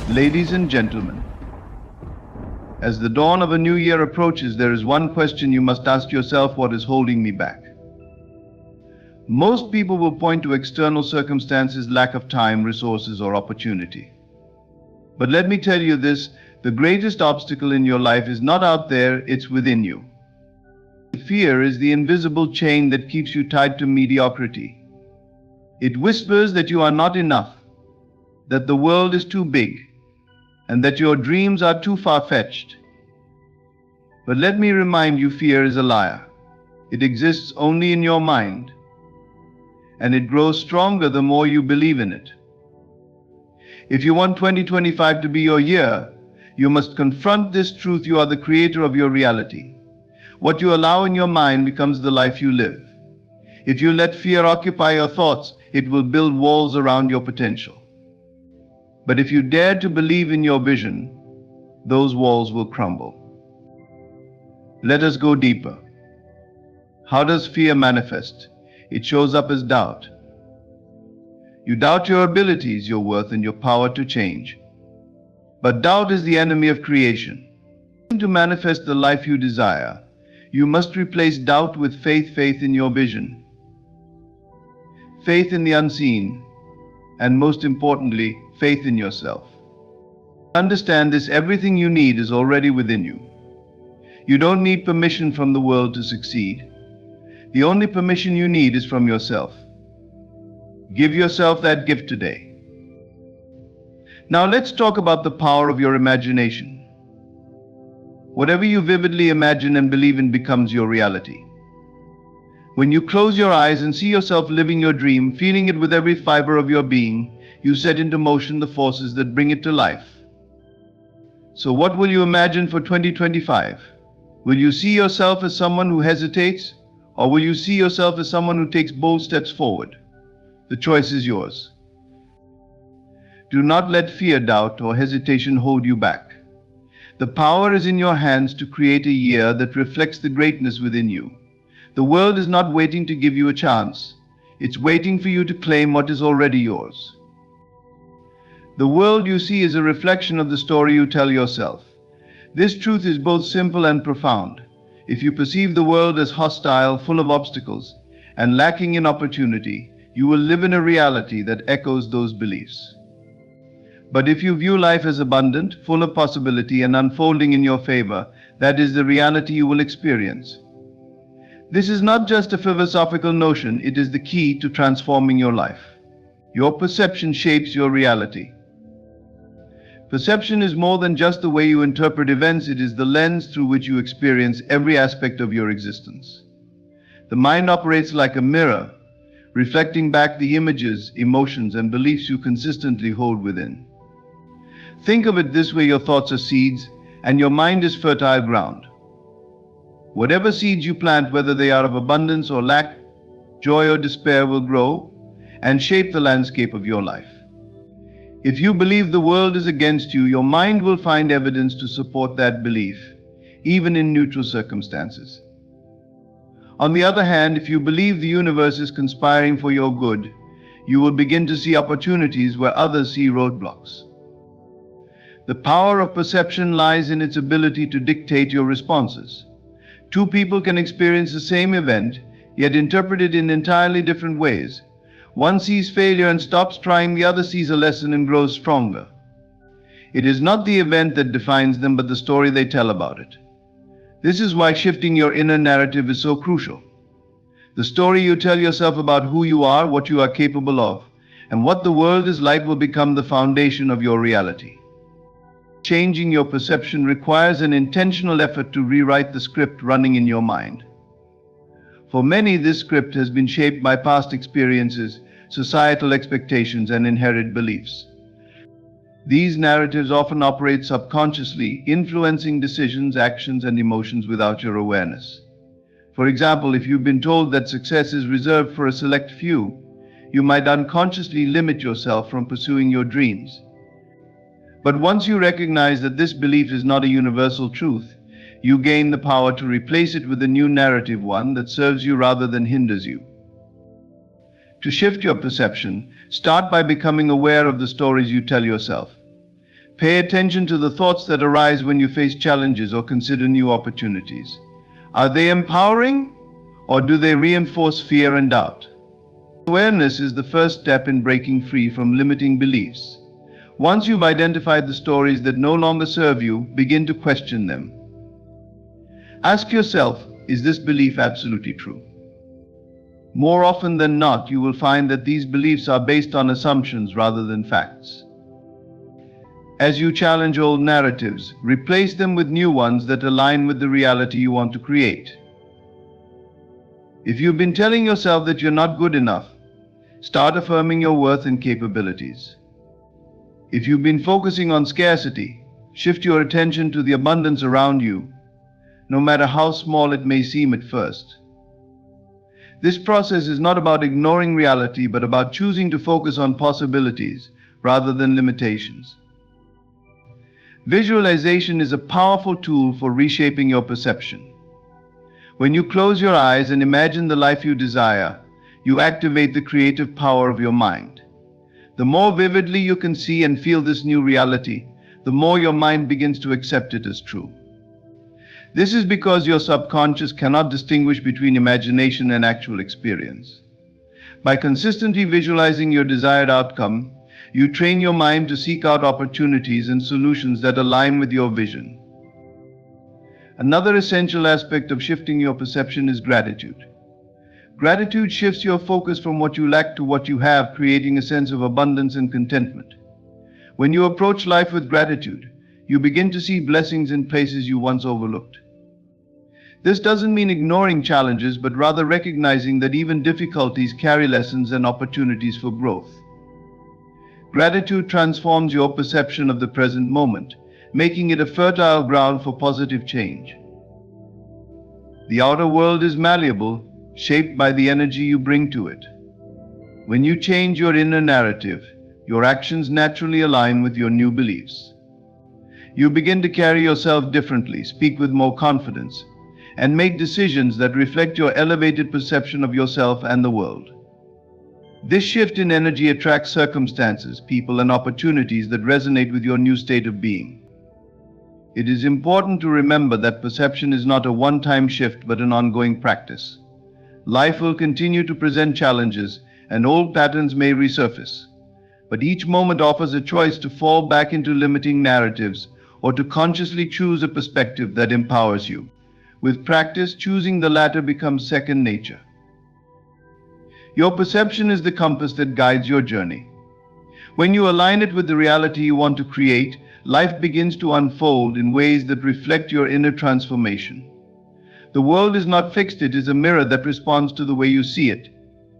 Ladies and gentlemen, as the dawn of a new year approaches, there is one question you must ask yourself: what is holding me back? Most people will point to external circumstances, lack of time, resources, or opportunity. But let me tell you this: the greatest obstacle in your life is not out there, it's within you. Fear is the invisible chain that keeps you tied to mediocrity. It whispers that you are not enough, that the world is too big, and that your dreams are too far-fetched. But let me remind you, fear is a liar. It exists only in your mind, and it grows stronger the more you believe in it. If you want 2025 to be your year, you must confront this truth: you are the creator of your reality. What you allow in your mind becomes the life you live. If you let fear occupy your thoughts, it will build walls around your potential. But if you dare to believe in your vision, those walls will crumble. Let us go deeper. How does fear manifest? It shows up as doubt. You doubt your abilities, your worth, and your power to change. But doubt is the enemy of creation. To manifest the life you desire, you must replace doubt with faith in your vision, faith in the unseen, and most importantly, faith in yourself. Understand this: everything you need is already within you. You don't need permission from the world to succeed. The only permission you need is from yourself. Give yourself that gift today. Now let's talk about the power of your imagination. Whatever you vividly imagine and believe in becomes your reality. When you close your eyes and see yourself living your dream, feeling it with every fiber of your being, you set into motion the forces that bring it to life. So what will you imagine for 2025? Will you see yourself as someone who hesitates, or will you see yourself as someone who takes bold steps forward? The choice is yours. Do not let fear, doubt, or hesitation hold you back. The power is in your hands to create a year that reflects the greatness within you. The world is not waiting to give you a chance. It's waiting for you to claim what is already yours. The world you see is a reflection of the story you tell yourself. This truth is both simple and profound. If you perceive the world as hostile, full of obstacles, and lacking in opportunity, you will live in a reality that echoes those beliefs. But if you view life as abundant, full of possibility, and unfolding in your favor, that is the reality you will experience. This is not just a philosophical notion, it is the key to transforming your life. Your perception shapes your reality. Perception is more than just the way you interpret events, it is the lens through which you experience every aspect of your existence. The mind operates like a mirror, reflecting back the images, emotions, and beliefs you consistently hold within. Think of it this way: your thoughts are seeds, and your mind is fertile ground. Whatever seeds you plant, whether they are of abundance or lack, joy or despair, will grow and shape the landscape of your life. If you believe the world is against you, your mind will find evidence to support that belief, even in neutral circumstances. On the other hand, if you believe the universe is conspiring for your good, you will begin to see opportunities where others see roadblocks. The power of perception lies in its ability to dictate your responses. Two people can experience the same event, yet interpret it in entirely different ways. One sees failure and stops trying, the other sees a lesson and grows stronger. It is not the event that defines them, but the story they tell about it. This is why shifting your inner narrative is so crucial. The story you tell yourself about who you are, what you are capable of, and what the world is like will become the foundation of your reality. Changing your perception requires an intentional effort to rewrite the script running in your mind. For many, this script has been shaped by past experiences, societal expectations, and inherited beliefs. These narratives often operate subconsciously, influencing decisions, actions, and emotions without your awareness. For example, if you've been told that success is reserved for a select few, you might unconsciously limit yourself from pursuing your dreams. But once you recognize that this belief is not a universal truth, you gain the power to replace it with a new narrative, one that serves you rather than hinders you. To shift your perception, start by becoming aware of the stories you tell yourself. Pay attention to the thoughts that arise when you face challenges or consider new opportunities. Are they empowering, or do they reinforce fear and doubt? Awareness is the first step in breaking free from limiting beliefs. Once you've identified the stories that no longer serve you, begin to question them. Ask yourself, is this belief absolutely true? More often than not, you will find that these beliefs are based on assumptions rather than facts. As you challenge old narratives, replace them with new ones that align with the reality you want to create. If you've been telling yourself that you're not good enough, start affirming your worth and capabilities. If you've been focusing on scarcity, shift your attention to the abundance around you, no matter how small it may seem at first. This process is not about ignoring reality, but about choosing to focus on possibilities rather than limitations. Visualization is a powerful tool for reshaping your perception. When you close your eyes and imagine the life you desire, you activate the creative power of your mind. The more vividly you can see and feel this new reality, the more your mind begins to accept it as true. This is because your subconscious cannot distinguish between imagination and actual experience. By consistently visualizing your desired outcome, you train your mind to seek out opportunities and solutions that align with your vision. Another essential aspect of shifting your perception is gratitude. Gratitude shifts your focus from what you lack to what you have, creating a sense of abundance and contentment. When you approach life with gratitude, you begin to see blessings in places you once overlooked. This doesn't mean ignoring challenges, but rather recognizing that even difficulties carry lessons and opportunities for growth. Gratitude transforms your perception of the present moment, making it a fertile ground for positive change. The outer world is malleable, shaped by the energy you bring to it. When you change your inner narrative, your actions naturally align with your new beliefs. You begin to carry yourself differently, speak with more confidence, and make decisions that reflect your elevated perception of yourself and the world. This shift in energy attracts circumstances, people, and opportunities that resonate with your new state of being. It is important to remember that perception is not a one-time shift but an ongoing practice. Life will continue to present challenges, and old patterns may resurface. But each moment offers a choice to fall back into limiting narratives or to consciously choose a perspective that empowers you. With practice, choosing the latter becomes second nature. Your perception is the compass that guides your journey. When you align it with the reality you want to create, life begins to unfold in ways that reflect your inner transformation. The world is not fixed, it is a mirror that responds to the way you see it.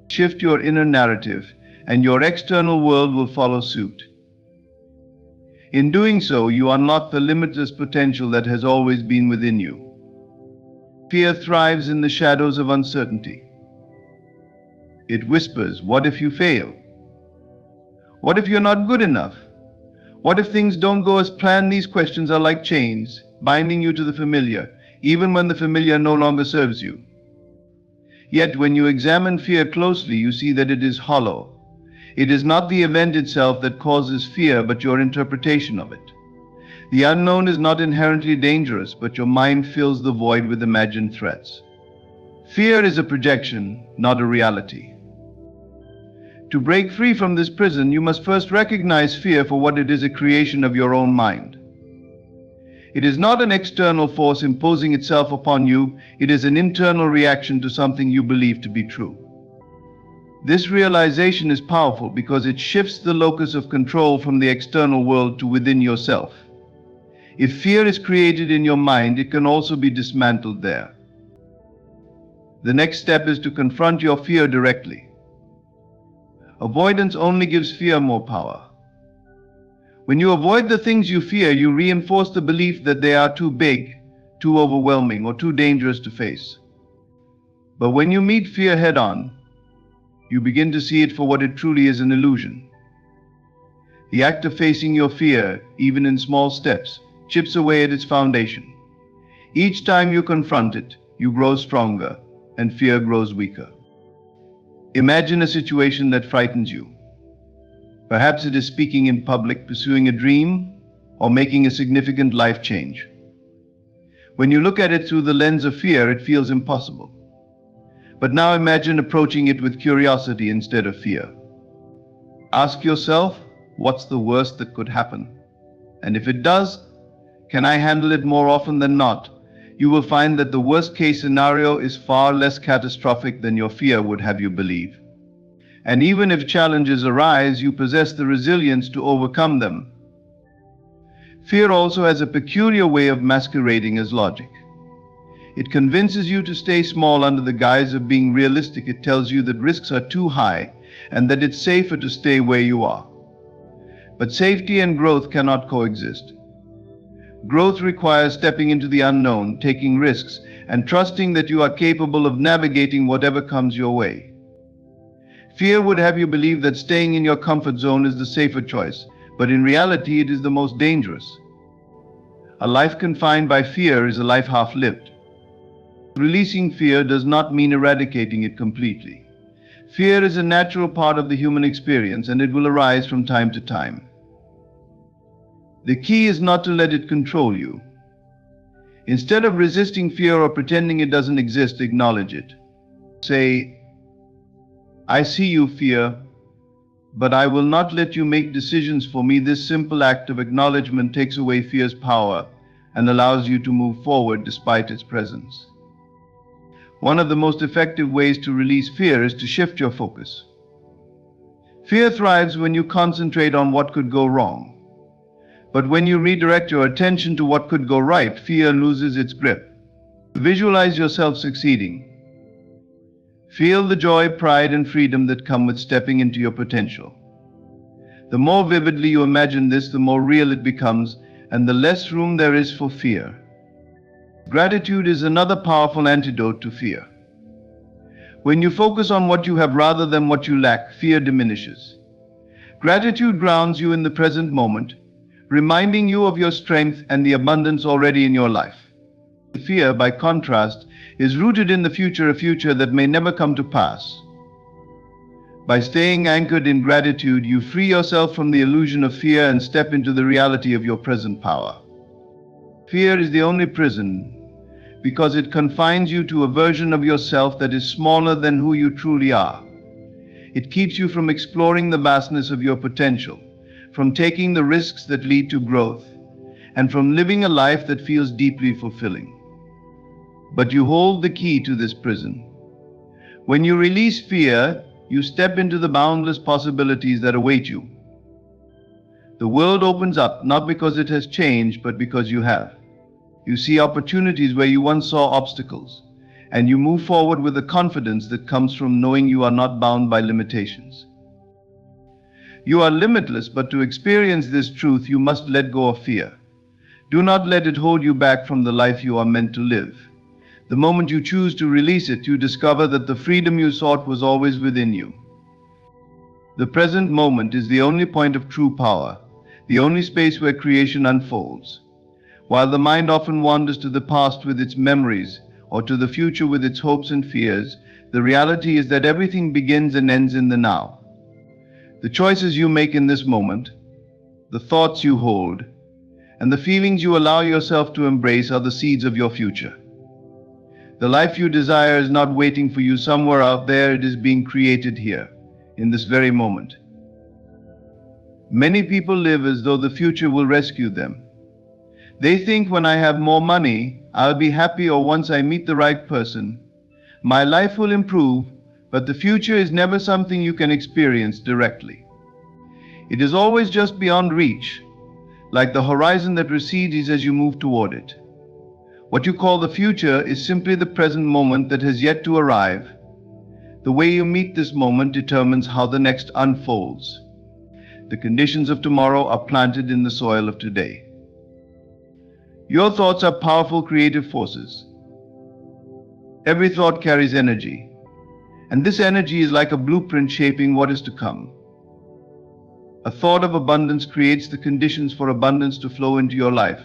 Shift your inner narrative, and your external world will follow suit. In doing so, you unlock the limitless potential that has always been within you. Fear thrives in the shadows of uncertainty. It whispers, what if you fail? What if you're not good enough? What if things don't go as planned? These questions are like chains, binding you to the familiar, even when the familiar no longer serves you. Yet when you examine fear closely, you see that it is hollow. It is not the event itself that causes fear, but your interpretation of it. The unknown is not inherently dangerous, but your mind fills the void with imagined threats. Fear is a projection, not a reality. To break free from this prison, you must first recognize fear for what it is, a creation of your own mind. It is not an external force imposing itself upon you, it is an internal reaction to something you believe to be true. This realization is powerful because it shifts the locus of control from the external world to within yourself. If fear is created in your mind, it can also be dismantled there. The next step is to confront your fear directly. Avoidance only gives fear more power. When you avoid the things you fear, you reinforce the belief that they are too big, too overwhelming, or too dangerous to face. But when you meet fear head-on, you begin to see it for what it truly is, an illusion. The act of facing your fear, even in small steps, chips away at its foundation. Each time you confront it, you grow stronger, and fear grows weaker. Imagine a situation that frightens you. Perhaps it is speaking in public, pursuing a dream, or making a significant life change. When you look at it through the lens of fear, it feels impossible. But now imagine approaching it with curiosity instead of fear. Ask yourself, what's the worst that could happen? And if it does, can I handle it more often than not? You will find that the worst case scenario is far less catastrophic than your fear would have you believe. And even if challenges arise, you possess the resilience to overcome them. Fear also has a peculiar way of masquerading as logic. It convinces you to stay small under the guise of being realistic. It tells you that risks are too high and that it's safer to stay where you are. But safety and growth cannot coexist. Growth requires stepping into the unknown, taking risks, and trusting that you are capable of navigating whatever comes your way. Fear would have you believe that staying in your comfort zone is the safer choice, but in reality it is the most dangerous. A life confined by fear is a life half-lived. Releasing fear does not mean eradicating it completely. Fear is a natural part of the human experience, and it will arise from time to time. The key is not to let it control you. Instead of resisting fear or pretending it doesn't exist, acknowledge it. Say, I see you, fear, but I will not let you make decisions for me. This simple act of acknowledgement takes away fear's power and allows you to move forward despite its presence. One of the most effective ways to release fear is to shift your focus. Fear thrives when you concentrate on what could go wrong. But when you redirect your attention to what could go right, fear loses its grip. Visualize yourself succeeding. Feel the joy, pride, and freedom that come with stepping into your potential. The more vividly you imagine this, the more real it becomes, and the less room there is for fear. Gratitude is another powerful antidote to fear. When you focus on what you have rather than what you lack, fear diminishes. Gratitude grounds you in the present moment, reminding you of your strength and the abundance already in your life. Fear, by contrast, is rooted in the future, a future that may never come to pass. By staying anchored in gratitude, you free yourself from the illusion of fear and step into the reality of your present power. Fear is the only prison because it confines you to a version of yourself that is smaller than who you truly are. It keeps you from exploring the vastness of your potential, from taking the risks that lead to growth, and from living a life that feels deeply fulfilling. But you hold the key to this prison. When you release fear, you step into the boundless possibilities that await you. The world opens up not because it has changed, but because you have. You see opportunities where you once saw obstacles, and you move forward with the confidence that comes from knowing you are not bound by limitations. You are limitless, but to experience this truth, you must let go of fear. Do not let it hold you back from the life you are meant to live. The moment you choose to release it, you discover that the freedom you sought was always within you. The present moment is the only point of true power, the only space where creation unfolds. While the mind often wanders to the past with its memories, or to the future with its hopes and fears, the reality is that everything begins and ends in the now. The choices you make in this moment, the thoughts you hold, and the feelings you allow yourself to embrace are the seeds of your future. The life you desire is not waiting for you somewhere out there, it is being created here, in this very moment. Many people live as though the future will rescue them. They think, when I have more money, I'll be happy, or once I meet the right person, my life will improve, but the future is never something you can experience directly. It is always just beyond reach, like the horizon that recedes as you move toward it. What you call the future is simply the present moment that has yet to arrive. The way you meet this moment determines how the next unfolds. The conditions of tomorrow are planted in the soil of today. Your thoughts are powerful creative forces. Every thought carries energy, and this energy is like a blueprint shaping what is to come. A thought of abundance creates the conditions for abundance to flow into your life,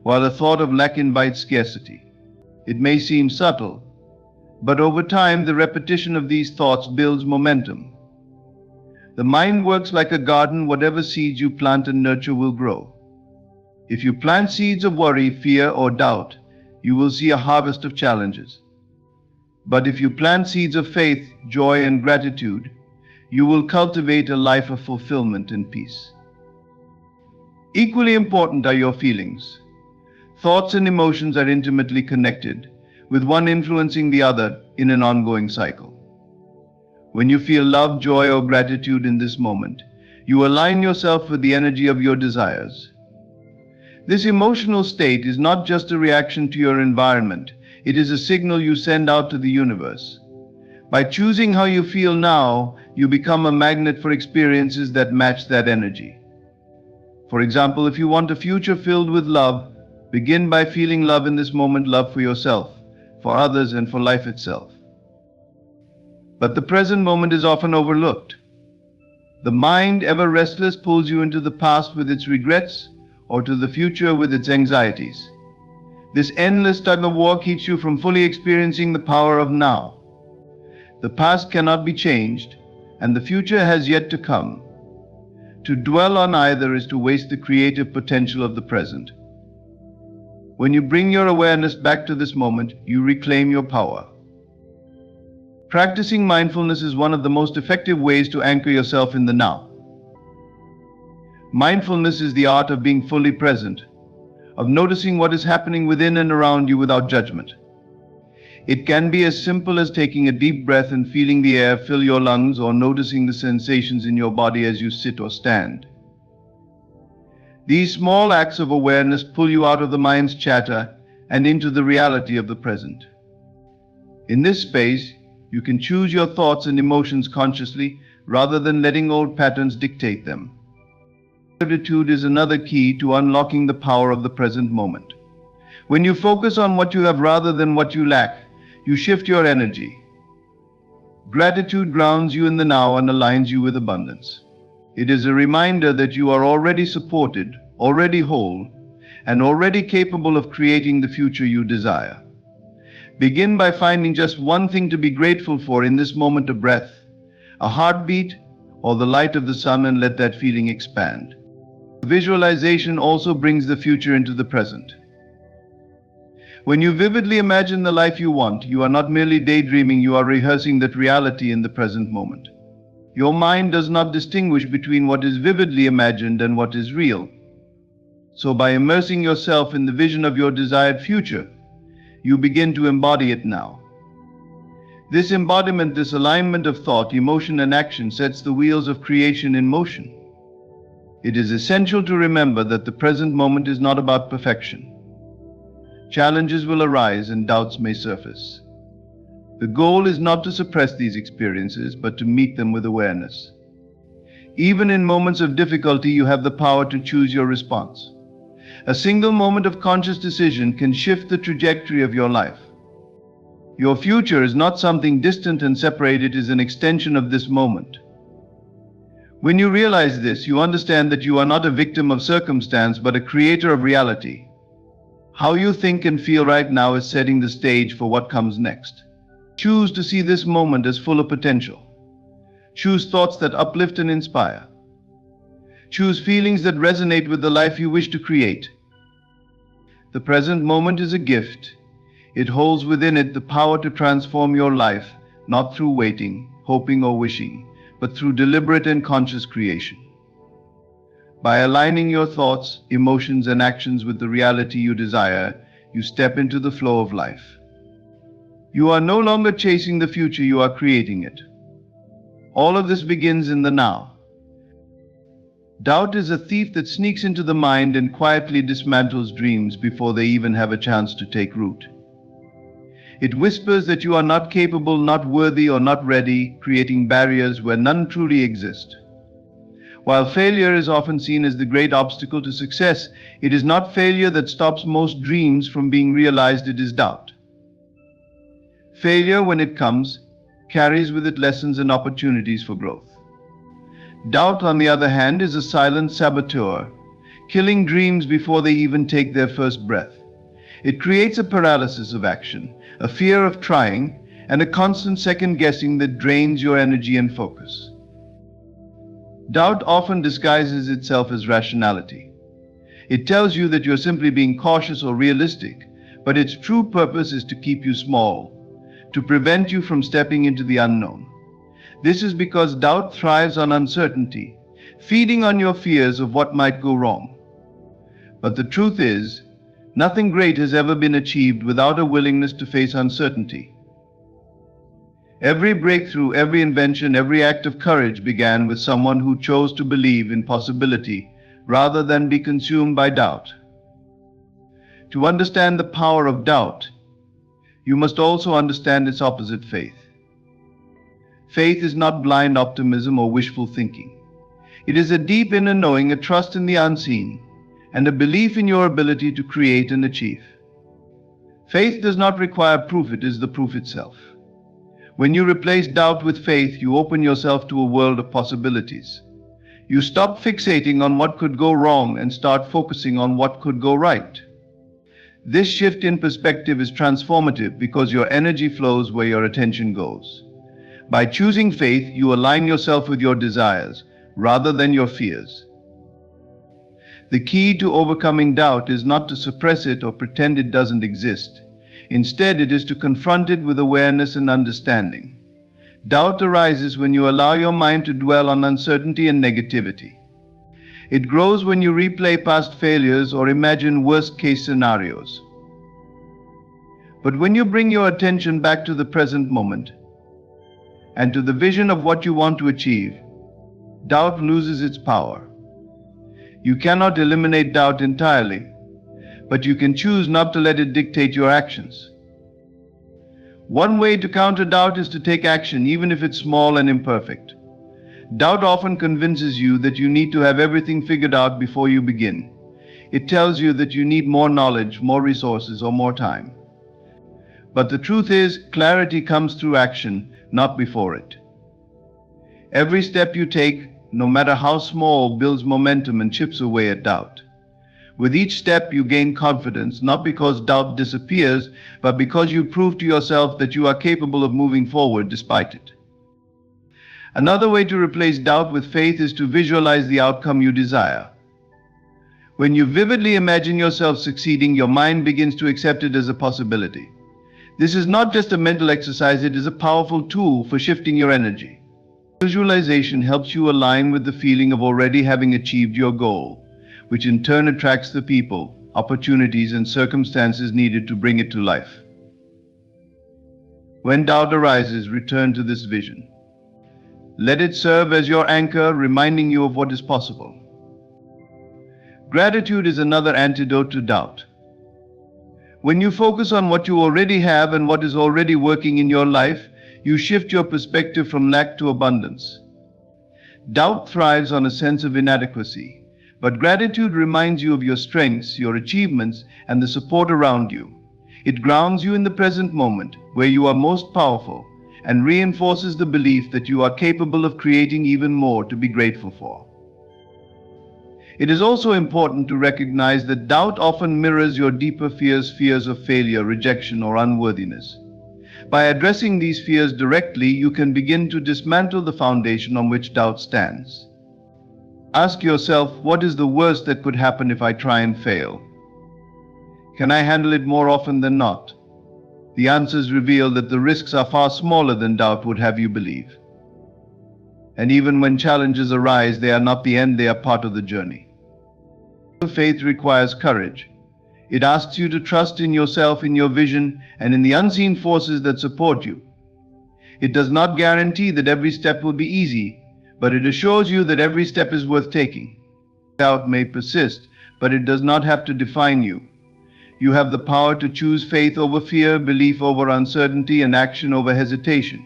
while a thought of lack invites scarcity. It may seem subtle, but over time the repetition of these thoughts builds momentum. The mind works like a garden. Whatever seeds you plant and nurture will grow. If you plant seeds of worry, fear, or doubt, you will see a harvest of challenges. But if you plant seeds of faith, joy, and gratitude, you will cultivate a life of fulfillment and peace. Equally important are your feelings. Thoughts and emotions are intimately connected, with one influencing the other in an ongoing cycle. When you feel love, joy, or gratitude in this moment, you align yourself with the energy of your desires. This emotional state is not just a reaction to your environment, it is a signal you send out to the universe. By choosing how you feel now, you become a magnet for experiences that match that energy. For example, if you want a future filled with love, begin by feeling love in this moment, love for yourself, for others, and for life itself. But the present moment is often overlooked. The mind, ever restless, pulls you into the past with its regrets or to the future with its anxieties. This endless tug-of-war keeps you from fully experiencing the power of now. The past cannot be changed, and the future has yet to come. To dwell on either is to waste the creative potential of the present. When you bring your awareness back to this moment, you reclaim your power. Practicing mindfulness is one of the most effective ways to anchor yourself in the now. Mindfulness is the art of being fully present, of noticing what is happening within and around you without judgment. It can be as simple as taking a deep breath and feeling the air fill your lungs, or noticing the sensations in your body as you sit or stand. These small acts of awareness pull you out of the mind's chatter and into the reality of the present. In this space, you can choose your thoughts and emotions consciously rather than letting old patterns dictate them. Gratitude is another key to unlocking the power of the present moment. When you focus on what you have rather than what you lack, you shift your energy. Gratitude grounds you in the now and aligns you with abundance. It is a reminder that you are already supported, already whole, and already capable of creating the future you desire. Begin by finding just one thing to be grateful for in this moment: a breath, a heartbeat, or the light of the sun, and let that feeling expand. Visualization also brings the future into the present. When you vividly imagine the life you want, you are not merely daydreaming, you are rehearsing that reality in the present moment. Your mind does not distinguish between what is vividly imagined and what is real. So by immersing yourself in the vision of your desired future, you begin to embody it now. This embodiment, this alignment of thought, emotion, and action sets the wheels of creation in motion. It is essential to remember that the present moment is not about perfection. Challenges will arise and doubts may surface. The goal is not to suppress these experiences, but to meet them with awareness. Even in moments of difficulty, you have the power to choose your response. A single moment of conscious decision can shift the trajectory of your life. Your future is not something distant and separate, it is an extension of this moment. When you realize this, you understand that you are not a victim of circumstance, but a creator of reality. How you think and feel right now is setting the stage for what comes next. Choose to see this moment as full of potential. Choose thoughts that uplift and inspire. Choose feelings that resonate with the life you wish to create. The present moment is a gift. It holds within it the power to transform your life, not through waiting, hoping, or wishing, but through deliberate and conscious creation. By aligning your thoughts, emotions, and actions with the reality you desire, you step into the flow of life. You are no longer chasing the future, you are creating it. All of this begins in the now. Doubt is a thief that sneaks into the mind and quietly dismantles dreams before they even have a chance to take root. It whispers that you are not capable, not worthy, or not ready, creating barriers where none truly exist. While failure is often seen as the great obstacle to success, it is not failure that stops most dreams from being realized, it is doubt. Failure, when it comes, carries with it lessons and opportunities for growth. Doubt, on the other hand, is a silent saboteur, killing dreams before they even take their first breath. It creates a paralysis of action, a fear of trying, and a constant second-guessing that drains your energy and focus. Doubt often disguises itself as rationality. It tells you that you're simply being cautious or realistic, but its true purpose is to keep you small, to prevent you from stepping into the unknown. This is because doubt thrives on uncertainty, feeding on your fears of what might go wrong. But the truth is, nothing great has ever been achieved without a willingness to face uncertainty. Every breakthrough, every invention, every act of courage began with someone who chose to believe in possibility rather than be consumed by doubt. To understand the power of doubt, you must also understand its opposite, faith. Faith is not blind optimism or wishful thinking. It is a deep inner knowing, a trust in the unseen, and a belief in your ability to create and achieve. Faith does not require proof, it is the proof itself. When you replace doubt with faith, you open yourself to a world of possibilities. You stop fixating on what could go wrong and start focusing on what could go right. This shift in perspective is transformative because your energy flows where your attention goes. By choosing faith, you align yourself with your desires rather than your fears. The key to overcoming doubt is not to suppress it or pretend it doesn't exist. Instead, it is to confront it with awareness and understanding. Doubt arises when you allow your mind to dwell on uncertainty and negativity. It grows when you replay past failures or imagine worst-case scenarios. But when you bring your attention back to the present moment and to the vision of what you want to achieve, doubt loses its power. You cannot eliminate doubt entirely, but you can choose not to let it dictate your actions. One way to counter doubt is to take action, even if it's small and imperfect. Doubt often convinces you that you need to have everything figured out before you begin. It tells you that you need more knowledge, more resources, or more time. But the truth is, clarity comes through action, not before it. Every step you take, no matter how small, builds momentum and chips away at doubt. With each step, you gain confidence, not because doubt disappears, but because you prove to yourself that you are capable of moving forward despite it. Another way to replace doubt with faith is to visualize the outcome you desire. When you vividly imagine yourself succeeding, your mind begins to accept it as a possibility. This is not just a mental exercise, it is a powerful tool for shifting your energy. Visualization helps you align with the feeling of already having achieved your goal, which in turn attracts the people, opportunities, and circumstances needed to bring it to life. When doubt arises, return to this vision. Let it serve as your anchor, reminding you of what is possible. Gratitude is another antidote to doubt. When you focus on what you already have and what is already working in your life, you shift your perspective from lack to abundance. Doubt thrives on a sense of inadequacy, but gratitude reminds you of your strengths, your achievements, and the support around you. It grounds you in the present moment, where you are most powerful, and reinforces the belief that you are capable of creating even more to be grateful for. It is also important to recognize that doubt often mirrors your deeper fears, fears of failure, rejection, or unworthiness. By addressing these fears directly, you can begin to dismantle the foundation on which doubt stands. Ask yourself, what is the worst that could happen if I try and fail? Can I handle it more often than not? The answers reveal that the risks are far smaller than doubt would have you believe. And even when challenges arise, they are not the end, they are part of the journey. Faith requires courage. It asks you to trust in yourself, in your vision, and in the unseen forces that support you. It does not guarantee that every step will be easy, but it assures you that every step is worth taking. Doubt may persist, but it does not have to define you. You have the power to choose faith over fear, belief over uncertainty, and action over hesitation.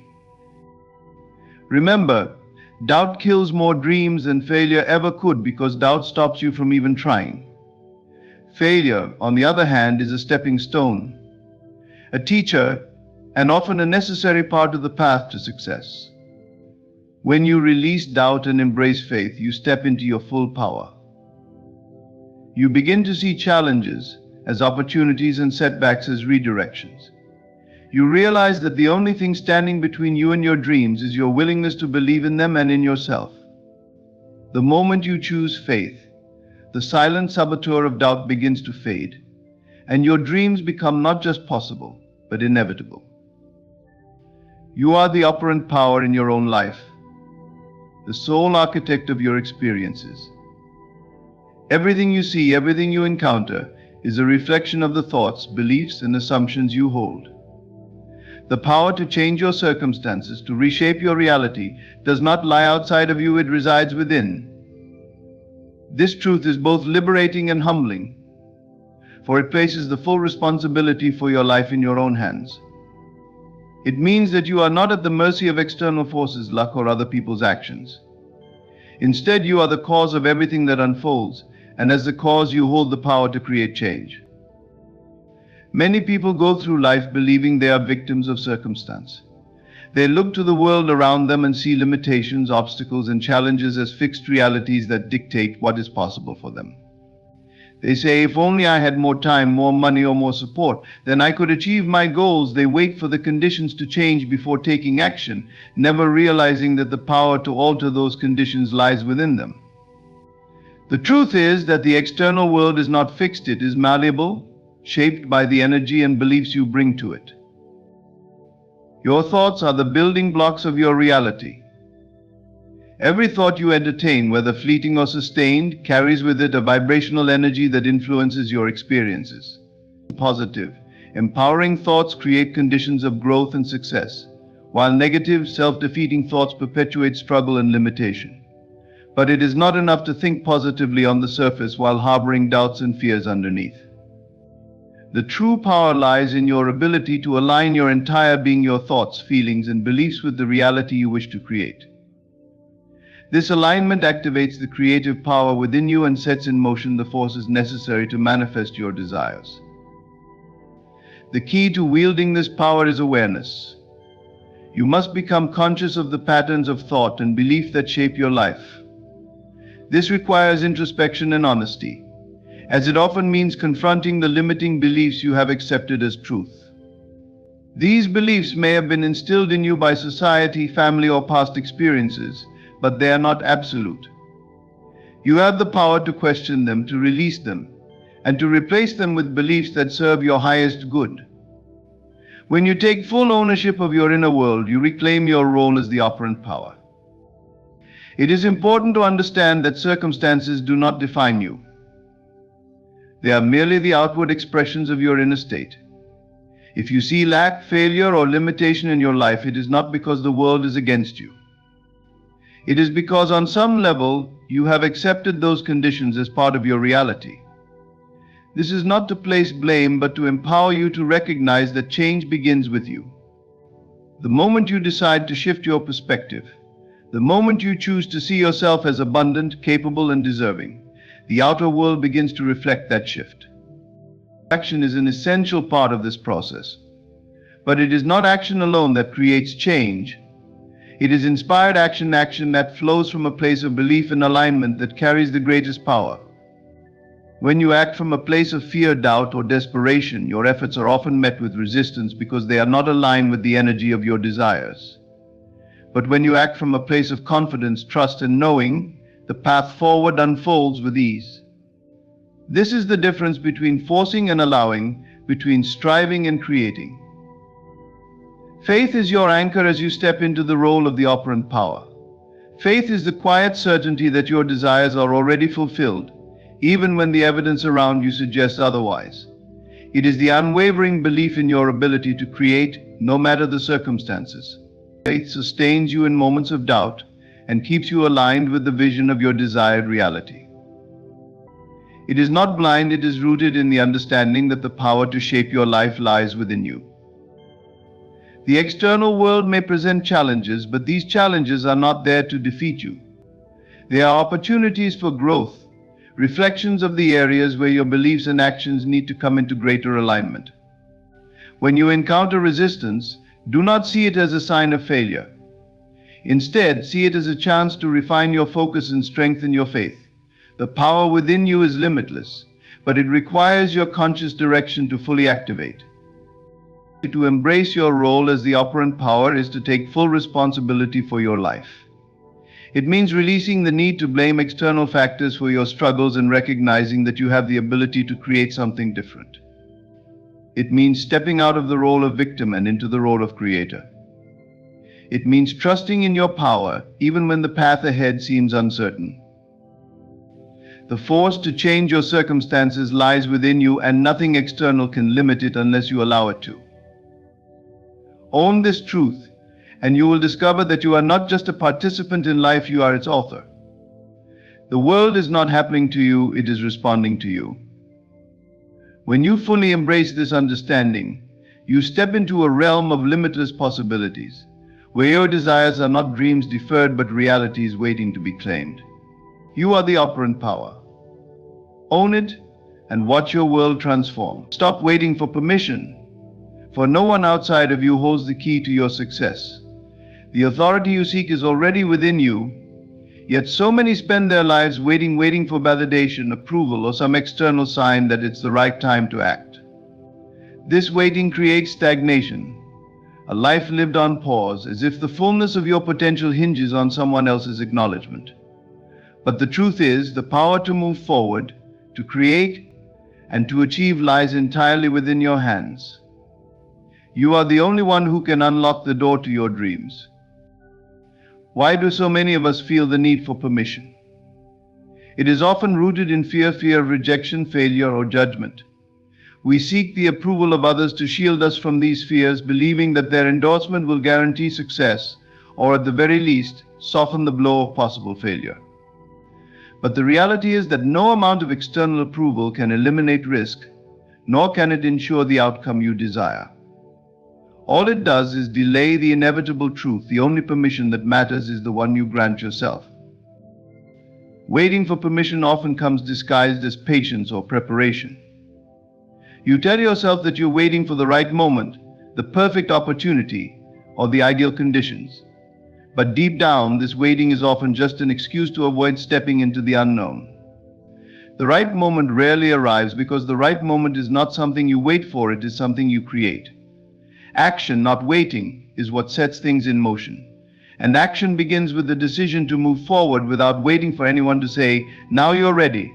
Remember, doubt kills more dreams than failure ever could because doubt stops you from even trying. Failure, on the other hand, is a stepping stone, a teacher, and often a necessary part of the path to success. When you release doubt and embrace faith, you step into your full power. You begin to see challenges as opportunities and setbacks as redirections. You realize that the only thing standing between you and your dreams is your willingness to believe in them and in yourself. The moment you choose faith, the silent saboteur of doubt begins to fade, and your dreams become not just possible, but inevitable. You are the operant power in your own life, the sole architect of your experiences. Everything you see, everything you encounter, is a reflection of the thoughts, beliefs, and assumptions you hold. The power to change your circumstances, to reshape your reality, does not lie outside of you, it resides within. This truth is both liberating and humbling, for it places the full responsibility for your life in your own hands. It means that you are not at the mercy of external forces, luck, or other people's actions. Instead, you are the cause of everything that unfolds, and as the cause, you hold the power to create change. Many people go through life believing they are victims of circumstance. They look to the world around them and see limitations, obstacles, and challenges as fixed realities that dictate what is possible for them. They say, if only I had more time, more money, or more support, then I could achieve my goals. They wait for the conditions to change before taking action, never realizing that the power to alter those conditions lies within them. The truth is that the external world is not fixed, it is malleable, shaped by the energy and beliefs you bring to it. Your thoughts are the building blocks of your reality. Every thought you entertain, whether fleeting or sustained, carries with it a vibrational energy that influences your experiences. Positive, empowering thoughts create conditions of growth and success, while negative, self-defeating thoughts perpetuate struggle and limitation. But it is not enough to think positively on the surface while harboring doubts and fears underneath. The true power lies in your ability to align your entire being, your thoughts, feelings, and beliefs with the reality you wish to create. This alignment activates the creative power within you and sets in motion the forces necessary to manifest your desires. The key to wielding this power is awareness. You must become conscious of the patterns of thought and belief that shape your life. This requires introspection and honesty, as it often means confronting the limiting beliefs you have accepted as truth. These beliefs may have been instilled in you by society, family, or past experiences, but they are not absolute. You have the power to question them, to release them, and to replace them with beliefs that serve your highest good. When you take full ownership of your inner world, you reclaim your role as the operant power. It is important to understand that circumstances do not define you. They are merely the outward expressions of your inner state. If you see lack, failure, or limitation in your life, it is not because the world is against you. It is because on some level, you have accepted those conditions as part of your reality. This is not to place blame, but to empower you to recognize that change begins with you. The moment you decide to shift your perspective, the moment you choose to see yourself as abundant, capable, and deserving, the outer world begins to reflect that shift. Action is an essential part of this process. But it is not action alone that creates change. It is inspired action that flows from a place of belief and alignment that carries the greatest power. When you act from a place of fear, doubt, or desperation, your efforts are often met with resistance because they are not aligned with the energy of your desires. But when you act from a place of confidence, trust, and knowing, the path forward unfolds with ease. This is the difference between forcing and allowing, between striving and creating. Faith is your anchor as you step into the role of the operant power. Faith is the quiet certainty that your desires are already fulfilled, even when the evidence around you suggests otherwise. It is the unwavering belief in your ability to create, no matter the circumstances. Faith sustains you in moments of doubt and keeps you aligned with the vision of your desired reality. It is not blind, it is rooted in the understanding that the power to shape your life lies within you. The external world may present challenges, but these challenges are not there to defeat you. They are opportunities for growth, reflections of the areas where your beliefs and actions need to come into greater alignment. When you encounter resistance, do not see it as a sign of failure. Instead, see it as a chance to refine your focus and strengthen your faith. The power within you is limitless, but it requires your conscious direction to fully activate. To embrace your role as the operant power is to take full responsibility for your life. It means releasing the need to blame external factors for your struggles and recognizing that you have the ability to create something different. It means stepping out of the role of victim and into the role of creator. It means trusting in your power even when the path ahead seems uncertain. The force to change your circumstances lies within you, and nothing external can limit it unless you allow it to. Own this truth, and you will discover that you are not just a participant in life, you are its author. The world is not happening to you, it is responding to you. When you fully embrace this understanding, you step into a realm of limitless possibilities, where your desires are not dreams deferred but realities waiting to be claimed. You are the operant power. Own it and watch your world transform. Stop waiting for permission, for no one outside of you holds the key to your success. The authority you seek is already within you, yet so many spend their lives waiting for validation, approval, or some external sign that it's the right time to act. This waiting creates stagnation, a life lived on pause, as if the fullness of your potential hinges on someone else's acknowledgement. But the truth is, the power to move forward, to create, and to achieve lies entirely within your hands. You are the only one who can unlock the door to your dreams. Why do so many of us feel the need for permission? It is often rooted in fear of rejection, failure, or judgment. We seek the approval of others to shield us from these fears, believing that their endorsement will guarantee success, or at the very least, soften the blow of possible failure. But the reality is that no amount of external approval can eliminate risk, nor can it ensure the outcome you desire. All it does is delay the inevitable truth. The only permission that matters is the one you grant yourself. Waiting for permission often comes disguised as patience or preparation. You tell yourself that you're waiting for the right moment, the perfect opportunity, or the ideal conditions. But deep down, this waiting is often just an excuse to avoid stepping into the unknown. The right moment rarely arrives because the right moment is not something you wait for, it is something you create. Action, not waiting, is what sets things in motion. And action begins with the decision to move forward without waiting for anyone to say, "Now you're ready."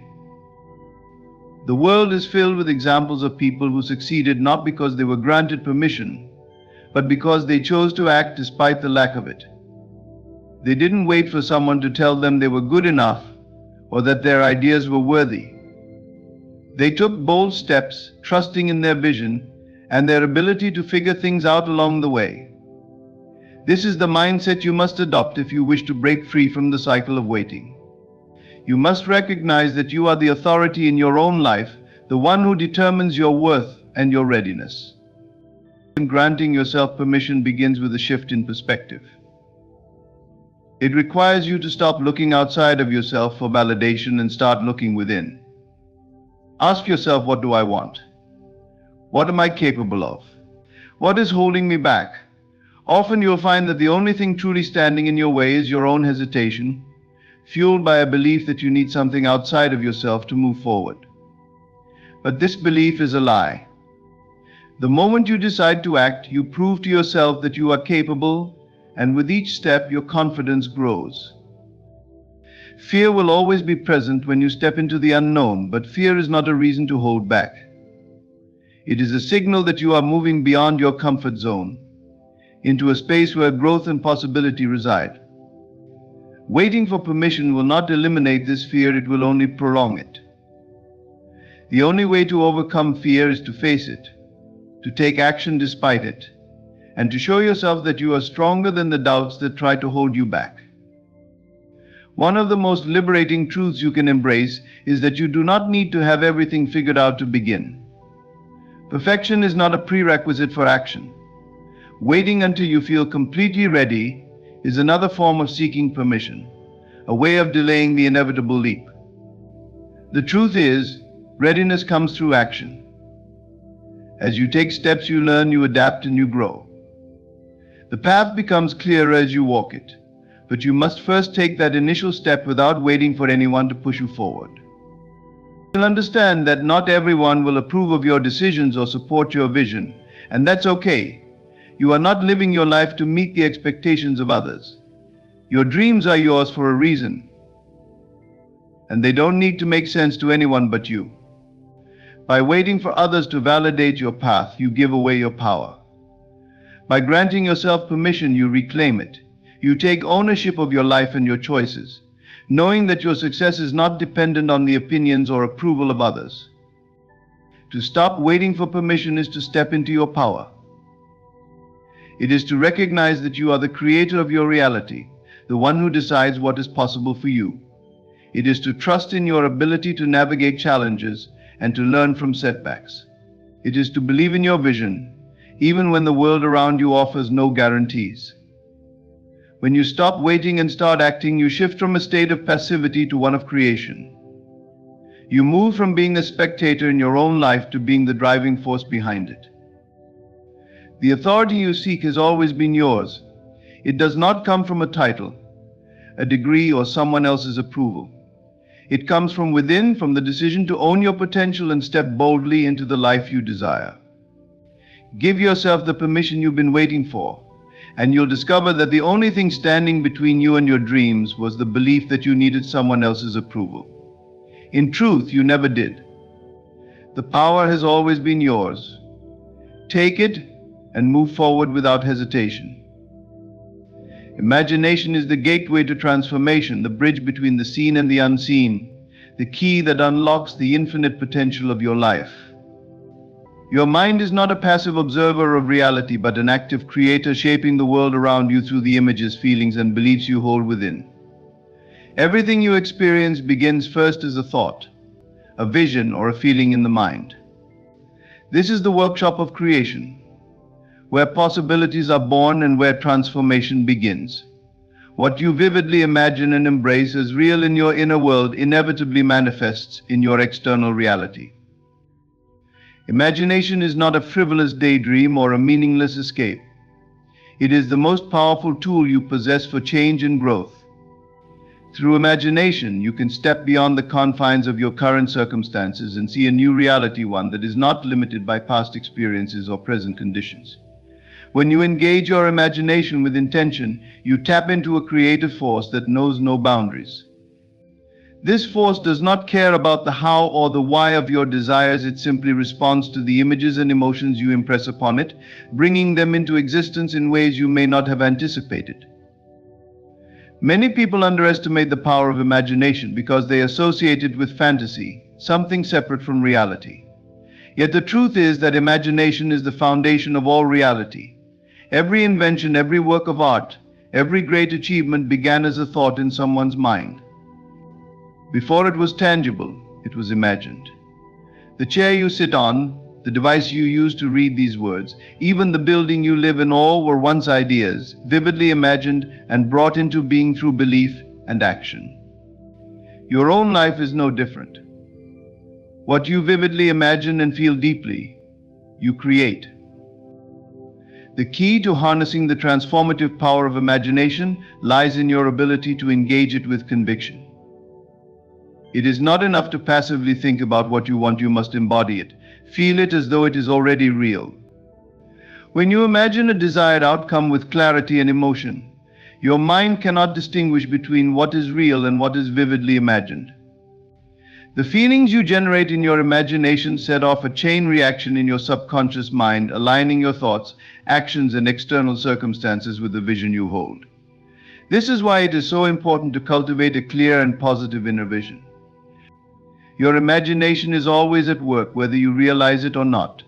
The world is filled with examples of people who succeeded not because they were granted permission, but because they chose to act despite the lack of it. They didn't wait for someone to tell them they were good enough or that their ideas were worthy. They took bold steps, trusting in their vision and their ability to figure things out along the way. This is the mindset you must adopt if you wish to break free from the cycle of waiting. You must recognize that you are the authority in your own life, the one who determines your worth and your readiness. Granting yourself permission begins with a shift in perspective. It requires you to stop looking outside of yourself for validation and start looking within. Ask yourself, what do I want? What am I capable of? What is holding me back? Often you'll find that the only thing truly standing in your way is your own hesitation, fueled by a belief that you need something outside of yourself to move forward. But this belief is a lie. The moment you decide to act, you prove to yourself that you are capable, and with each step, your confidence grows. Fear will always be present when you step into the unknown, but fear is not a reason to hold back. It is a signal that you are moving beyond your comfort zone, into a space where growth and possibility reside. Waiting for permission will not eliminate this fear, it will only prolong it. The only way to overcome fear is to face it, to take action despite it, and to show yourself that you are stronger than the doubts that try to hold you back. One of the most liberating truths you can embrace is that you do not need to have everything figured out to begin. Perfection is not a prerequisite for action. Waiting until you feel completely ready is another form of seeking permission, a way of delaying the inevitable leap. The truth is, readiness comes through action. As you take steps, you learn, you adapt, and you grow. The path becomes clearer as you walk it, but you must first take that initial step without waiting for anyone to push you forward. You'll understand that not everyone will approve of your decisions or support your vision, and that's okay. You are not living your life to meet the expectations of others. Your dreams are yours for a reason, and they don't need to make sense to anyone but you. By waiting for others to validate your path, you give away your power. By granting yourself permission, you reclaim it. You take ownership of your life and your choices, knowing that your success is not dependent on the opinions or approval of others. To stop waiting for permission is to step into your power. It is to recognize that you are the creator of your reality, the one who decides what is possible for you. It is to trust in your ability to navigate challenges and to learn from setbacks. It is to believe in your vision, even when the world around you offers no guarantees. When you stop waiting and start acting, you shift from a state of passivity to one of creation. You move from being a spectator in your own life to being the driving force behind it. The authority you seek has always been yours. It does not come from a title, a degree, or someone else's approval. It comes from within, from the decision to own your potential and step boldly into the life you desire. Give yourself the permission you've been waiting for, and you'll discover that the only thing standing between you and your dreams was the belief that you needed someone else's approval. In truth, you never did. The power has always been yours. Take it and move forward without hesitation. Imagination is the gateway to transformation, the bridge between the seen and the unseen, the key that unlocks the infinite potential of your life. Your mind is not a passive observer of reality, but an active creator shaping the world around you through the images, feelings, and beliefs you hold within. Everything you experience begins first as a thought, a vision, or a feeling in the mind. This is the workshop of creation, where possibilities are born and where transformation begins. What you vividly imagine and embrace as real in your inner world inevitably manifests in your external reality. Imagination is not a frivolous daydream or a meaningless escape. It is the most powerful tool you possess for change and growth. Through imagination, you can step beyond the confines of your current circumstances and see a new reality, one that is not limited by past experiences or present conditions. When you engage your imagination with intention, you tap into a creative force that knows no boundaries. This force does not care about the how or the why of your desires. It simply responds to the images and emotions you impress upon it, bringing them into existence in ways you may not have anticipated. Many people underestimate the power of imagination because they associate it with fantasy, something separate from reality. Yet the truth is that imagination is the foundation of all reality. Every invention, every work of art, every great achievement began as a thought in someone's mind. Before it was tangible, it was imagined. The chair you sit on, the device you use to read these words, even the building you live in, all were once ideas, vividly imagined and brought into being through belief and action. Your own life is no different. What you vividly imagine and feel deeply, you create. The key to harnessing the transformative power of imagination lies in your ability to engage it with conviction. It is not enough to passively think about what you want, you must embody it. Feel it as though it is already real. When you imagine a desired outcome with clarity and emotion, your mind cannot distinguish between what is real and what is vividly imagined. The feelings you generate in your imagination set off a chain reaction in your subconscious mind, aligning your thoughts, actions, and external circumstances with the vision you hold. This is why it is so important to cultivate a clear and positive inner vision. Your imagination is always at work, whether you realize it or not,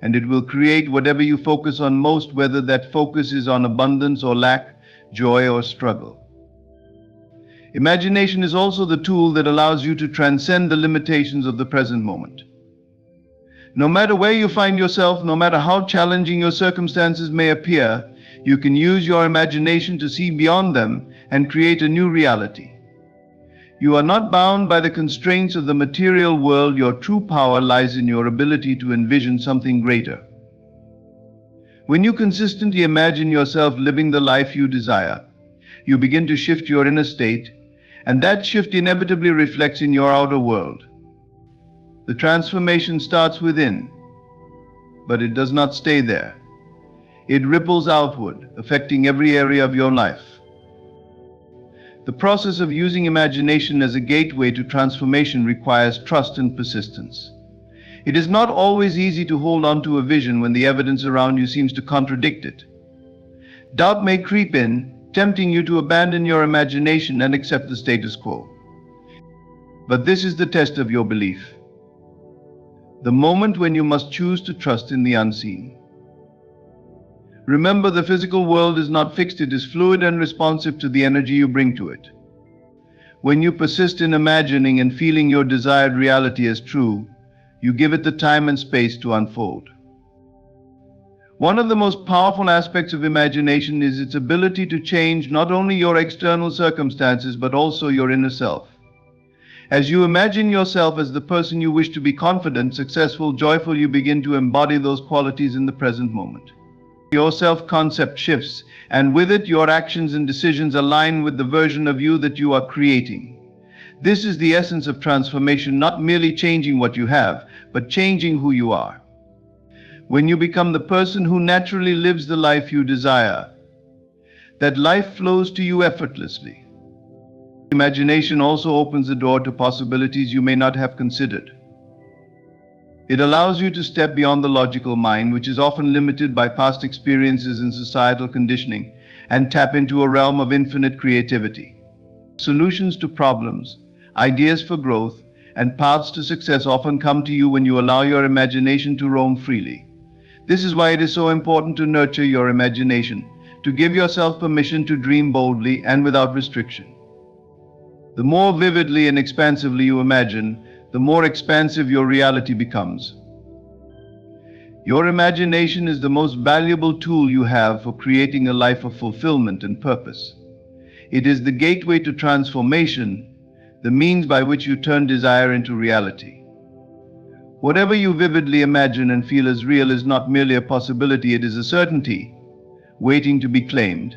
and it will create whatever you focus on most, whether that focus is on abundance or lack, joy or struggle. Imagination is also the tool that allows you to transcend the limitations of the present moment. No matter where you find yourself, no matter how challenging your circumstances may appear, you can use your imagination to see beyond them and create a new reality. You are not bound by the constraints of the material world. Your true power lies in your ability to envision something greater. When you consistently imagine yourself living the life you desire, you begin to shift your inner state, and that shift inevitably reflects in your outer world. The transformation starts within, but it does not stay there. It ripples outward, affecting every area of your life. The process of using imagination as a gateway to transformation requires trust and persistence. It is not always easy to hold on to a vision when the evidence around you seems to contradict it. Doubt may creep in, tempting you to abandon your imagination and accept the status quo. But this is the test of your belief. The moment when you must choose to trust in the unseen. Remember, the physical world is not fixed, it is fluid and responsive to the energy you bring to it. When you persist in imagining and feeling your desired reality as true, you give it the time and space to unfold. One of the most powerful aspects of imagination is its ability to change not only your external circumstances but also your inner self. As you imagine yourself as the person you wish to be, confident, successful, joyful, you begin to embody those qualities in the present moment. Your self-concept shifts, and with it, your actions and decisions align with the version of you that you are creating. This is the essence of transformation, not merely changing what you have, but changing who you are. When you become the person who naturally lives the life you desire, that life flows to you effortlessly. Imagination also opens the door to possibilities you may not have considered. It allows you to step beyond the logical mind, which is often limited by past experiences and societal conditioning, and tap into a realm of infinite creativity. Solutions to problems, ideas for growth, and paths to success often come to you when you allow your imagination to roam freely. This is why it is so important to nurture your imagination, to give yourself permission to dream boldly and without restriction. The more vividly and expansively you imagine, the more expansive your reality becomes. Your imagination is the most valuable tool you have for creating a life of fulfillment and purpose. It is the gateway to transformation, the means by which you turn desire into reality. Whatever you vividly imagine and feel as real is not merely a possibility, it is a certainty, waiting to be claimed.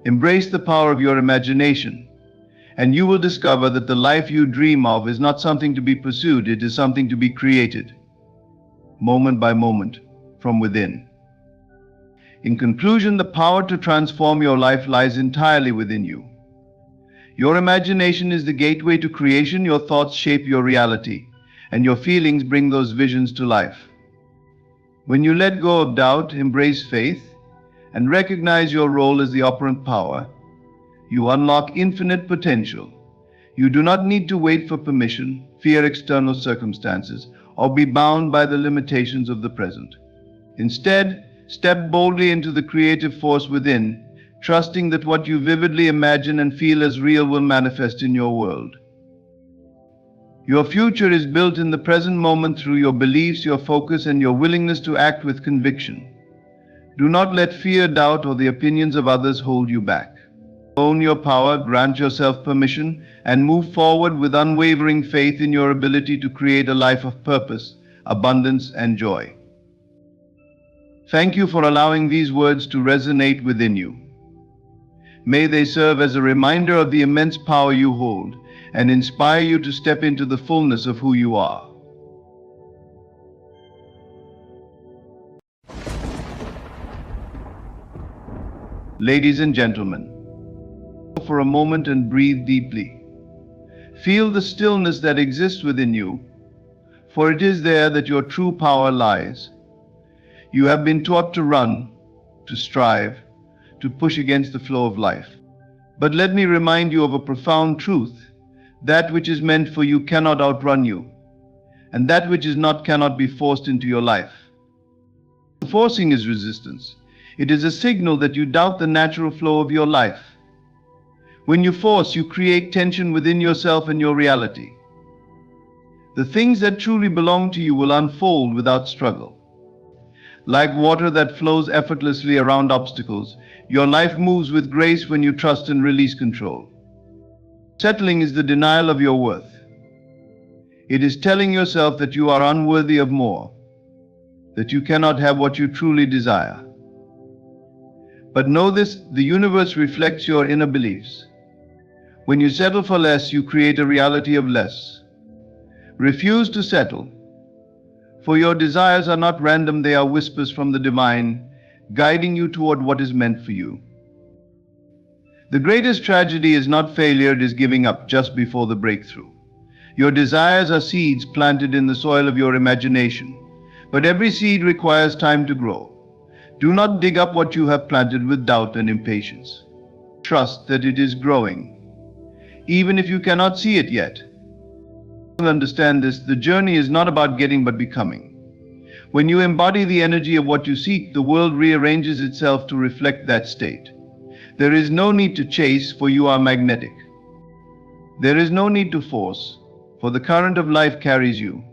Embrace the power of your imagination, and you will discover that the life you dream of is not something to be pursued, it is something to be created, moment by moment, from within. In conclusion, the power to transform your life lies entirely within you. Your imagination is the gateway to creation, your thoughts shape your reality, and your feelings bring those visions to life. When you let go of doubt, embrace faith, and recognize your role as the operant power, you unlock infinite potential. You do not need to wait for permission, fear external circumstances, or be bound by the limitations of the present. Instead, step boldly into the creative force within, trusting that what you vividly imagine and feel as real will manifest in your world. Your future is built in the present moment through your beliefs, your focus, and your willingness to act with conviction. Do not let fear, doubt, or the opinions of others hold you back. Own your power, grant yourself permission, and move forward with unwavering faith in your ability to create a life of purpose, abundance, and joy. Thank you for allowing these words to resonate within you. May they serve as a reminder of the immense power you hold and inspire you to step into the fullness of who you are. Ladies and gentlemen, for a moment and breathe deeply. Feel the stillness that exists within you, for it is there that your true power lies. You have been taught to run, to strive, to push against the flow of life. But let me remind you of a profound truth. That which is meant for you cannot outrun you, and that which is not cannot be forced into your life. Forcing is resistance. It is a signal that you doubt the natural flow of your life. When you force, you create tension within yourself and your reality. The things that truly belong to you will unfold without struggle. Like water that flows effortlessly around obstacles, your life moves with grace when you trust and release control. Settling is the denial of your worth. It is telling yourself that you are unworthy of more, that you cannot have what you truly desire. But know this, the universe reflects your inner beliefs. When you settle for less, you create a reality of less. Refuse to settle, for your desires are not random, they are whispers from the divine, guiding you toward what is meant for you. The greatest tragedy is not failure, it is giving up just before the breakthrough. Your desires are seeds planted in the soil of your imagination, but every seed requires time to grow. Do not dig up what you have planted with doubt and impatience. Trust that it is growing, even if you cannot see it yet. Understand this, the journey is not about getting but becoming. When you embody the energy of what you seek, the world rearranges itself to reflect that state. There is no need to chase, for you are magnetic. There is no need to force, for the current of life carries you.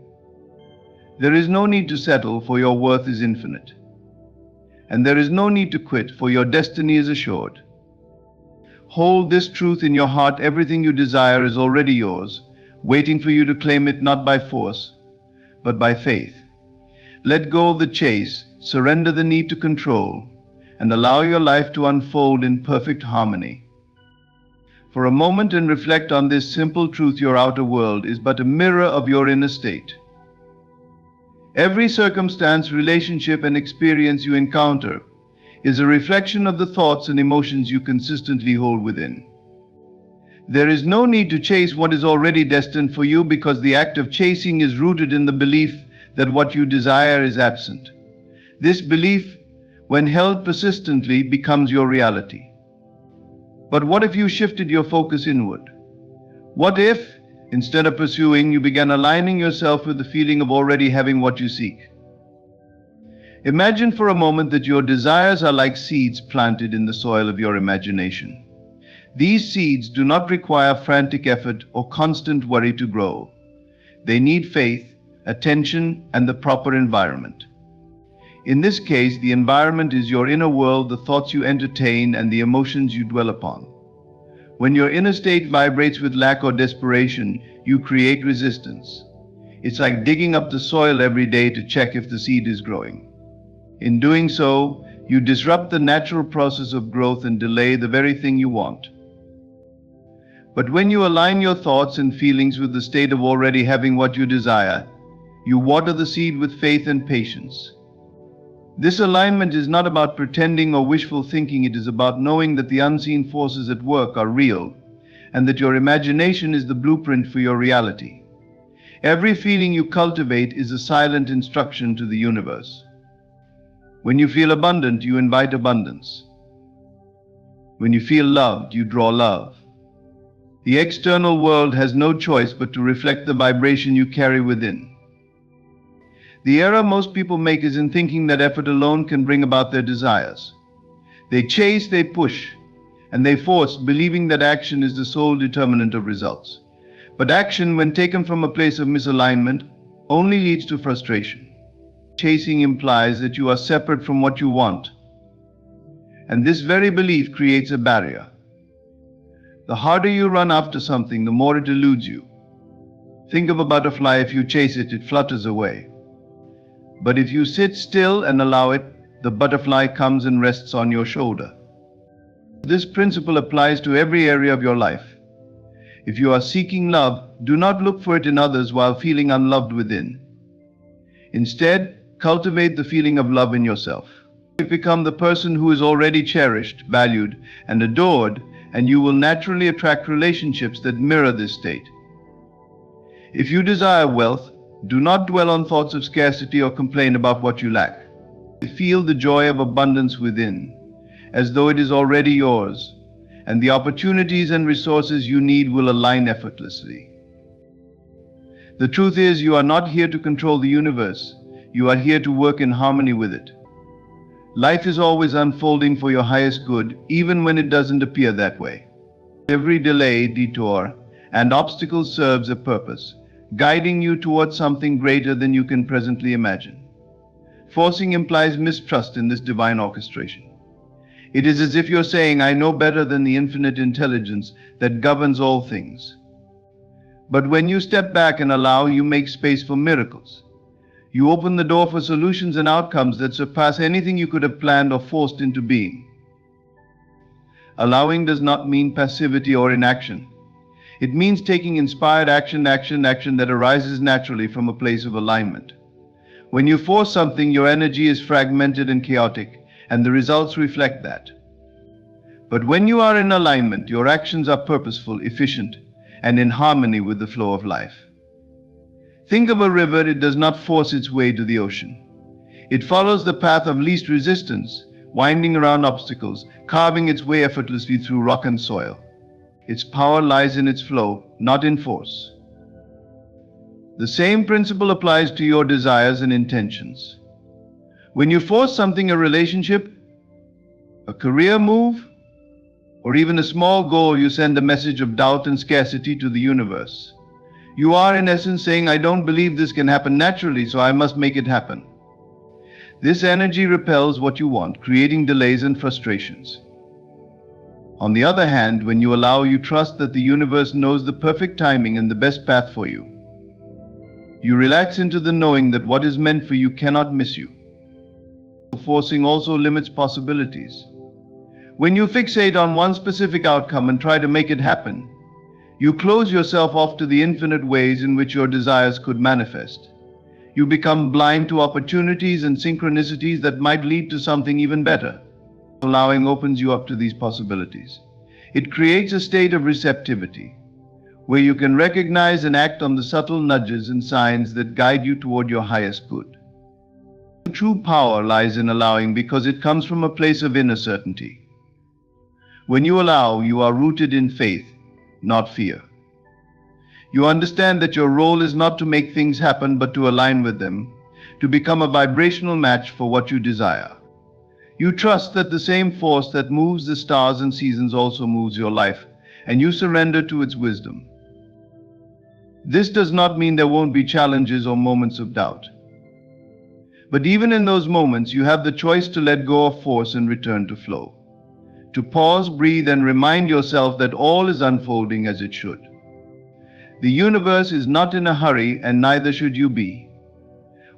There is no need to settle, for your worth is infinite. And there is no need to quit, for your destiny is assured. Hold this truth in your heart: everything you desire is already yours, waiting for you to claim it, not by force, but by faith. Let go of the chase, surrender the need to control, and allow your life to unfold in perfect harmony. For a moment and reflect on this simple truth: your outer world is but a mirror of your inner state. Every circumstance, relationship, and experience you encounter is a reflection of the thoughts and emotions you consistently hold within. There is no need to chase what is already destined for you, because the act of chasing is rooted in the belief that what you desire is absent. This belief, when held persistently, becomes your reality. But what if you shifted your focus inward? What if, instead of pursuing, you began aligning yourself with the feeling of already having what you seek? Imagine for a moment that your desires are like seeds planted in the soil of your imagination. These seeds do not require frantic effort or constant worry to grow. They need faith, attention, and the proper environment. In this case, the environment is your inner world, the thoughts you entertain, and the emotions you dwell upon. When your inner state vibrates with lack or desperation, you create resistance. It's like digging up the soil every day to check if the seed is growing. In doing so, you disrupt the natural process of growth and delay the very thing you want. But when you align your thoughts and feelings with the state of already having what you desire, you water the seed with faith and patience. This alignment is not about pretending or wishful thinking. It is about knowing that the unseen forces at work are real, and that your imagination is the blueprint for your reality. Every feeling you cultivate is a silent instruction to the universe. When you feel abundant, you invite abundance. When you feel loved, you draw love. The external world has no choice but to reflect the vibration you carry within. The error most people make is in thinking that effort alone can bring about their desires. They chase, they push, and they force, believing that action is the sole determinant of results. But action, when taken from a place of misalignment, only leads to frustration. Chasing implies that you are separate from what you want, and this very belief creates a barrier. The harder you run after something, the more it eludes you. Think of a butterfly: if you chase it, it flutters away. But if you sit still and allow it, the butterfly comes and rests on your shoulder. This principle applies to every area of your life. If you are seeking love, do not look for it in others while feeling unloved within. Instead, cultivate the feeling of love in yourself. You become the person who is already cherished, valued, and adored, and you will naturally attract relationships that mirror this state. If you desire wealth, do not dwell on thoughts of scarcity or complain about what you lack. Feel the joy of abundance within, as though it is already yours, and the opportunities and resources you need will align effortlessly. The truth is, you are not here to control the universe. You are here to work in harmony with it. Life is always unfolding for your highest good, even when it doesn't appear that way. Every delay, detour, and obstacle serves a purpose, guiding you towards something greater than you can presently imagine. Forcing implies mistrust in this divine orchestration. It is as if you're saying, "I know better than the infinite intelligence that governs all things." But when you step back and allow, you make space for miracles. You open the door for solutions and outcomes that surpass anything you could have planned or forced into being. Allowing does not mean passivity or inaction. It means taking inspired action that arises naturally from a place of alignment. When you force something, your energy is fragmented and chaotic, and the results reflect that. But when you are in alignment, your actions are purposeful, efficient, and in harmony with the flow of life. Think of a river. It does not force its way to the ocean. It follows the path of least resistance, winding around obstacles, carving its way effortlessly through rock and soil. Its power lies in its flow, not in force. The same principle applies to your desires and intentions. When you force something, a relationship, a career move, or even a small goal, you send a message of doubt and scarcity to the universe. You are in essence saying, I don't believe this can happen naturally, so I must make it happen. This energy repels what you want, creating delays and frustrations. On the other hand, when you allow, you trust that the universe knows the perfect timing and the best path for you. You relax into the knowing that what is meant for you cannot miss you. Forcing also limits possibilities. When you fixate on one specific outcome and try to make it happen, you close yourself off to the infinite ways in which your desires could manifest. You become blind to opportunities and synchronicities that might lead to something even better. Allowing opens you up to these possibilities. It creates a state of receptivity, where you can recognize and act on the subtle nudges and signs that guide you toward your highest good. True power lies in allowing, because it comes from a place of inner certainty. When you allow, you are rooted in faith, not fear. You understand that your role is not to make things happen, but to align with them, to become a vibrational match for what you desire. You trust that the same force that moves the stars and seasons also moves your life, and you surrender to its wisdom. This does not mean there won't be challenges or moments of doubt. But even in those moments, you have the choice to let go of force and return to flow. To pause, breathe, and remind yourself that all is unfolding as it should. The universe is not in a hurry, and neither should you be.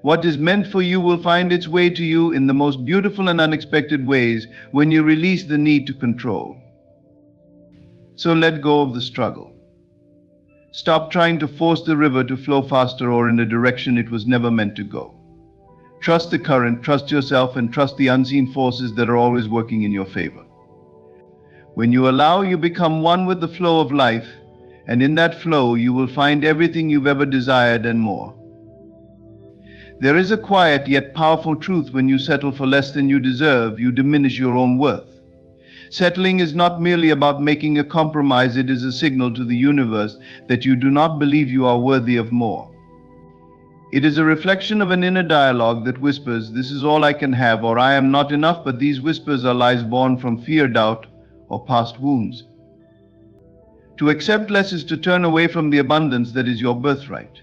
What is meant for you will find its way to you in the most beautiful and unexpected ways when you release the need to control. So let go of the struggle. Stop trying to force the river to flow faster or in a direction it was never meant to go. Trust the current, trust yourself, and trust the unseen forces that are always working in your favor. When you allow, you become one with the flow of life, and in that flow you will find everything you've ever desired and more. There is a quiet yet powerful truth: when you settle for less than you deserve, you diminish your own worth. Settling is not merely about making a compromise, it is a signal to the universe that you do not believe you are worthy of more. It is a reflection of an inner dialogue that whispers, "This is all I can have," or "I am not enough," but these whispers are lies born from fear, doubt, or past wounds. To accept less is to turn away from the abundance that is your birthright.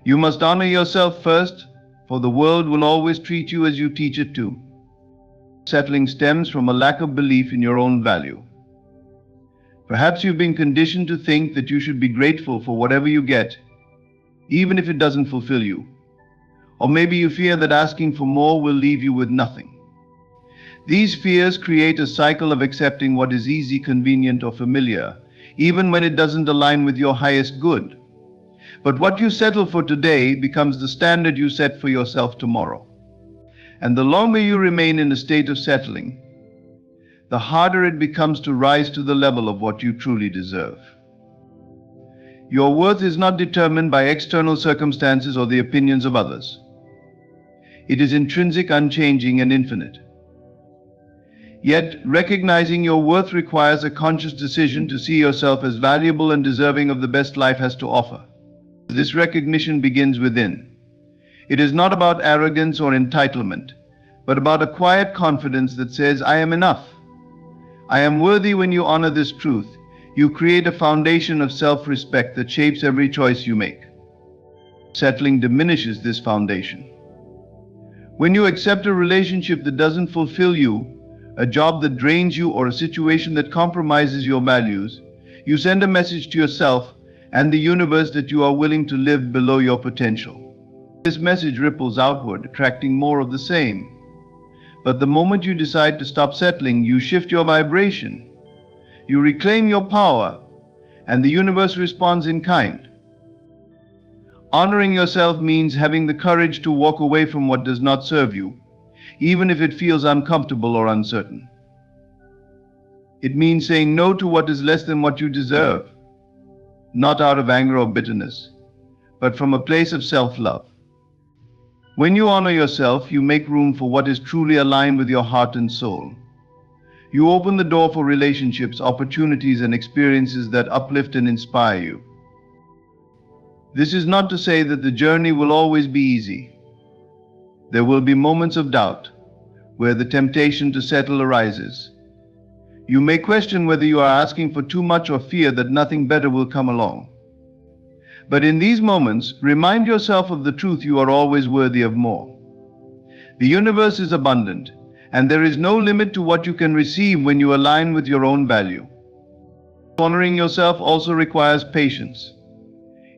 You must honor yourself first, for the world will always treat you as you teach it to. Settling stems from a lack of belief in your own value. Perhaps you've been conditioned to think that you should be grateful for whatever you get, even if it doesn't fulfill you. Or maybe you fear that asking for more will leave you with nothing. These fears create a cycle of accepting what is easy, convenient, or familiar, even when it doesn't align with your highest good. But what you settle for today becomes the standard you set for yourself tomorrow. And the longer you remain in a state of settling, the harder it becomes to rise to the level of what you truly deserve. Your worth is not determined by external circumstances or the opinions of others. It is intrinsic, unchanging, and infinite. Yet, recognizing your worth requires a conscious decision to see yourself as valuable and deserving of the best life has to offer. This recognition begins within. It is not about arrogance or entitlement, but about a quiet confidence that says, "I am enough. I am worthy." When you honor this truth, you create a foundation of self-respect that shapes every choice you make. Settling diminishes this foundation. When you accept a relationship that doesn't fulfill you, a job that drains you, or a situation that compromises your values, you send a message to yourself and the universe that you are willing to live below your potential. This message ripples outward, attracting more of the same. But the moment you decide to stop settling, you shift your vibration. You reclaim your power, and the universe responds in kind. Honoring yourself means having the courage to walk away from what does not serve you, even if it feels uncomfortable or uncertain. It means saying no to what is less than what you deserve, not out of anger or bitterness, but from a place of self-love. When you honor yourself, you make room for what is truly aligned with your heart and soul. You open the door for relationships, opportunities, and experiences that uplift and inspire you. This is not to say that the journey will always be easy. There will be moments of doubt, where the temptation to settle arises. You may question whether you are asking for too much or fear that nothing better will come along. But in these moments, remind yourself of the truth: you are always worthy of more. The universe is abundant, and there is no limit to what you can receive when you align with your own value. Honoring yourself also requires patience.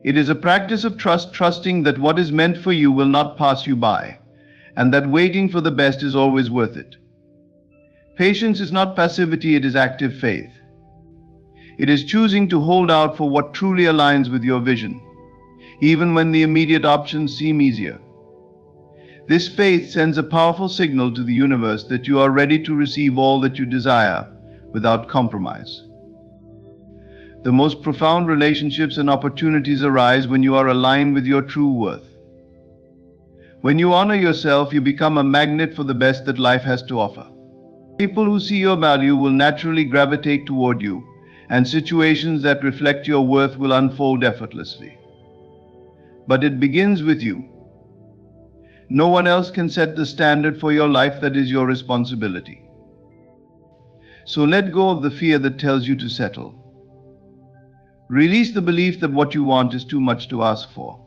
It is a practice of trusting that what is meant for you will not pass you by, and that waiting for the best is always worth it. Patience is not passivity, it is active faith. It is choosing to hold out for what truly aligns with your vision, even when the immediate options seem easier. This faith sends a powerful signal to the universe that you are ready to receive all that you desire without compromise. The most profound relationships and opportunities arise when you are aligned with your true worth. When you honor yourself, you become a magnet for the best that life has to offer. People who see your value will naturally gravitate toward you, and situations that reflect your worth will unfold effortlessly. But it begins with you. No one else can set the standard for your life. That is your responsibility. So let go of the fear that tells you to settle. Release the belief that what you want is too much to ask for.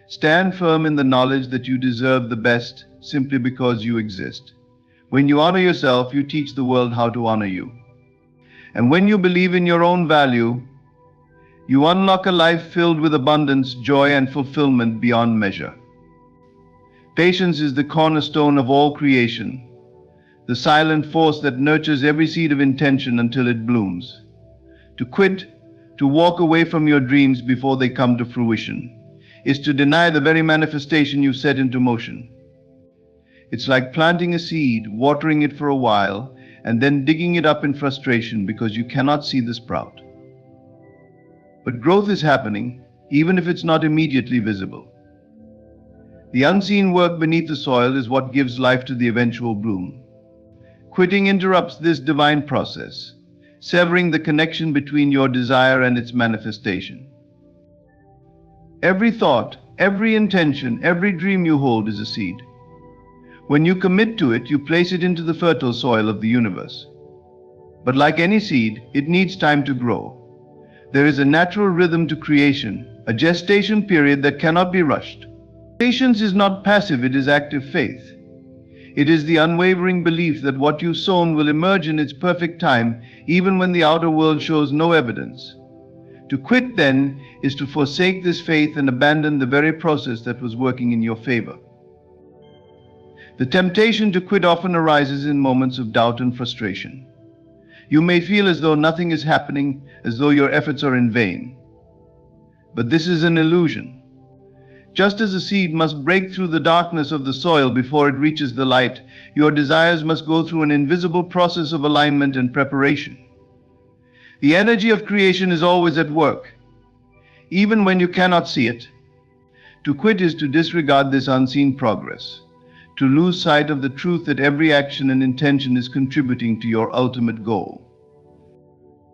Stand firm in the knowledge that you deserve the best simply because you exist. When you honor yourself, you teach the world how to honor you. And when you believe in your own value, you unlock a life filled with abundance, joy, and fulfillment beyond measure. Patience is the cornerstone of all creation, the silent force that nurtures every seed of intention until it blooms. To quit, to walk away from your dreams before they come to fruition, is to deny the very manifestation you set into motion. It's like planting a seed, watering it for a while, and then digging it up in frustration because you cannot see the sprout. But growth is happening, even if it's not immediately visible. The unseen work beneath the soil is what gives life to the eventual bloom. Quitting interrupts this divine process, severing the connection between your desire and its manifestation. Every thought, every intention, every dream you hold is a seed. When you commit to it, you place it into the fertile soil of the universe. But like any seed, it needs time to grow. There is a natural rhythm to creation, a gestation period that cannot be rushed. Patience is not passive, it is active faith. It is the unwavering belief that what you've sown will emerge in its perfect time, even when the outer world shows no evidence. To quit, then, is to forsake this faith and abandon the very process that was working in your favor. The temptation to quit often arises in moments of doubt and frustration. You may feel as though nothing is happening, as though your efforts are in vain. But this is an illusion. Just as a seed must break through the darkness of the soil before it reaches the light, your desires must go through an invisible process of alignment and preparation. The energy of creation is always at work, even when you cannot see it. To quit is to disregard this unseen progress, to lose sight of the truth that every action and intention is contributing to your ultimate goal.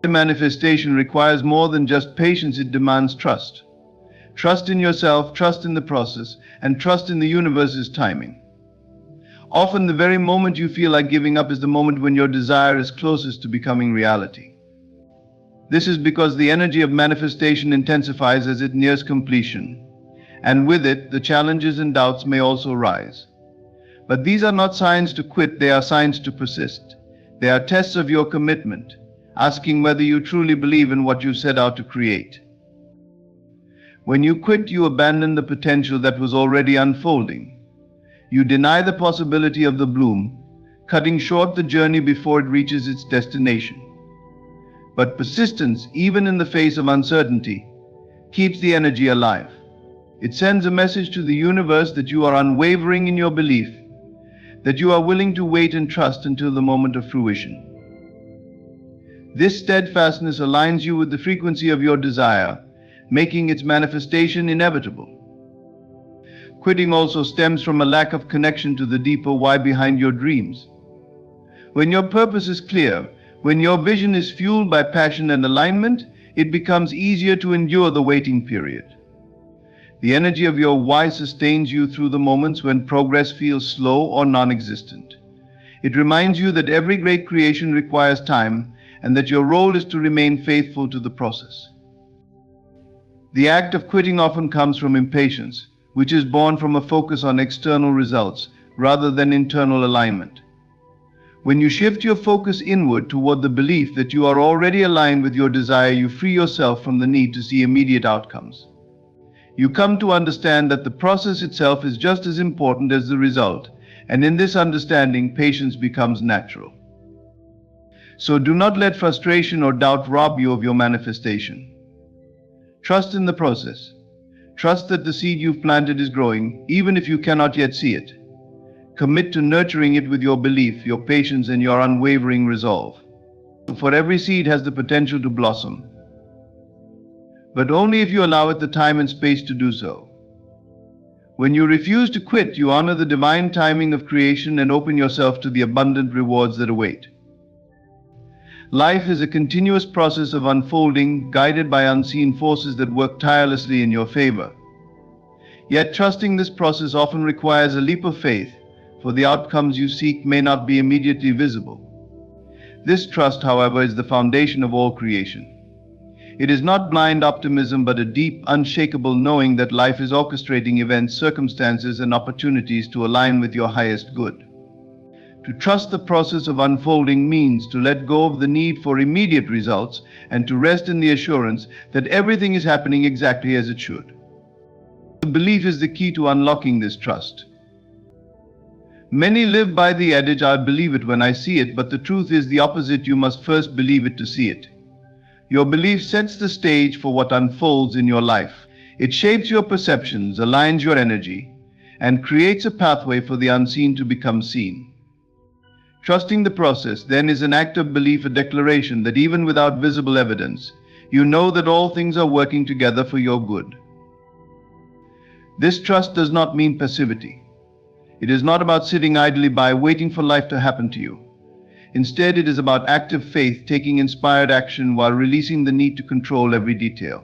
The manifestation requires more than just patience, it demands trust. Trust in yourself, trust in the process, and trust in the universe's timing. Often the very moment you feel like giving up is the moment when your desire is closest to becoming reality. This is because the energy of manifestation intensifies as it nears completion, and with it, the challenges and doubts may also rise. But these are not signs to quit, they are signs to persist. They are tests of your commitment, asking whether you truly believe in what you set out to create. When you quit, you abandon the potential that was already unfolding. You deny the possibility of the bloom, cutting short the journey before it reaches its destination. But persistence, even in the face of uncertainty, keeps the energy alive. It sends a message to the universe that you are unwavering in your belief, that you are willing to wait and trust until the moment of fruition. This steadfastness aligns you with the frequency of your desire, making its manifestation inevitable. Quitting also stems from a lack of connection to the deeper why behind your dreams. When your purpose is clear, when your vision is fueled by passion and alignment, it becomes easier to endure the waiting period. The energy of your why sustains you through the moments when progress feels slow or non-existent. It reminds you that every great creation requires time and that your role is to remain faithful to the process. The act of quitting often comes from impatience, which is born from a focus on external results rather than internal alignment. When you shift your focus inward toward the belief that you are already aligned with your desire, you free yourself from the need to see immediate outcomes. You come to understand that the process itself is just as important as the result, and in this understanding, patience becomes natural. So do not let frustration or doubt rob you of your manifestation. Trust in the process. Trust that the seed you've planted is growing, even if you cannot yet see it. Commit to nurturing it with your belief, your patience, and your unwavering resolve. For every seed has the potential to blossom, but only if you allow it the time and space to do so. When you refuse to quit, you honor the divine timing of creation and open yourself to the abundant rewards that await. Life is a continuous process of unfolding, guided by unseen forces that work tirelessly in your favor. Yet trusting this process often requires a leap of faith, for the outcomes you seek may not be immediately visible. This trust, however, is the foundation of all creation. It is not blind optimism, but a deep, unshakable knowing that life is orchestrating events, circumstances, and opportunities to align with your highest good. To trust the process of unfolding means to let go of the need for immediate results and to rest in the assurance that everything is happening exactly as it should. The belief is the key to unlocking this trust. Many live by the adage, "I'll believe it when I see it," but the truth is the opposite. You must first believe it to see it. Your belief sets the stage for what unfolds in your life. It shapes your perceptions, aligns your energy, and creates a pathway for the unseen to become seen. Trusting the process, then, is an act of belief, a declaration that even without visible evidence, you know that all things are working together for your good. This trust does not mean passivity. It is not about sitting idly by, waiting for life to happen to you. Instead, it is about active faith, taking inspired action while releasing the need to control every detail.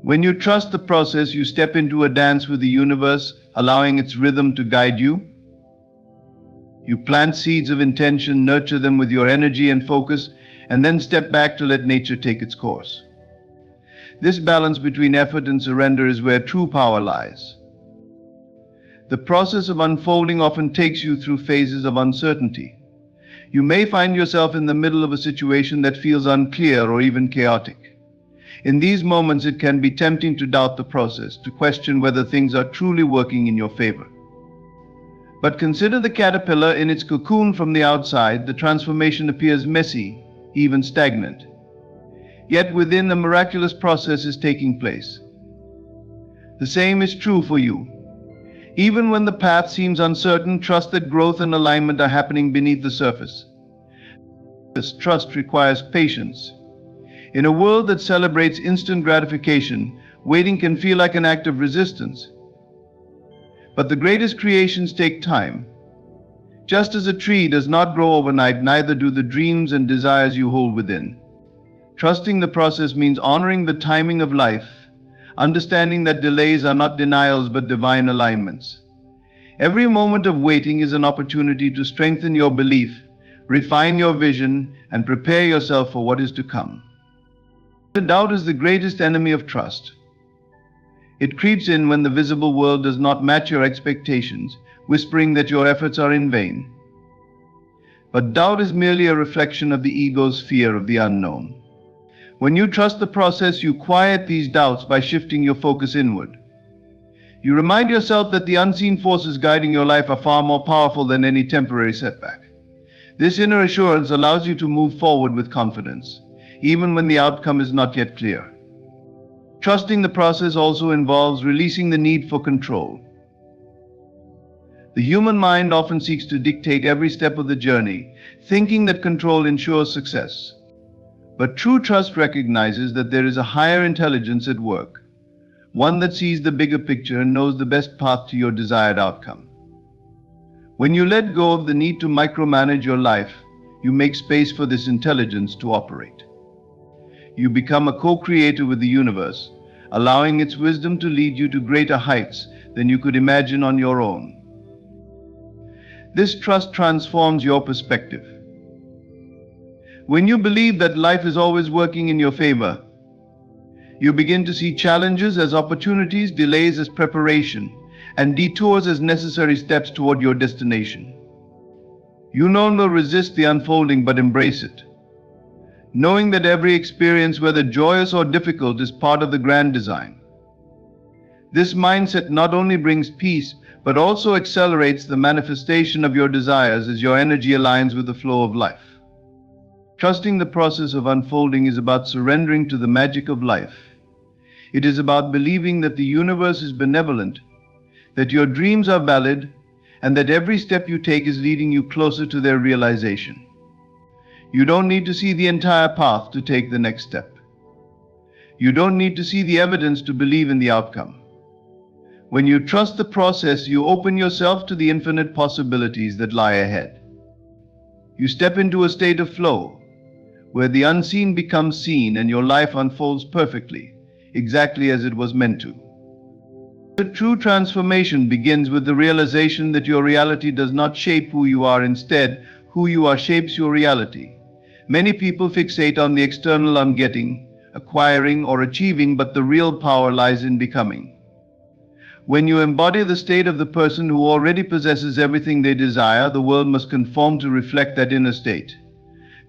When you trust the process, you step into a dance with the universe, allowing its rhythm to guide you. You plant seeds of intention, nurture them with your energy and focus, and then step back to let nature take its course. This balance between effort and surrender is where true power lies. The process of unfolding often takes you through phases of uncertainty. You may find yourself in the middle of a situation that feels unclear or even chaotic. In these moments, it can be tempting to doubt the process, to question whether things are truly working in your favor. But consider the caterpillar in its cocoon. From the outside, the transformation appears messy, even stagnant. Yet within, a miraculous process is taking place. The same is true for you. Even when the path seems uncertain, trust that growth and alignment are happening beneath the surface. This trust requires patience. In a world that celebrates instant gratification, waiting can feel like an act of resistance. But the greatest creations take time. Just as a tree does not grow overnight, neither do the dreams and desires you hold within. Trusting the process means honoring the timing of life, understanding that delays are not denials but divine alignments. Every moment of waiting is an opportunity to strengthen your belief, refine your vision, and prepare yourself for what is to come. Doubt is the greatest enemy of trust. It creeps in when the visible world does not match your expectations, whispering that your efforts are in vain. But doubt is merely a reflection of the ego's fear of the unknown. When you trust the process, you quiet these doubts by shifting your focus inward. You remind yourself that the unseen forces guiding your life are far more powerful than any temporary setback. This inner assurance allows you to move forward with confidence, even when the outcome is not yet clear. Trusting the process also involves releasing the need for control. The human mind often seeks to dictate every step of the journey, thinking that control ensures success. But true trust recognizes that there is a higher intelligence at work, one that sees the bigger picture and knows the best path to your desired outcome. When you let go of the need to micromanage your life, you make space for this intelligence to operate. You become a co-creator with the universe, allowing its wisdom to lead you to greater heights than you could imagine on your own. This trust transforms your perspective. When you believe that life is always working in your favor, you begin to see challenges as opportunities, delays as preparation, and detours as necessary steps toward your destination. You no longer resist the unfolding but embrace it, knowing that every experience, whether joyous or difficult, is part of the grand design. This mindset not only brings peace, but also accelerates the manifestation of your desires as your energy aligns with the flow of life. Trusting the process of unfolding is about surrendering to the magic of life. It is about believing that the universe is benevolent, that your dreams are valid, and that every step you take is leading you closer to their realization. You don't need to see the entire path to take the next step. You don't need to see the evidence to believe in the outcome. When you trust the process, you open yourself to the infinite possibilities that lie ahead. You step into a state of flow, where the unseen becomes seen and your life unfolds perfectly, exactly as it was meant to. The true transformation begins with the realization that your reality does not shape who you are. Instead, who you are shapes your reality. Many people fixate on the external on getting, acquiring, or achieving, but the real power lies in becoming. When you embody the state of the person who already possesses everything they desire, the world must conform to reflect that inner state.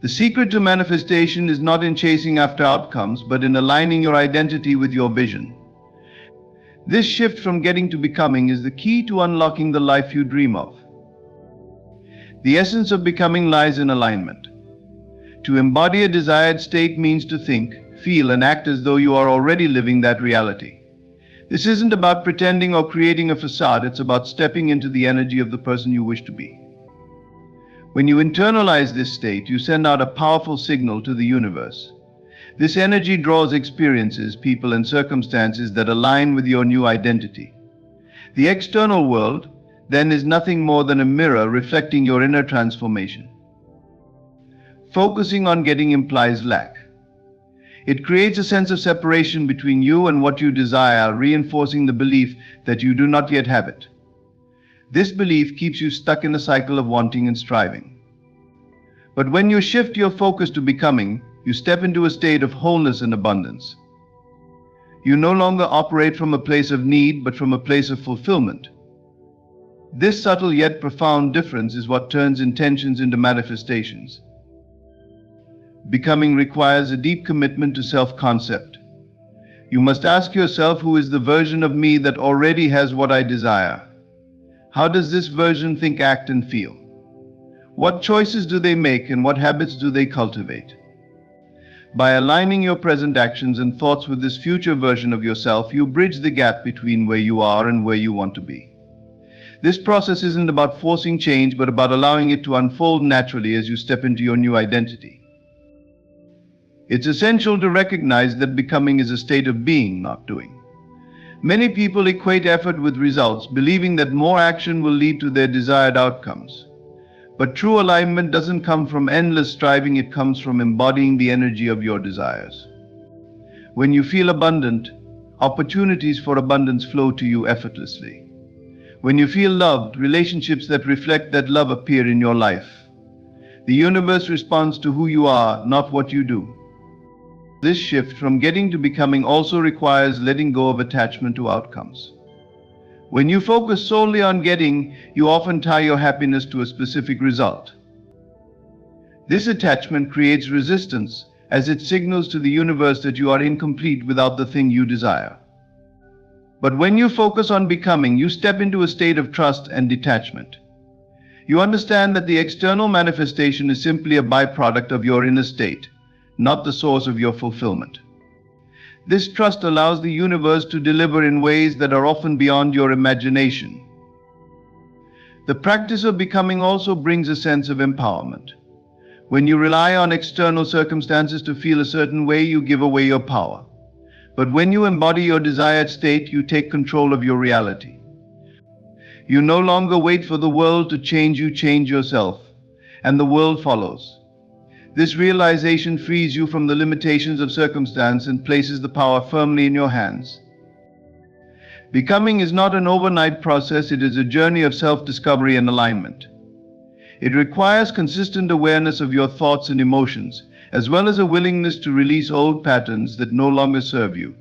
The secret to manifestation is not in chasing after outcomes, but in aligning your identity with your vision. This shift from getting to becoming is the key to unlocking the life you dream of. The essence of becoming lies in alignment. To embody a desired state means to think, feel, and act as though you are already living that reality. This isn't about pretending or creating a facade, it's about stepping into the energy of the person you wish to be. When you internalize this state, you send out a powerful signal to the universe. This energy draws experiences, people, and circumstances that align with your new identity. The external world, then, is nothing more than a mirror reflecting your inner transformation. Focusing on getting implies lack. It creates a sense of separation between you and what you desire, reinforcing the belief that you do not yet have it. This belief keeps you stuck in a cycle of wanting and striving. But when you shift your focus to becoming, you step into a state of wholeness and abundance. You no longer operate from a place of need, but from a place of fulfillment. This subtle yet profound difference is what turns intentions into manifestations. Becoming requires a deep commitment to self-concept. You must ask yourself, who is the version of me that already has what I desire? How does this version think, act, and feel? What choices do they make, and what habits do they cultivate? By aligning your present actions and thoughts with this future version of yourself, you bridge the gap between where you are and where you want to be. This process isn't about forcing change, but about allowing it to unfold naturally as you step into your new identity. It's essential to recognize that becoming is a state of being, not doing. Many people equate effort with results, believing that more action will lead to their desired outcomes. But true alignment doesn't come from endless striving, it comes from embodying the energy of your desires. When you feel abundant, opportunities for abundance flow to you effortlessly. When you feel loved, relationships that reflect that love appear in your life. The universe responds to who you are, not what you do. This shift from getting to becoming also requires letting go of attachment to outcomes. When you focus solely on getting, you often tie your happiness to a specific result. This attachment creates resistance, as it signals to the universe that you are incomplete without the thing you desire. But when you focus on becoming, you step into a state of trust and detachment. You understand that the external manifestation is simply a byproduct of your inner state, not the source of your fulfillment. This trust allows the universe to deliver in ways that are often beyond your imagination. The practice of becoming also brings a sense of empowerment. When you rely on external circumstances to feel a certain way, you give away your power. But when you embody your desired state, you take control of your reality. You no longer wait for the world to change, you change yourself, and the world follows. This realization frees you from the limitations of circumstance and places the power firmly in your hands. Becoming is not an overnight process, it is a journey of self-discovery and alignment. It requires consistent awareness of your thoughts and emotions, as well as a willingness to release old patterns that no longer serve you.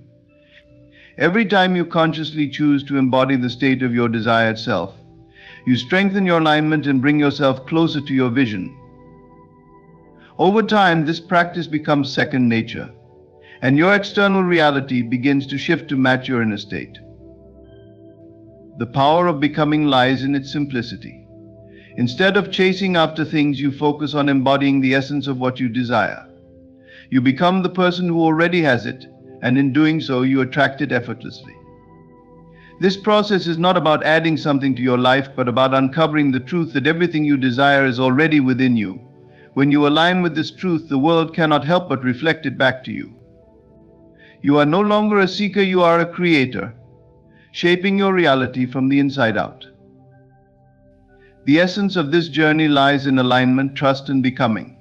Every time you consciously choose to embody the state of your desired self, you strengthen your alignment and bring yourself closer to your vision. Over time, this practice becomes second nature, and your external reality begins to shift to match your inner state. The power of becoming lies in its simplicity. Instead of chasing after things, you focus on embodying the essence of what you desire. You become the person who already has it, and in doing so, you attract it effortlessly. This process is not about adding something to your life, but about uncovering the truth that everything you desire is already within you. When you align with this truth, the world cannot help but reflect it back to you. You are no longer a seeker, you are a creator, shaping your reality from the inside out. The essence of this journey lies in alignment, trust, and becoming.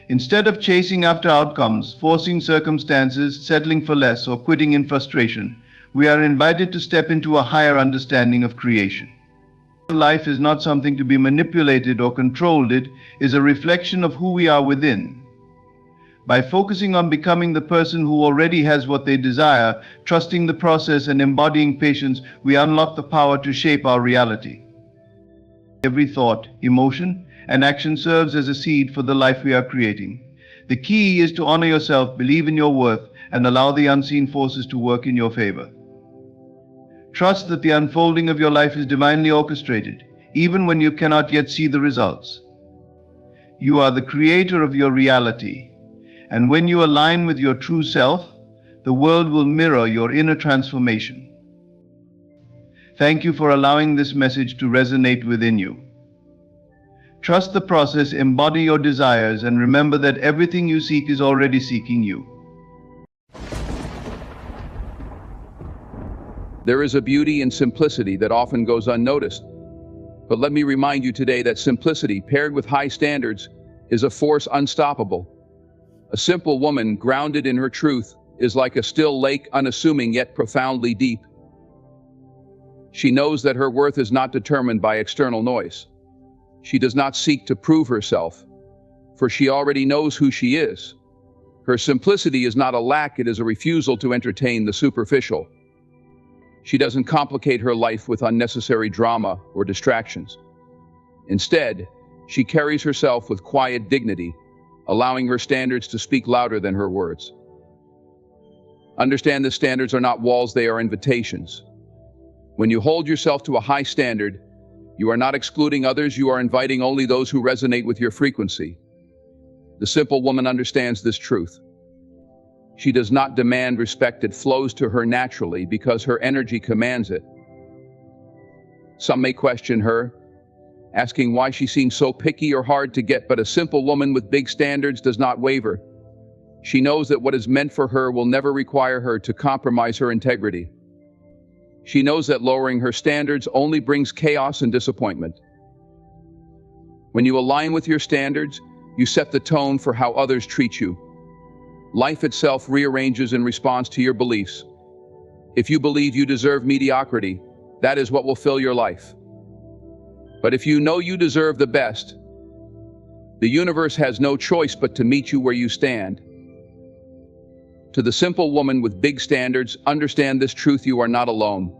Instead of chasing after outcomes, forcing circumstances, settling for less, or quitting in frustration, we are invited to step into a higher understanding of creation. Life is not something to be manipulated or controlled, it is a reflection of who we are within. By focusing on becoming the person who already has what they desire, trusting the process, and embodying patience, we unlock the power to shape our reality. Every thought, emotion, and action serves as a seed for the life we are creating. The key is to honor yourself, believe in your worth, and allow the unseen forces to work in your favor. Trust that the unfolding of your life is divinely orchestrated, even when you cannot yet see the results. You are the creator of your reality, and when you align with your true self, the world will mirror your inner transformation. Thank you for allowing this message to resonate within you. Trust the process, embody your desires, and remember that everything you seek is already seeking you. There is a beauty in simplicity that often goes unnoticed. But let me remind you today that simplicity, paired with high standards, is a force unstoppable. A simple woman, grounded in her truth, is like a still lake, unassuming yet profoundly deep. She knows that her worth is not determined by external noise. She does not seek to prove herself, for she already knows who she is. Her simplicity is not a lack, it is a refusal to entertain the superficial. She doesn't complicate her life with unnecessary drama or distractions. Instead, she carries herself with quiet dignity, allowing her standards to speak louder than her words. Understand that standards are not walls, they are invitations. When you hold yourself to a high standard, you are not excluding others, you are inviting only those who resonate with your frequency. The simple woman understands this truth. She does not demand respect, it flows to her naturally because her energy commands it. Some may question her, asking why she seems so picky or hard to get, but a simple woman with big standards does not waver. She knows that what is meant for her will never require her to compromise her integrity. She knows that lowering her standards only brings chaos and disappointment. When you align with your standards, you set the tone for how others treat you. Life itself rearranges in response to your beliefs. If you believe you deserve mediocrity, that is what will fill your life. But if you know you deserve the best, the universe has no choice but to meet you where you stand. To the simple woman with big standards, understand this truth: you are not alone.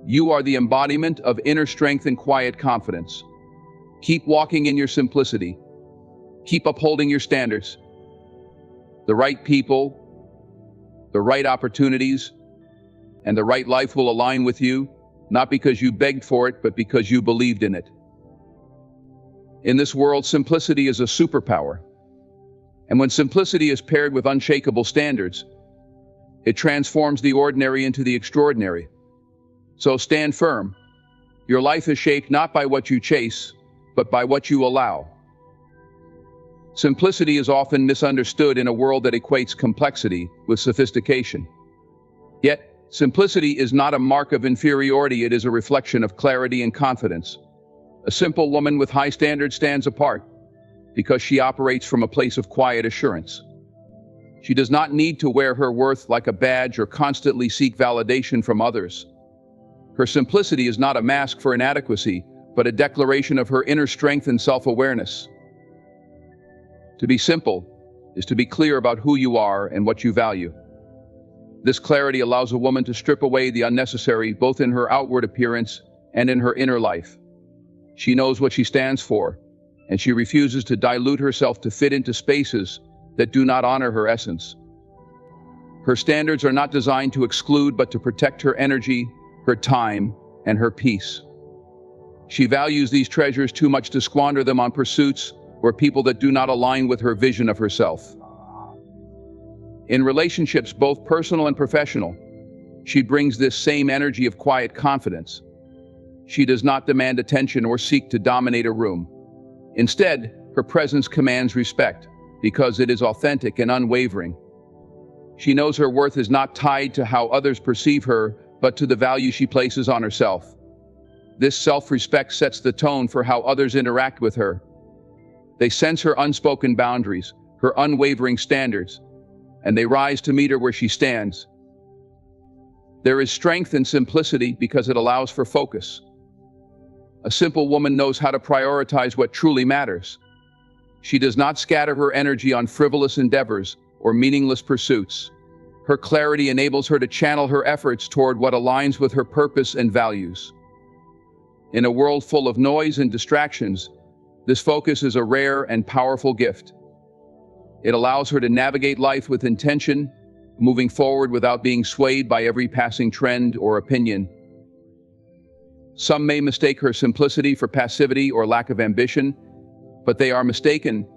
You are the embodiment of inner strength and quiet confidence. Keep walking in your simplicity. Keep upholding your standards. The right people, the right opportunities, and the right life will align with you, not because you begged for it, but because you believed in it. In this world, simplicity is a superpower. And when simplicity is paired with unshakable standards, it transforms the ordinary into the extraordinary. So stand firm. Your life is shaped not by what you chase, but by what you allow. Simplicity is often misunderstood in a world that equates complexity with sophistication. Yet, simplicity is not a mark of inferiority, it is a reflection of clarity and confidence. A simple woman with high standards stands apart because she operates from a place of quiet assurance. She does not need to wear her worth like a badge or constantly seek validation from others. Her simplicity is not a mask for inadequacy, but a declaration of her inner strength and self-awareness. To be simple is to be clear about who you are and what you value. This clarity allows a woman to strip away the unnecessary, both in her outward appearance and in her inner life. She knows what she stands for, and she refuses to dilute herself to fit into spaces that do not honor her essence. Her standards are not designed to exclude, but to protect her energy, her time, and her peace. She values these treasures too much to squander them on pursuits or people that do not align with her vision of herself. In relationships, both personal and professional, she brings this same energy of quiet confidence. She does not demand attention or seek to dominate a room. Instead, her presence commands respect because it is authentic and unwavering. She knows her worth is not tied to how others perceive her, but to the value she places on herself. This self-respect sets the tone for how others interact with her. They sense her unspoken boundaries, her unwavering standards, and they rise to meet her where she stands. There is strength in simplicity because it allows for focus. A simple woman knows how to prioritize what truly matters. She does not scatter her energy on frivolous endeavors or meaningless pursuits. Her clarity enables her to channel her efforts toward what aligns with her purpose and values. In a world full of noise and distractions, this focus is a rare and powerful gift. It allows her to navigate life with intention, moving forward without being swayed by every passing trend or opinion. Some may mistake her simplicity for passivity or lack of ambition, but they are mistaken.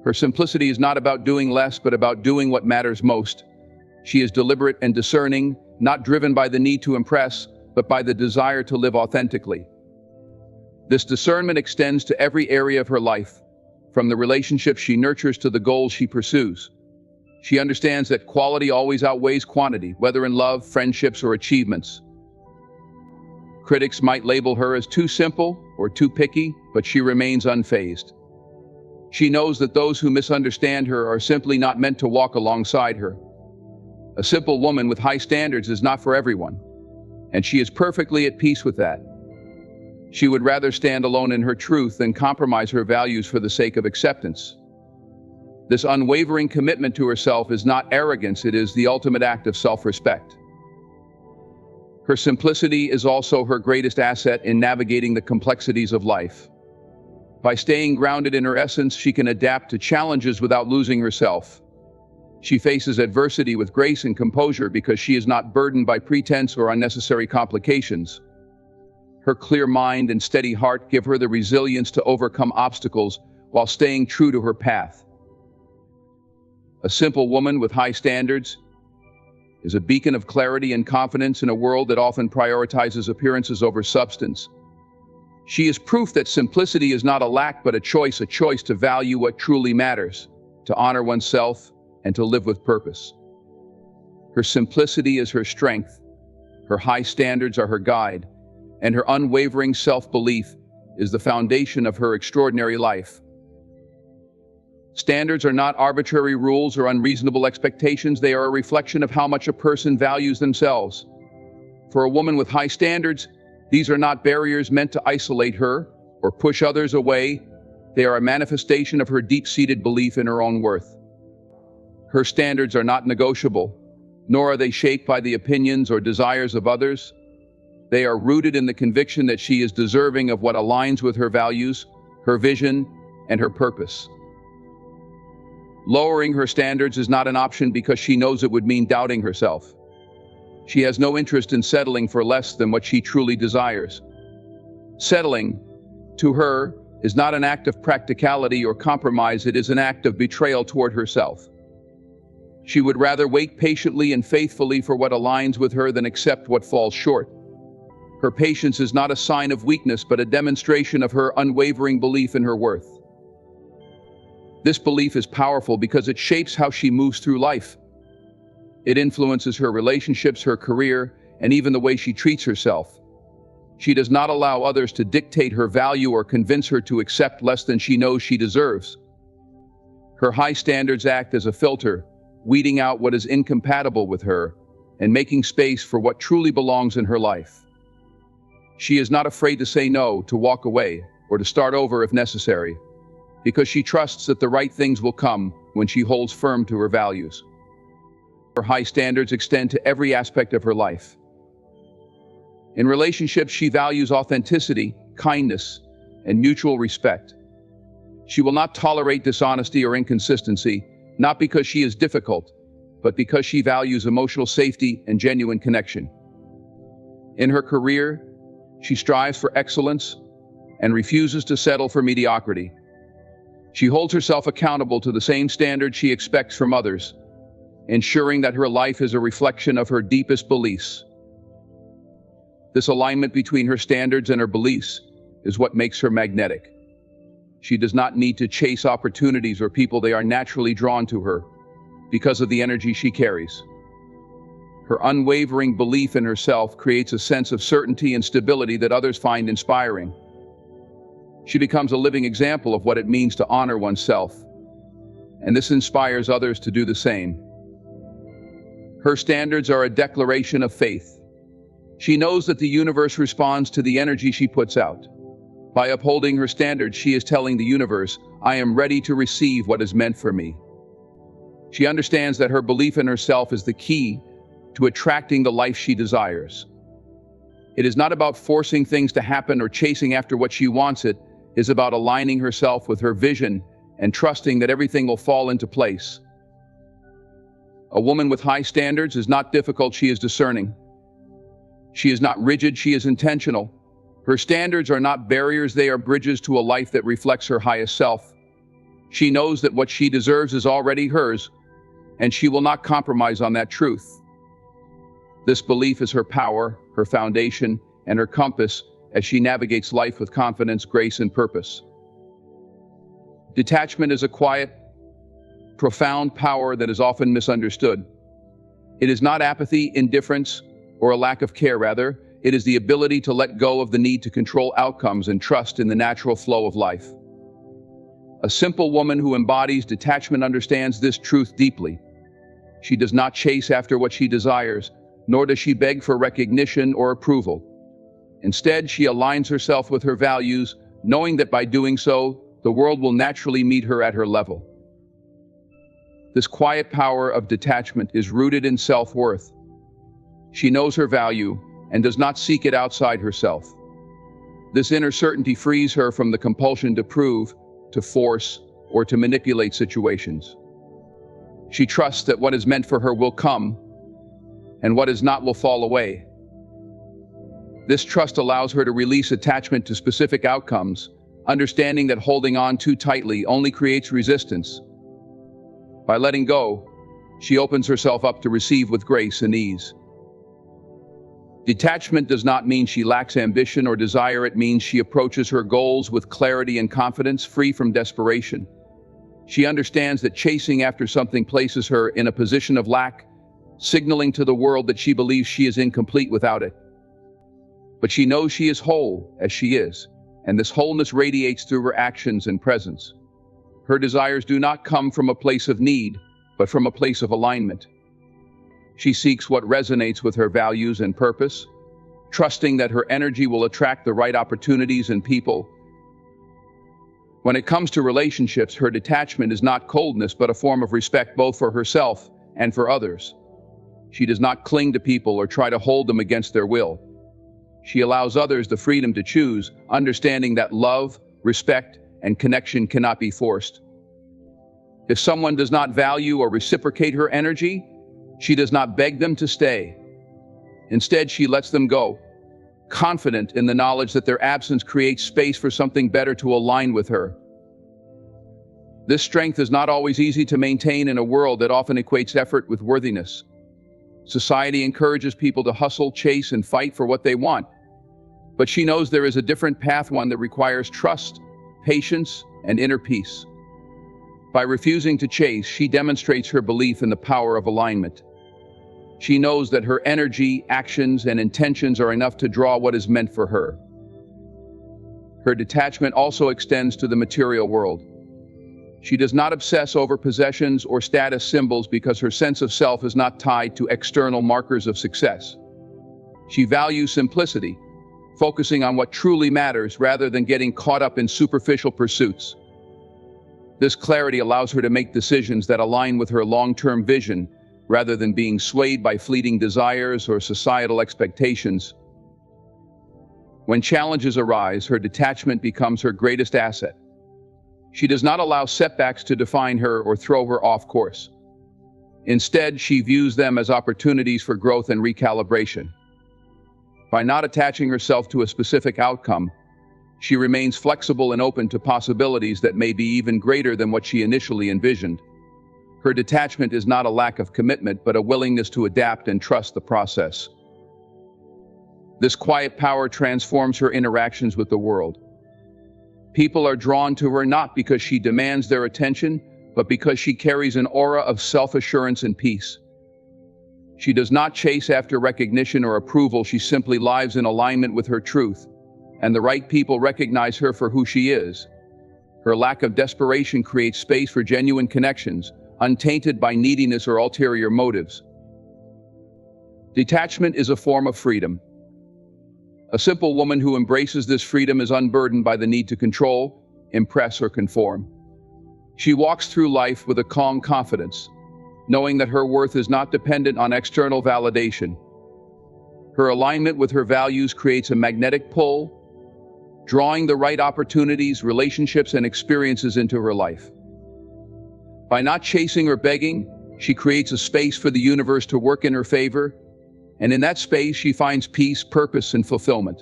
Her simplicity is not about doing less, but about doing what matters most. She is deliberate and discerning, not driven by the need to impress, but by the desire to live authentically. This discernment extends to every area of her life, from the relationships she nurtures to the goals she pursues. She understands that quality always outweighs quantity, whether in love, friendships, or achievements. Critics might label her as too simple or too picky, but she remains unfazed. She knows that those who misunderstand her are simply not meant to walk alongside her. A simple woman with high standards is not for everyone, and she is perfectly at peace with that. She would rather stand alone in her truth than compromise her values for the sake of acceptance. This unwavering commitment to herself is not arrogance, it is the ultimate act of self-respect. Her simplicity is also her greatest asset in navigating the complexities of life. By staying grounded in her essence, she can adapt to challenges without losing herself. She faces adversity with grace and composure because she is not burdened by pretense or unnecessary complications. Her clear mind and steady heart give her the resilience to overcome obstacles while staying true to her path. A simple woman with high standards is a beacon of clarity and confidence in a world that often prioritizes appearances over substance. She is proof that simplicity is not a lack but a choice to value what truly matters, to honor oneself, and to live with purpose. Her simplicity is her strength, her high standards are her guide, and her unwavering self-belief is the foundation of her extraordinary life. Standards are not arbitrary rules or unreasonable expectations, they are a reflection of how much a person values themselves. For a woman with high standards, these are not barriers meant to isolate her or push others away. They are a manifestation of her deep-seated belief in her own worth. Her standards are not negotiable, nor are they shaped by the opinions or desires of others. They are rooted in the conviction that she is deserving of what aligns with her values, her vision, and her purpose. Lowering her standards is not an option because she knows it would mean doubting herself. She has no interest in settling for less than what she truly desires. Settling, to her, is not an act of practicality or compromise, it is an act of betrayal toward herself. She would rather wait patiently and faithfully for what aligns with her than accept what falls short. Her patience is not a sign of weakness, but a demonstration of her unwavering belief in her worth. This belief is powerful because it shapes how she moves through life. It influences her relationships, her career, and even the way she treats herself. She does not allow others to dictate her value or convince her to accept less than she knows she deserves. Her high standards act as a filter, weeding out what is incompatible with her and making space for what truly belongs in her life. She is not afraid to say no, to walk away, or to start over if necessary, because she trusts that the right things will come when she holds firm to her values. Her high standards extend to every aspect of her life. In relationships, she values authenticity, kindness, and mutual respect. She will not tolerate dishonesty or inconsistency, not because she is difficult, but because she values emotional safety and genuine connection. In her career, she strives for excellence and refuses to settle for mediocrity. She holds herself accountable to the same standards she expects from others, ensuring that her life is a reflection of her deepest beliefs. This alignment between her standards and her beliefs is what makes her magnetic. She does not need to chase opportunities or people. They are naturally drawn to her because of the energy she carries. Her unwavering belief in herself creates a sense of certainty and stability that others find inspiring. She becomes a living example of what it means to honor oneself, and this inspires others to do the same. Her standards are a declaration of faith. She knows that the universe responds to the energy she puts out. By upholding her standards, she is telling the universe, "I am ready to receive what is meant for me." She understands that her belief in herself is the key to attracting the life she desires. It is not about forcing things to happen or chasing after what she wants. It is about aligning herself with her vision and trusting that everything will fall into place. A woman with high standards is not difficult, she is discerning. She is not rigid, she is intentional. Her standards are not barriers, they are bridges to a life that reflects her highest self. She knows that what she deserves is already hers, and she will not compromise on that truth. This belief is her power, her foundation, and her compass as she navigates life with confidence, grace, and purpose. Detachment is a quiet, profound power that is often misunderstood. It is not apathy, indifference, or a lack of care. Rather, it is the ability to let go of the need to control outcomes and trust in the natural flow of life. A simple woman who embodies detachment understands this truth deeply. She does not chase after what she desires, nor does she beg for recognition or approval. Instead, she aligns herself with her values, knowing that by doing so, the world will naturally meet her at her level. This quiet power of detachment is rooted in self-worth. She knows her value and does not seek it outside herself. This inner certainty frees her from the compulsion to prove, to force, or to manipulate situations. She trusts that what is meant for her will come, and what is not will fall away. This trust allows her to release attachment to specific outcomes, understanding that holding on too tightly only creates resistance. By letting go, she opens herself up to receive with grace and ease. Detachment does not mean she lacks ambition or desire. It means she approaches her goals with clarity and confidence, free from desperation. She understands that chasing after something places her in a position of lack, signaling to the world that she believes she is incomplete without it. But she knows she is whole as she is, and this wholeness radiates through her actions and presence. Her desires do not come from a place of need, but from a place of alignment. She seeks what resonates with her values and purpose, trusting that her energy will attract the right opportunities and people. When it comes to relationships, her detachment is not coldness, but a form of respect both for herself and for others. She does not cling to people or try to hold them against their will. She allows others the freedom to choose, understanding that love, respect, and connection cannot be forced. If someone does not value or reciprocate her energy, she does not beg them to stay. Instead, she lets them go, confident in the knowledge that their absence creates space for something better to align with her. This strength is not always easy to maintain in a world that often equates effort with worthiness. Society encourages people to hustle, chase, and fight for what they want. But she knows there is a different path, one that requires trust, patience, and inner peace. By refusing to chase, she demonstrates her belief in the power of alignment. She knows that her energy, actions, and intentions are enough to draw what is meant for her. Her detachment also extends to the material world. She does not obsess over possessions or status symbols because her sense of self is not tied to external markers of success. She values simplicity, focusing on what truly matters rather than getting caught up in superficial pursuits. This clarity allows her to make decisions that align with her long-term vision rather than being swayed by fleeting desires or societal expectations. When challenges arise, her detachment becomes her greatest asset. She does not allow setbacks to define her or throw her off course. Instead, she views them as opportunities for growth and recalibration. By not attaching herself to a specific outcome, she remains flexible and open to possibilities that may be even greater than what she initially envisioned. Her detachment is not a lack of commitment, but a willingness to adapt and trust the process. This quiet power transforms her interactions with the world. People are drawn to her not because she demands their attention, but because she carries an aura of self-assurance and peace. She does not chase after recognition or approval, she simply lives in alignment with her truth, and the right people recognize her for who she is. Her lack of desperation creates space for genuine connections, untainted by neediness or ulterior motives. Detachment is a form of freedom. A simple woman who embraces this freedom is unburdened by the need to control, impress, or conform. She walks through life with a calm confidence, knowing that her worth is not dependent on external validation. Her alignment with her values creates a magnetic pull, drawing the right opportunities, relationships, and experiences into her life. By not chasing or begging, she creates a space for the universe to work in her favor, and in that space she finds peace, purpose, and fulfillment.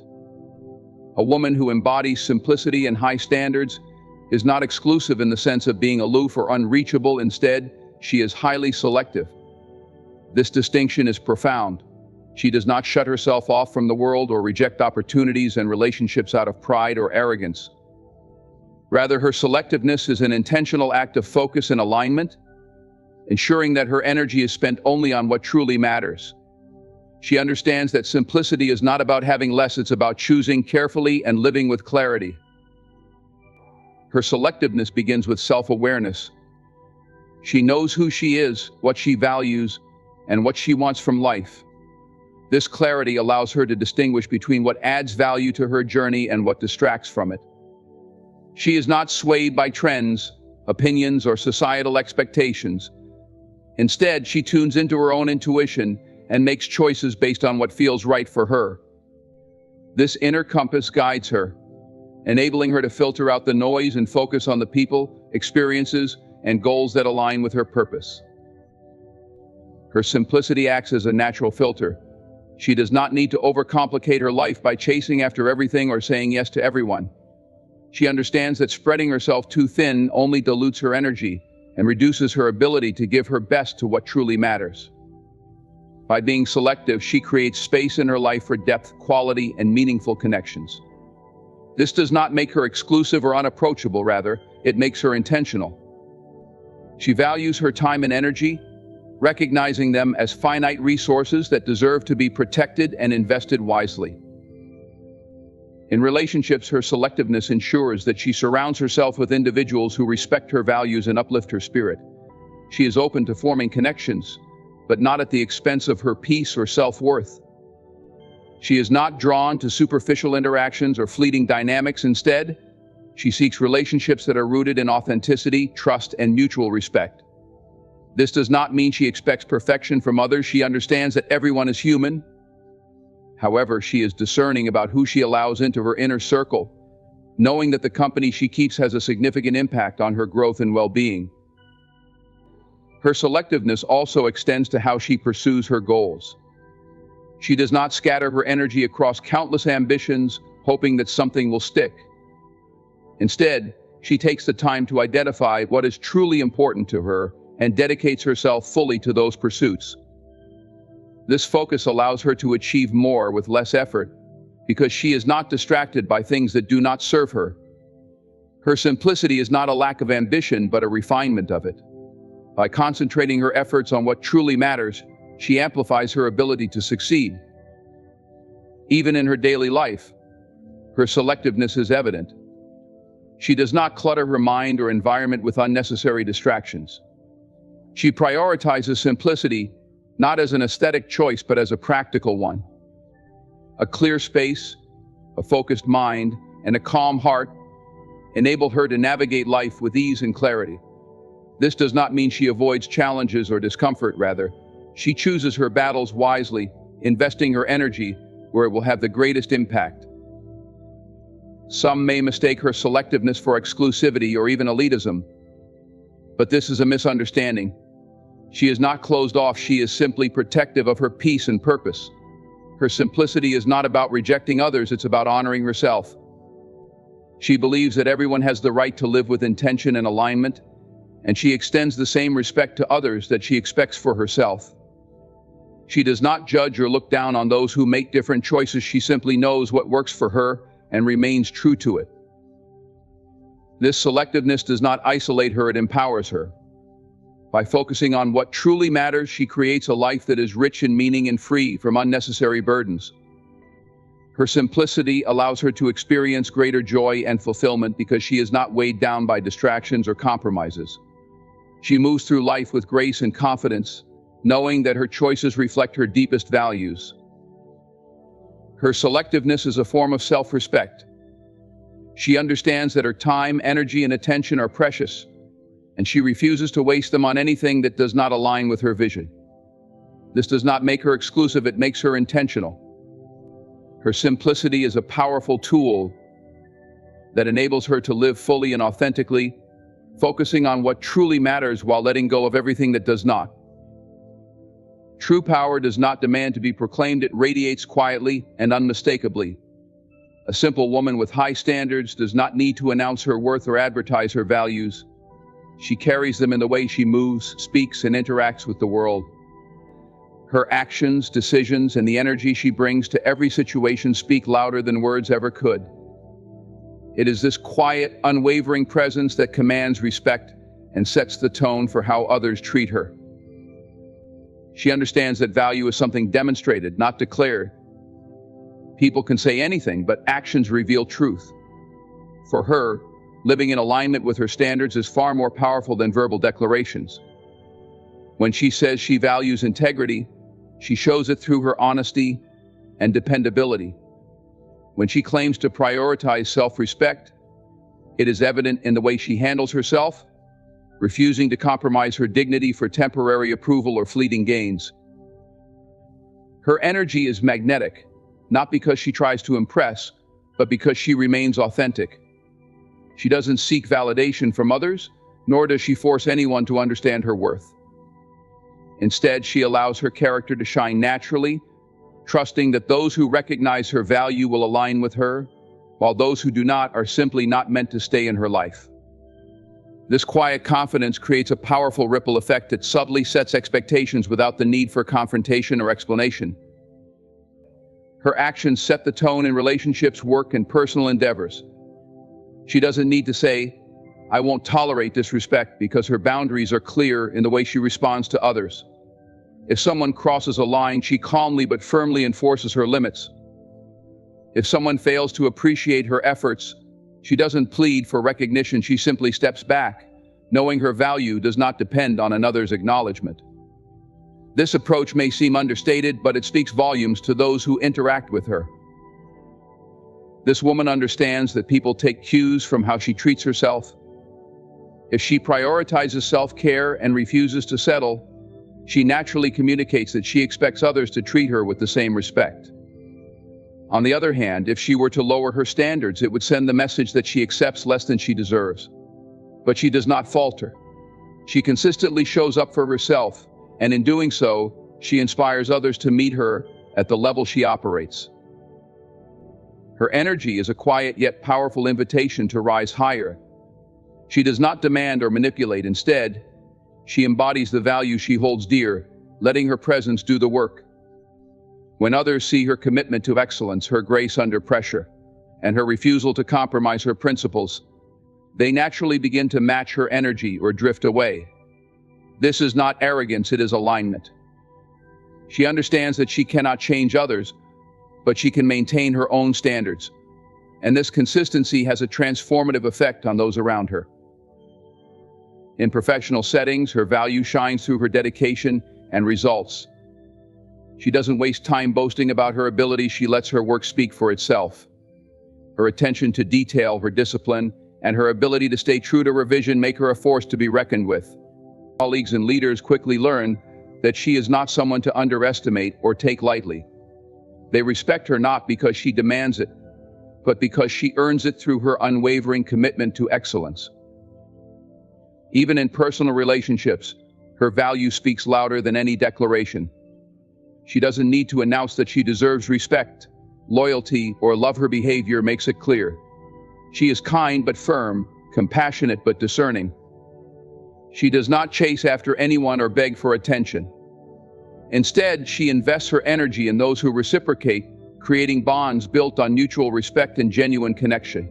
A woman who embodies simplicity and high standards is not exclusive in the sense of being aloof or unreachable. Instead, she is highly selective. This distinction is profound. She does not shut herself off from the world or reject opportunities and relationships out of pride or arrogance. Rather, her selectiveness is an intentional act of focus and alignment, ensuring that her energy is spent only on what truly matters. She understands that simplicity is not about having less, it's about choosing carefully and living with clarity. Her selectiveness begins with self-awareness. She knows who she is, what she values, and what she wants from life. This clarity allows her to distinguish between what adds value to her journey and what distracts from it. She is not swayed by trends, opinions, or societal expectations. Instead, she tunes into her own intuition and makes choices based on what feels right for her. This inner compass guides her, enabling her to filter out the noise and focus on the people, experiences, and goals that align with her purpose. Her simplicity acts as a natural filter. She does not need to overcomplicate her life by chasing after everything or saying yes to everyone. She understands that spreading herself too thin only dilutes her energy and reduces her ability to give her best to what truly matters. By being selective, she creates space in her life for depth, quality, and meaningful connections. This does not make her exclusive or unapproachable, rather, it makes her intentional. She values her time and energy, recognizing them as finite resources that deserve to be protected and invested wisely. In relationships, her selectiveness ensures that she surrounds herself with individuals who respect her values and uplift her spirit. She is open to forming connections, but not at the expense of her peace or self-worth. She is not drawn to superficial interactions or fleeting dynamics. Instead, she seeks relationships that are rooted in authenticity, trust, and mutual respect. This does not mean she expects perfection from others. She understands that everyone is human. However, she is discerning about who she allows into her inner circle, knowing that the company she keeps has a significant impact on her growth and well-being. Her selectiveness also extends to how she pursues her goals. She does not scatter her energy across countless ambitions, hoping that something will stick. Instead, she takes the time to identify what is truly important to her and dedicates herself fully to those pursuits. This focus allows her to achieve more with less effort, because she is not distracted by things that do not serve her. Her simplicity is not a lack of ambition, but a refinement of it. By concentrating her efforts on what truly matters, she amplifies her ability to succeed. Even in her daily life, her selectiveness is evident. She does not clutter her mind or environment with unnecessary distractions. She prioritizes simplicity, not as an aesthetic choice, but as a practical one. A clear space, a focused mind, and a calm heart enable her to navigate life with ease and clarity. This does not mean she avoids challenges or discomfort. Rather, she chooses her battles wisely, investing her energy where it will have the greatest impact. Some may mistake her selectiveness for exclusivity or even elitism, but this is a misunderstanding. She is not closed off, she is simply protective of her peace and purpose. Her simplicity is not about rejecting others, it's about honoring herself. She believes that everyone has the right to live with intention and alignment, and she extends the same respect to others that she expects for herself. She does not judge or look down on those who make different choices. She simply knows what works for her and remains true to it. This selectiveness does not isolate her, it empowers her. By focusing on what truly matters, she creates a life that is rich in meaning and free from unnecessary burdens. Her simplicity allows her to experience greater joy and fulfillment because she is not weighed down by distractions or compromises. She moves through life with grace and confidence, knowing that her choices reflect her deepest values. Her selectiveness is a form of self-respect. She understands that her time, energy, and attention are precious, and she refuses to waste them on anything that does not align with her vision. This does not make her exclusive, it makes her intentional. Her simplicity is a powerful tool that enables her to live fully and authentically, focusing on what truly matters while letting go of everything that does not. True power does not demand to be proclaimed, it radiates quietly and unmistakably. A simple woman with high standards does not need to announce her worth or advertise her values. She carries them in the way she moves, speaks, and interacts with the world. Her actions, decisions, and the energy she brings to every situation speak louder than words ever could. It is this quiet, unwavering presence that commands respect and sets the tone for how others treat her. She understands that value is something demonstrated, not declared. People can say anything, but actions reveal truth. For her, living in alignment with her standards is far more powerful than verbal declarations. When she says she values integrity, she shows it through her honesty and dependability. When she claims to prioritize self-respect, it is evident in the way she handles herself, refusing to compromise her dignity for temporary approval or fleeting gains. Her energy is magnetic, not because she tries to impress, but because she remains authentic. She doesn't seek validation from others, nor does she force anyone to understand her worth. Instead, she allows her character to shine naturally, trusting that those who recognize her value will align with her, while those who do not are simply not meant to stay in her life. This quiet confidence creates a powerful ripple effect that subtly sets expectations without the need for confrontation or explanation. Her actions set the tone in relationships, work, and personal endeavors. She doesn't need to say, "I won't tolerate disrespect," because her boundaries are clear in the way she responds to others. If someone crosses a line, she calmly but firmly enforces her limits. If someone fails to appreciate her efforts, she doesn't plead for recognition, she simply steps back, knowing her value does not depend on another's acknowledgement. This approach may seem understated, but it speaks volumes to those who interact with her. This woman understands that people take cues from how she treats herself. If she prioritizes self-care and refuses to settle, she naturally communicates that she expects others to treat her with the same respect. On the other hand, if she were to lower her standards, it would send the message that she accepts less than she deserves. But she does not falter. She consistently shows up for herself, and in doing so, she inspires others to meet her at the level she operates. Her energy is a quiet yet powerful invitation to rise higher. She does not demand or manipulate. Instead, she embodies the value she holds dear, letting her presence do the work. When others see her commitment to excellence, her grace under pressure, and her refusal to compromise her principles, they naturally begin to match her energy or drift away. This is not arrogance, it is alignment. She understands that she cannot change others, but she can maintain her own standards. And this consistency has a transformative effect on those around her. In professional settings, her value shines through her dedication and results. She doesn't waste time boasting about her ability, she lets her work speak for itself. Her attention to detail, her discipline, and her ability to stay true to her vision make her a force to be reckoned with. Colleagues and leaders quickly learn that she is not someone to underestimate or take lightly. They respect her not because she demands it, but because she earns it through her unwavering commitment to excellence. Even in personal relationships, her value speaks louder than any declaration. She doesn't need to announce that she deserves respect, loyalty, or love. Her behavior makes it clear. She is kind but firm, compassionate but discerning. She does not chase after anyone or beg for attention. Instead, she invests her energy in those who reciprocate, creating bonds built on mutual respect and genuine connection.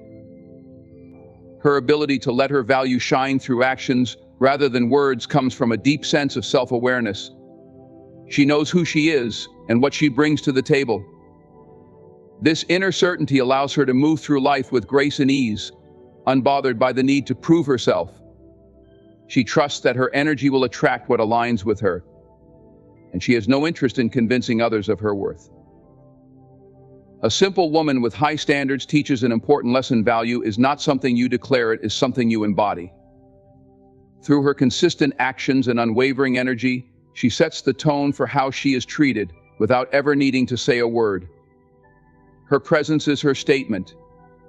Her ability to let her value shine through actions rather than words comes from a deep sense of self-awareness. She knows who she is and what she brings to the table. This inner certainty allows her to move through life with grace and ease, unbothered by the need to prove herself. She trusts that her energy will attract what aligns with her, and she has no interest in convincing others of her worth. A simple woman with high standards teaches an important lesson: value is not something you declare, it is something you embody. Through her consistent actions and unwavering energy, she sets the tone for how she is treated without ever needing to say a word. Her presence is her statement,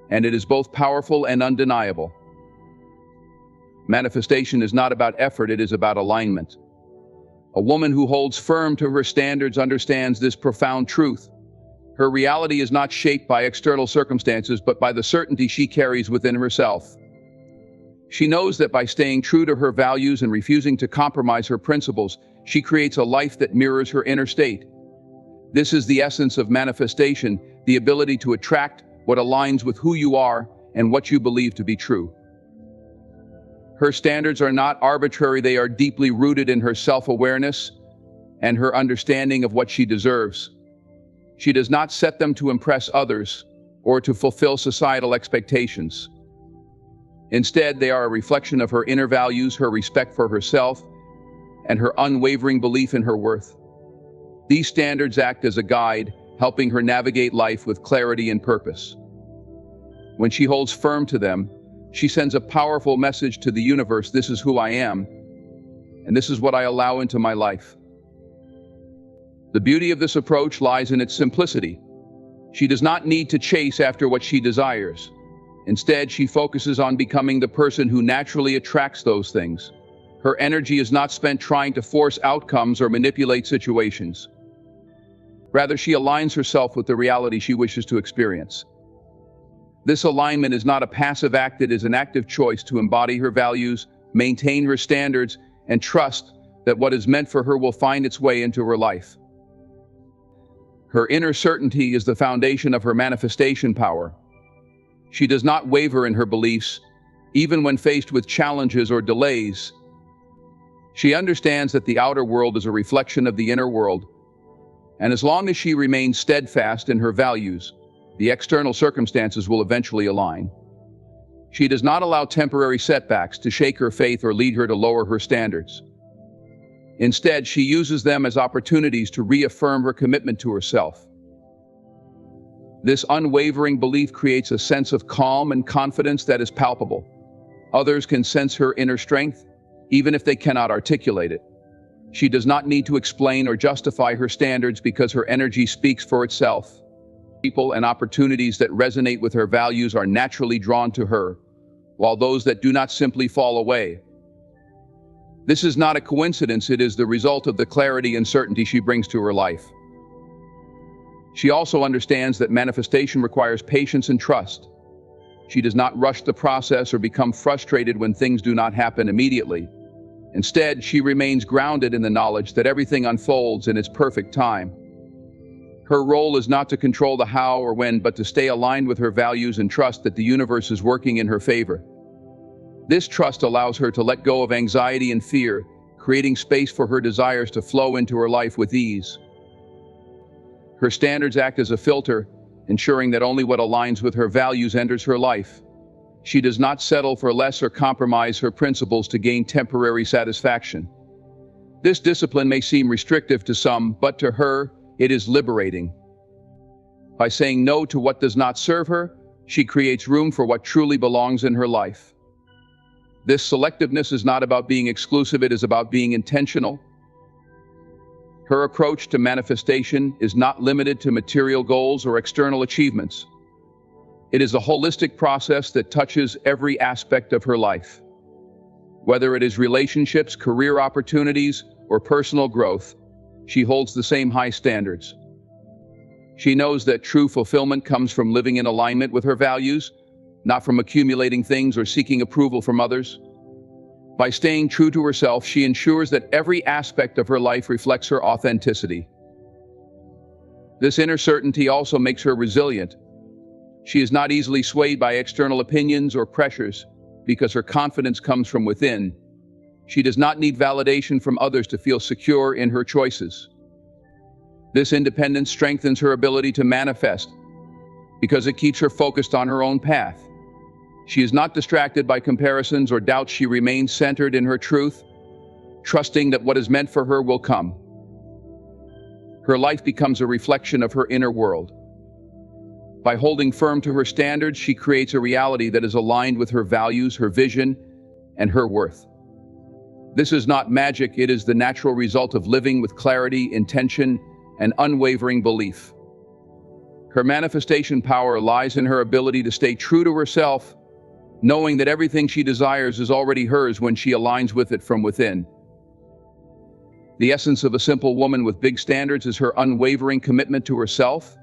and it is both powerful and undeniable. Manifestation is not about effort, it is about alignment. A woman who holds firm to her standards understands this profound truth. Her reality is not shaped by external circumstances, but by the certainty she carries within herself. She knows that by staying true to her values and refusing to compromise her principles, she creates a life that mirrors her inner state. This is the essence of manifestation, the ability to attract what aligns with who you are and what you believe to be true. Her standards are not arbitrary, they are deeply rooted in her self-awareness and her understanding of what she deserves. She does not set them to impress others or to fulfill societal expectations. Instead, they are a reflection of her inner values, her respect for herself, and her unwavering belief in her worth. These standards act as a guide, helping her navigate life with clarity and purpose. When she holds firm to them, she sends a powerful message to the universe: this is who I am, and this is what I allow into my life. The beauty of this approach lies in its simplicity. She does not need to chase after what she desires. Instead, she focuses on becoming the person who naturally attracts those things. Her energy is not spent trying to force outcomes or manipulate situations. Rather, she aligns herself with the reality she wishes to experience. This alignment is not a passive act, it is an active choice to embody her values, maintain her standards, and trust that what is meant for her will find its way into her life. Her inner certainty is the foundation of her manifestation power. She does not waver in her beliefs, even when faced with challenges or delays. She understands that the outer world is a reflection of the inner world, and as long as she remains steadfast in her values, the external circumstances will eventually align. She does not allow temporary setbacks to shake her faith or lead her to lower her standards. Instead, she uses them as opportunities to reaffirm her commitment to herself. This unwavering belief creates a sense of calm and confidence that is palpable. Others can sense her inner strength, even if they cannot articulate it. She does not need to explain or justify her standards because her energy speaks for itself. People and opportunities that resonate with her values are naturally drawn to her, while those that do not simply fall away. This is not a coincidence, it is the result of the clarity and certainty she brings to her life. She also understands that manifestation requires patience and trust. She does not rush the process or become frustrated when things do not happen immediately. Instead, she remains grounded in the knowledge that everything unfolds in its perfect time. Her role is not to control the how or when, but to stay aligned with her values and trust that the universe is working in her favor. This trust allows her to let go of anxiety and fear, creating space for her desires to flow into her life with ease. Her standards act as a filter, ensuring that only what aligns with her values enters her life. She does not settle for less or compromise her principles to gain temporary satisfaction. This discipline may seem restrictive to some, but to her, it is liberating. By saying no to what does not serve her, she creates room for what truly belongs in her life. This selectiveness is not about being exclusive, it is about being intentional. Her approach to manifestation is not limited to material goals or external achievements. It is a holistic process that touches every aspect of her life. Whether it is relationships, career opportunities, or personal growth, she holds the same high standards. She knows that true fulfillment comes from living in alignment with her values, not from accumulating things or seeking approval from others. By staying true to herself, she ensures that every aspect of her life reflects her authenticity. This inner certainty also makes her resilient. She is not easily swayed by external opinions or pressures because her confidence comes from within. She does not need validation from others to feel secure in her choices. This independence strengthens her ability to manifest because it keeps her focused on her own path. She is not distracted by comparisons or doubts. She remains centered in her truth, trusting that what is meant for her will come. Her life becomes a reflection of her inner world. By holding firm to her standards, she creates a reality that is aligned with her values, her vision, and her worth. This is not magic, it is the natural result of living with clarity, intention, and unwavering belief. Her manifestation power lies in her ability to stay true to herself, knowing that everything she desires is already hers when she aligns with it from within. The essence of a simple woman with big standards is her unwavering commitment to herself.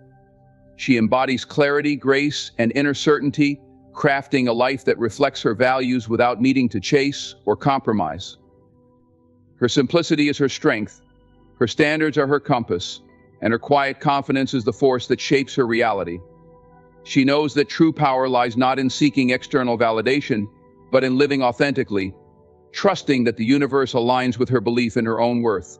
She embodies clarity, grace, and inner certainty, crafting a life that reflects her values without needing to chase or compromise. Her simplicity is her strength, her standards are her compass, and her quiet confidence is the force that shapes her reality. She knows that true power lies not in seeking external validation, but in living authentically, trusting that the universe aligns with her belief in her own worth.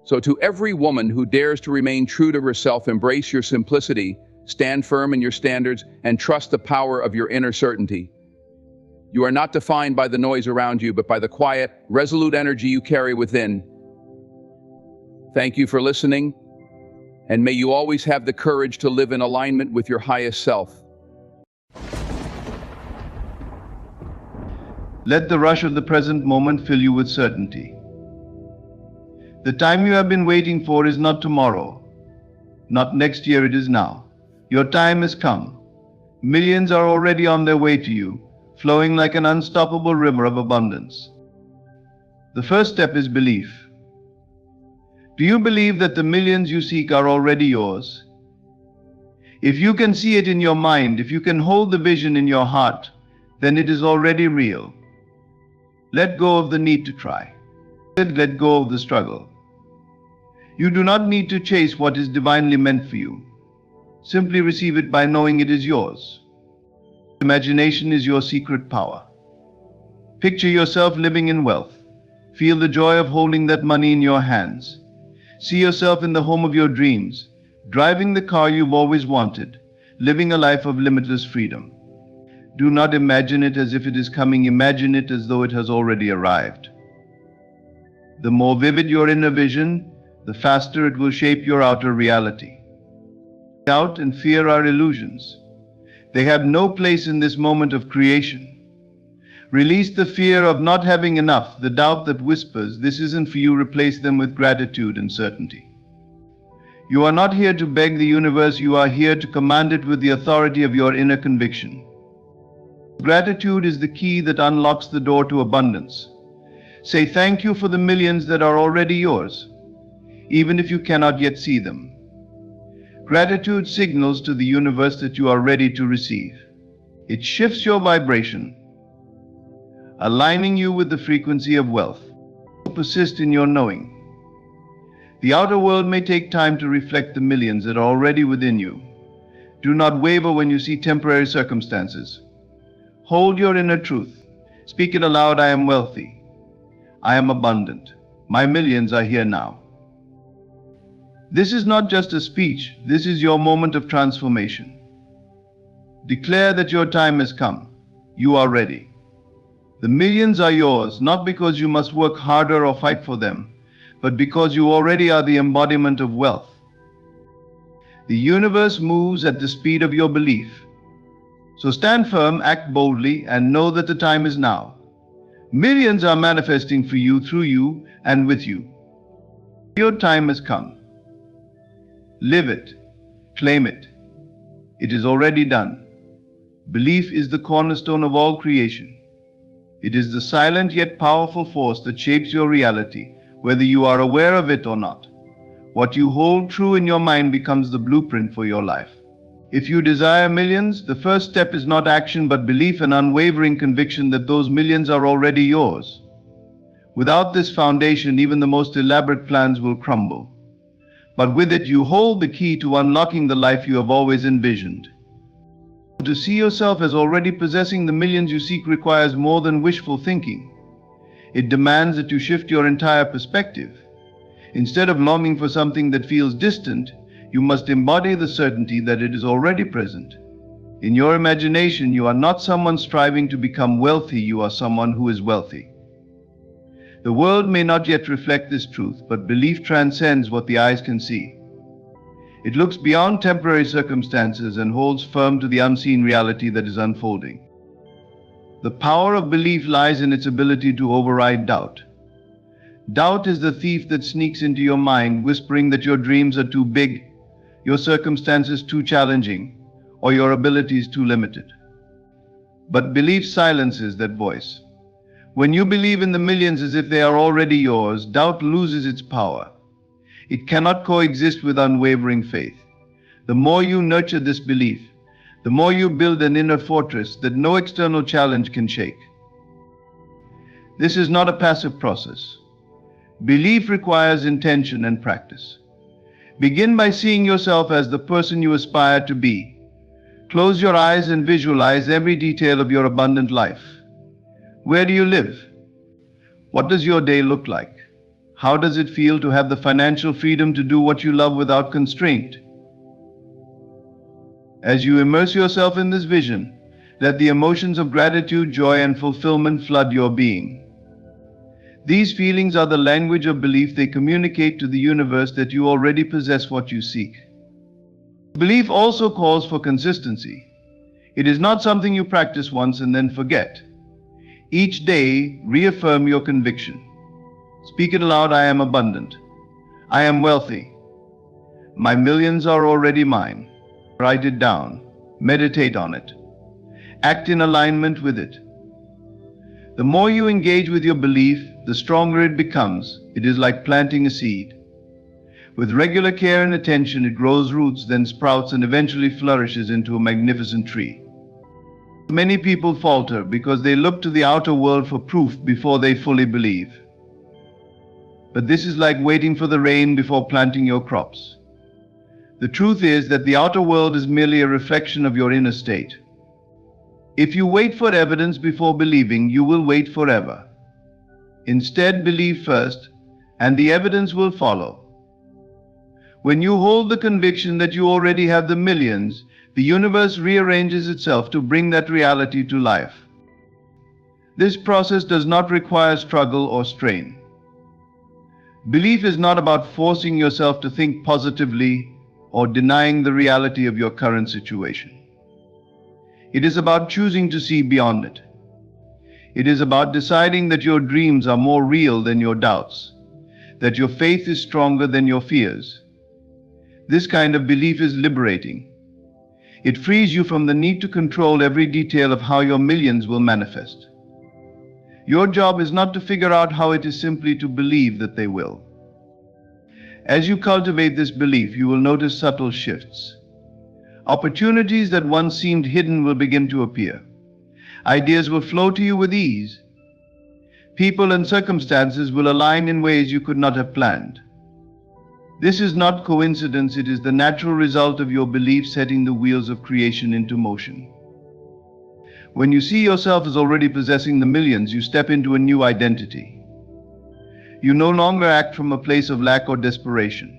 So to every woman who dares to remain true to herself, embrace your simplicity, stand firm in your standards, and trust the power of your inner certainty. You are not defined by the noise around you, but by the quiet, resolute energy you carry within. Thank you for listening, and may you always have the courage to live in alignment with your highest self. Let the rush of the present moment fill you with certainty. The time you have been waiting for is not tomorrow, not next year, it is now. Your time has come. Millions are already on their way to you, flowing like an unstoppable river of abundance. The first step is belief. Do you believe that the millions you seek are already yours? If you can see it in your mind, if you can hold the vision in your heart, then it is already real. Let go of the need to try. Let go of the struggle. You do not need to chase what is divinely meant for you. Simply receive it by knowing it is yours. Imagination is your secret power. Picture yourself living in wealth. Feel the joy of holding that money in your hands. See yourself in the home of your dreams, driving the car you've always wanted, living a life of limitless freedom. Do not imagine it as if it is coming, imagine it as though it has already arrived. The more vivid your inner vision, the faster it will shape your outer reality. Doubt and fear are illusions. They have no place in this moment of creation. Release the fear of not having enough, the doubt that whispers, "This isn't for you." Replace them with gratitude and certainty. You are not here to beg the universe, you are here to command it with the authority of your inner conviction. Gratitude is the key that unlocks the door to abundance. Say thank you for the millions that are already yours, even if you cannot yet see them. Gratitude signals to the universe that you are ready to receive. It shifts your vibration, aligning you with the frequency of wealth. Persist in your knowing. The outer world may take time to reflect the millions that are already within you. Do not waver when you see temporary circumstances. Hold your inner truth. Speak it aloud. I am wealthy. I am abundant. My millions are here now. This is not just a speech. This is your moment of transformation. Declare that your time has come. You are ready. The millions are yours, not because you must work harder or fight for them, but because you already are the embodiment of wealth. The universe moves at the speed of your belief. So stand firm, act boldly, and know that the time is now. Millions are manifesting for you, through you, and with you. Your time has come. Live it. Claim it. It is already done. Belief is the cornerstone of all creation. It is the silent yet powerful force that shapes your reality, whether you are aware of it or not. What you hold true in your mind becomes the blueprint for your life. If you desire millions, the first step is not action but belief and unwavering conviction that those millions are already yours. Without this foundation, even the most elaborate plans will crumble. But with it, you hold the key to unlocking the life you have always envisioned. To see yourself as already possessing the millions you seek requires more than wishful thinking. It demands that you shift your entire perspective. Instead of longing for something that feels distant, you must embody the certainty that it is already present. In your imagination, you are not someone striving to become wealthy, you are someone who is wealthy. The world may not yet reflect this truth, but belief transcends what the eyes can see. It looks beyond temporary circumstances and holds firm to the unseen reality that is unfolding. The power of belief lies in its ability to override doubt. Doubt is the thief that sneaks into your mind, whispering that your dreams are too big, your circumstances too challenging, or your abilities too limited. But belief silences that voice. When you believe in the millions as if they are already yours, doubt loses its power. It cannot coexist with unwavering faith. The more you nurture this belief, the more you build an inner fortress that no external challenge can shake. This is not a passive process. Belief requires intention and practice. Begin by seeing yourself as the person you aspire to be. Close your eyes and visualize every detail of your abundant life. Where do you live? What does your day look like? How does it feel to have the financial freedom to do what you love without constraint? As you immerse yourself in this vision, let the emotions of gratitude, joy, and fulfillment flood your being. These feelings are the language of belief. They communicate to the universe that you already possess what you seek. Belief also calls for consistency. It is not something you practice once and then forget. Each day, reaffirm your conviction. Speak it aloud. I am abundant. I am wealthy. My millions are already mine. Write it down. Meditate on it. Act in alignment with it. The more you engage with your belief, the stronger it becomes. It is like planting a seed. With regular care and attention, it grows roots, then sprouts, and eventually flourishes into a magnificent tree. Many people falter because they look to the outer world for proof before they fully believe. But this is like waiting for the rain before planting your crops. The truth is that the outer world is merely a reflection of your inner state. If you wait for evidence before believing, you will wait forever. Instead, believe first, and the evidence will follow. When you hold the conviction that you already have the millions, the universe rearranges itself to bring that reality to life. This process does not require struggle or strain. Belief is not about forcing yourself to think positively or denying the reality of your current situation. It is about choosing to see beyond it. It is about deciding that your dreams are more real than your doubts, that your faith is stronger than your fears. This kind of belief is liberating. It frees you from the need to control every detail of how your millions will manifest. Your job is not to figure out how, it is simply to believe that they will. As you cultivate this belief, you will notice subtle shifts. Opportunities that once seemed hidden will begin to appear. Ideas will flow to you with ease. People and circumstances will align in ways you could not have planned. This is not coincidence, it is the natural result of your belief setting the wheels of creation into motion. When you see yourself as already possessing the millions, you step into a new identity. You no longer act from a place of lack or desperation.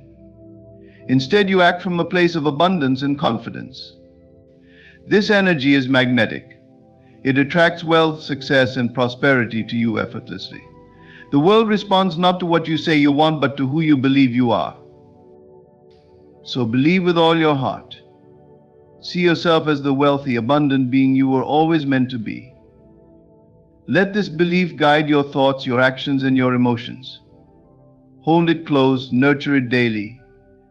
Instead, you act from a place of abundance and confidence. This energy is magnetic. It attracts wealth, success, and prosperity to you effortlessly. The world responds not to what you say you want, but to who you believe you are. So believe with all your heart. See yourself as the wealthy, abundant being you were always meant to be. Let this belief guide your thoughts, your actions, and your emotions. Hold it close, nurture it daily,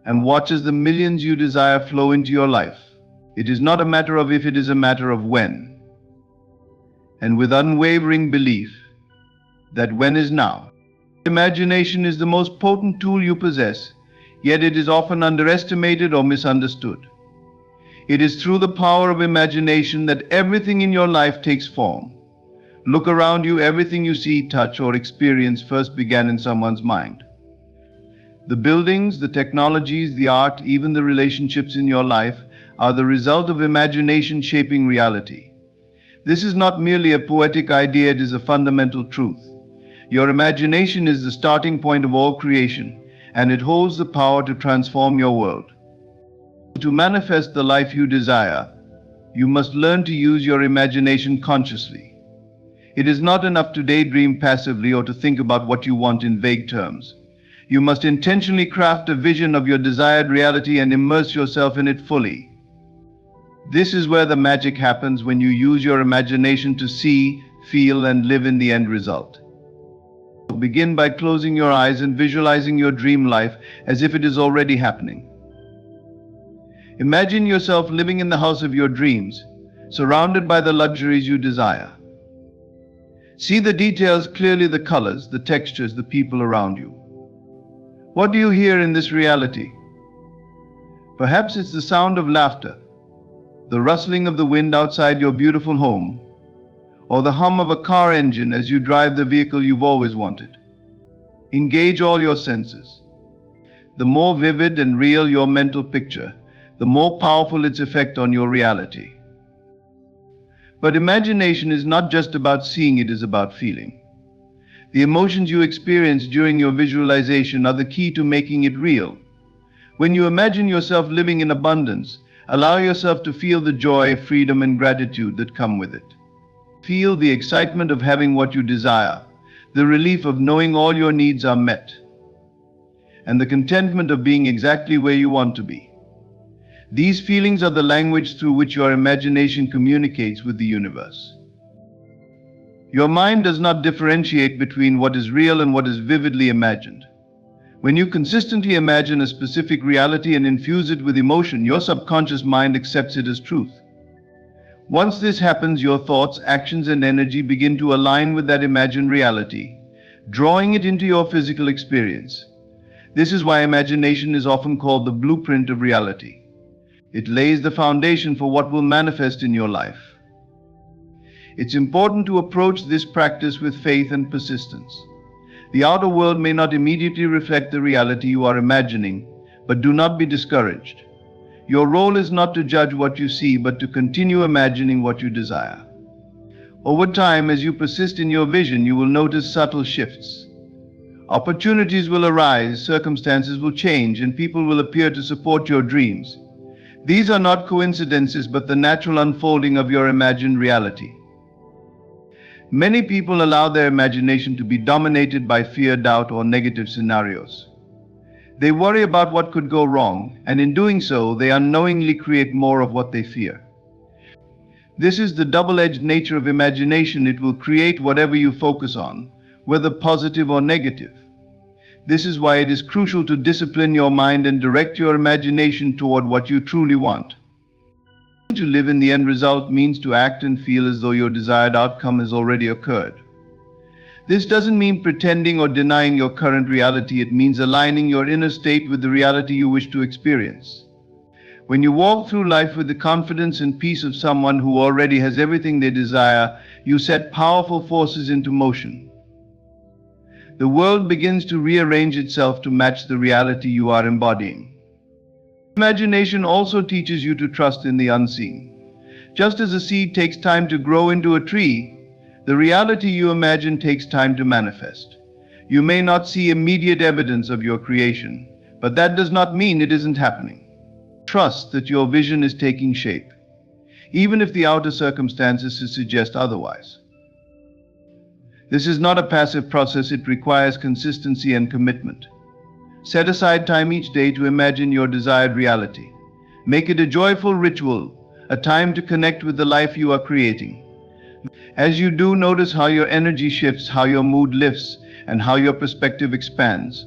and watch as the millions you desire flow into your life. It is not a matter of if, it is a matter of when. And with unwavering belief that when is now. Imagination is the most potent tool you possess, yet it is often underestimated or misunderstood. It is through the power of imagination that everything in your life takes form. Look around you, everything you see, touch, or experience first began in someone's mind. The buildings, the technologies, the art, even the relationships in your life are the result of imagination shaping reality. This is not merely a poetic idea, it is a fundamental truth. Your imagination is the starting point of all creation, and it holds the power to transform your world. To manifest the life you desire, you must learn to use your imagination consciously. It is not enough to daydream passively or to think about what you want in vague terms. You must intentionally craft a vision of your desired reality and immerse yourself in it fully. This is where the magic happens, when you use your imagination to see, feel, and live in the end result. Begin by closing your eyes and visualizing your dream life as if it is already happening. Imagine yourself living in the house of your dreams, surrounded by the luxuries you desire. See the details clearly, the colors, the textures, the people around you. What do you hear in this reality? Perhaps it's the sound of laughter, the rustling of the wind outside your beautiful home, or the hum of a car engine as you drive the vehicle you've always wanted. Engage all your senses. The more vivid and real your mental picture, the more powerful its effect on your reality. But imagination is not just about seeing, it is about feeling. The emotions you experience during your visualization are the key to making it real. When you imagine yourself living in abundance, allow yourself to feel the joy, freedom, and gratitude that come with it. Feel the excitement of having what you desire, the relief of knowing all your needs are met, and the contentment of being exactly where you want to be. These feelings are the language through which your imagination communicates with the universe. Your mind does not differentiate between what is real and what is vividly imagined. When you consistently imagine a specific reality and infuse it with emotion, your subconscious mind accepts it as truth. Once this happens, your thoughts, actions, and energy begin to align with that imagined reality, drawing it into your physical experience. This is why imagination is often called the blueprint of reality. It lays the foundation for what will manifest in your life. It's important to approach this practice with faith and persistence. The outer world may not immediately reflect the reality you are imagining, but do not be discouraged. Your role is not to judge what you see, but to continue imagining what you desire. Over time, as you persist in your vision, you will notice subtle shifts. Opportunities will arise, circumstances will change, and people will appear to support your dreams. These are not coincidences, but the natural unfolding of your imagined reality. Many people allow their imagination to be dominated by fear, doubt, or negative scenarios. They worry about what could go wrong, and in doing so, they unknowingly create more of what they fear. This is the double-edged nature of imagination. It will create whatever you focus on, whether positive or negative. This is why it is crucial to discipline your mind and direct your imagination toward what you truly want. To live in the end result means to act and feel as though your desired outcome has already occurred. This doesn't mean pretending or denying your current reality. It means aligning your inner state with the reality you wish to experience. When you walk through life with the confidence and peace of someone who already has everything they desire, you set powerful forces into motion. The world begins to rearrange itself to match the reality you are embodying. Imagination also teaches you to trust in the unseen. Just as a seed takes time to grow into a tree, the reality you imagine takes time to manifest. You may not see immediate evidence of your creation, but that does not mean it isn't happening. Trust that your vision is taking shape, even if the outer circumstances suggest otherwise. This is not a passive process, it requires consistency and commitment. Set aside time each day to imagine your desired reality. Make it a joyful ritual, a time to connect with the life you are creating. As you do, notice how your energy shifts, how your mood lifts, and how your perspective expands.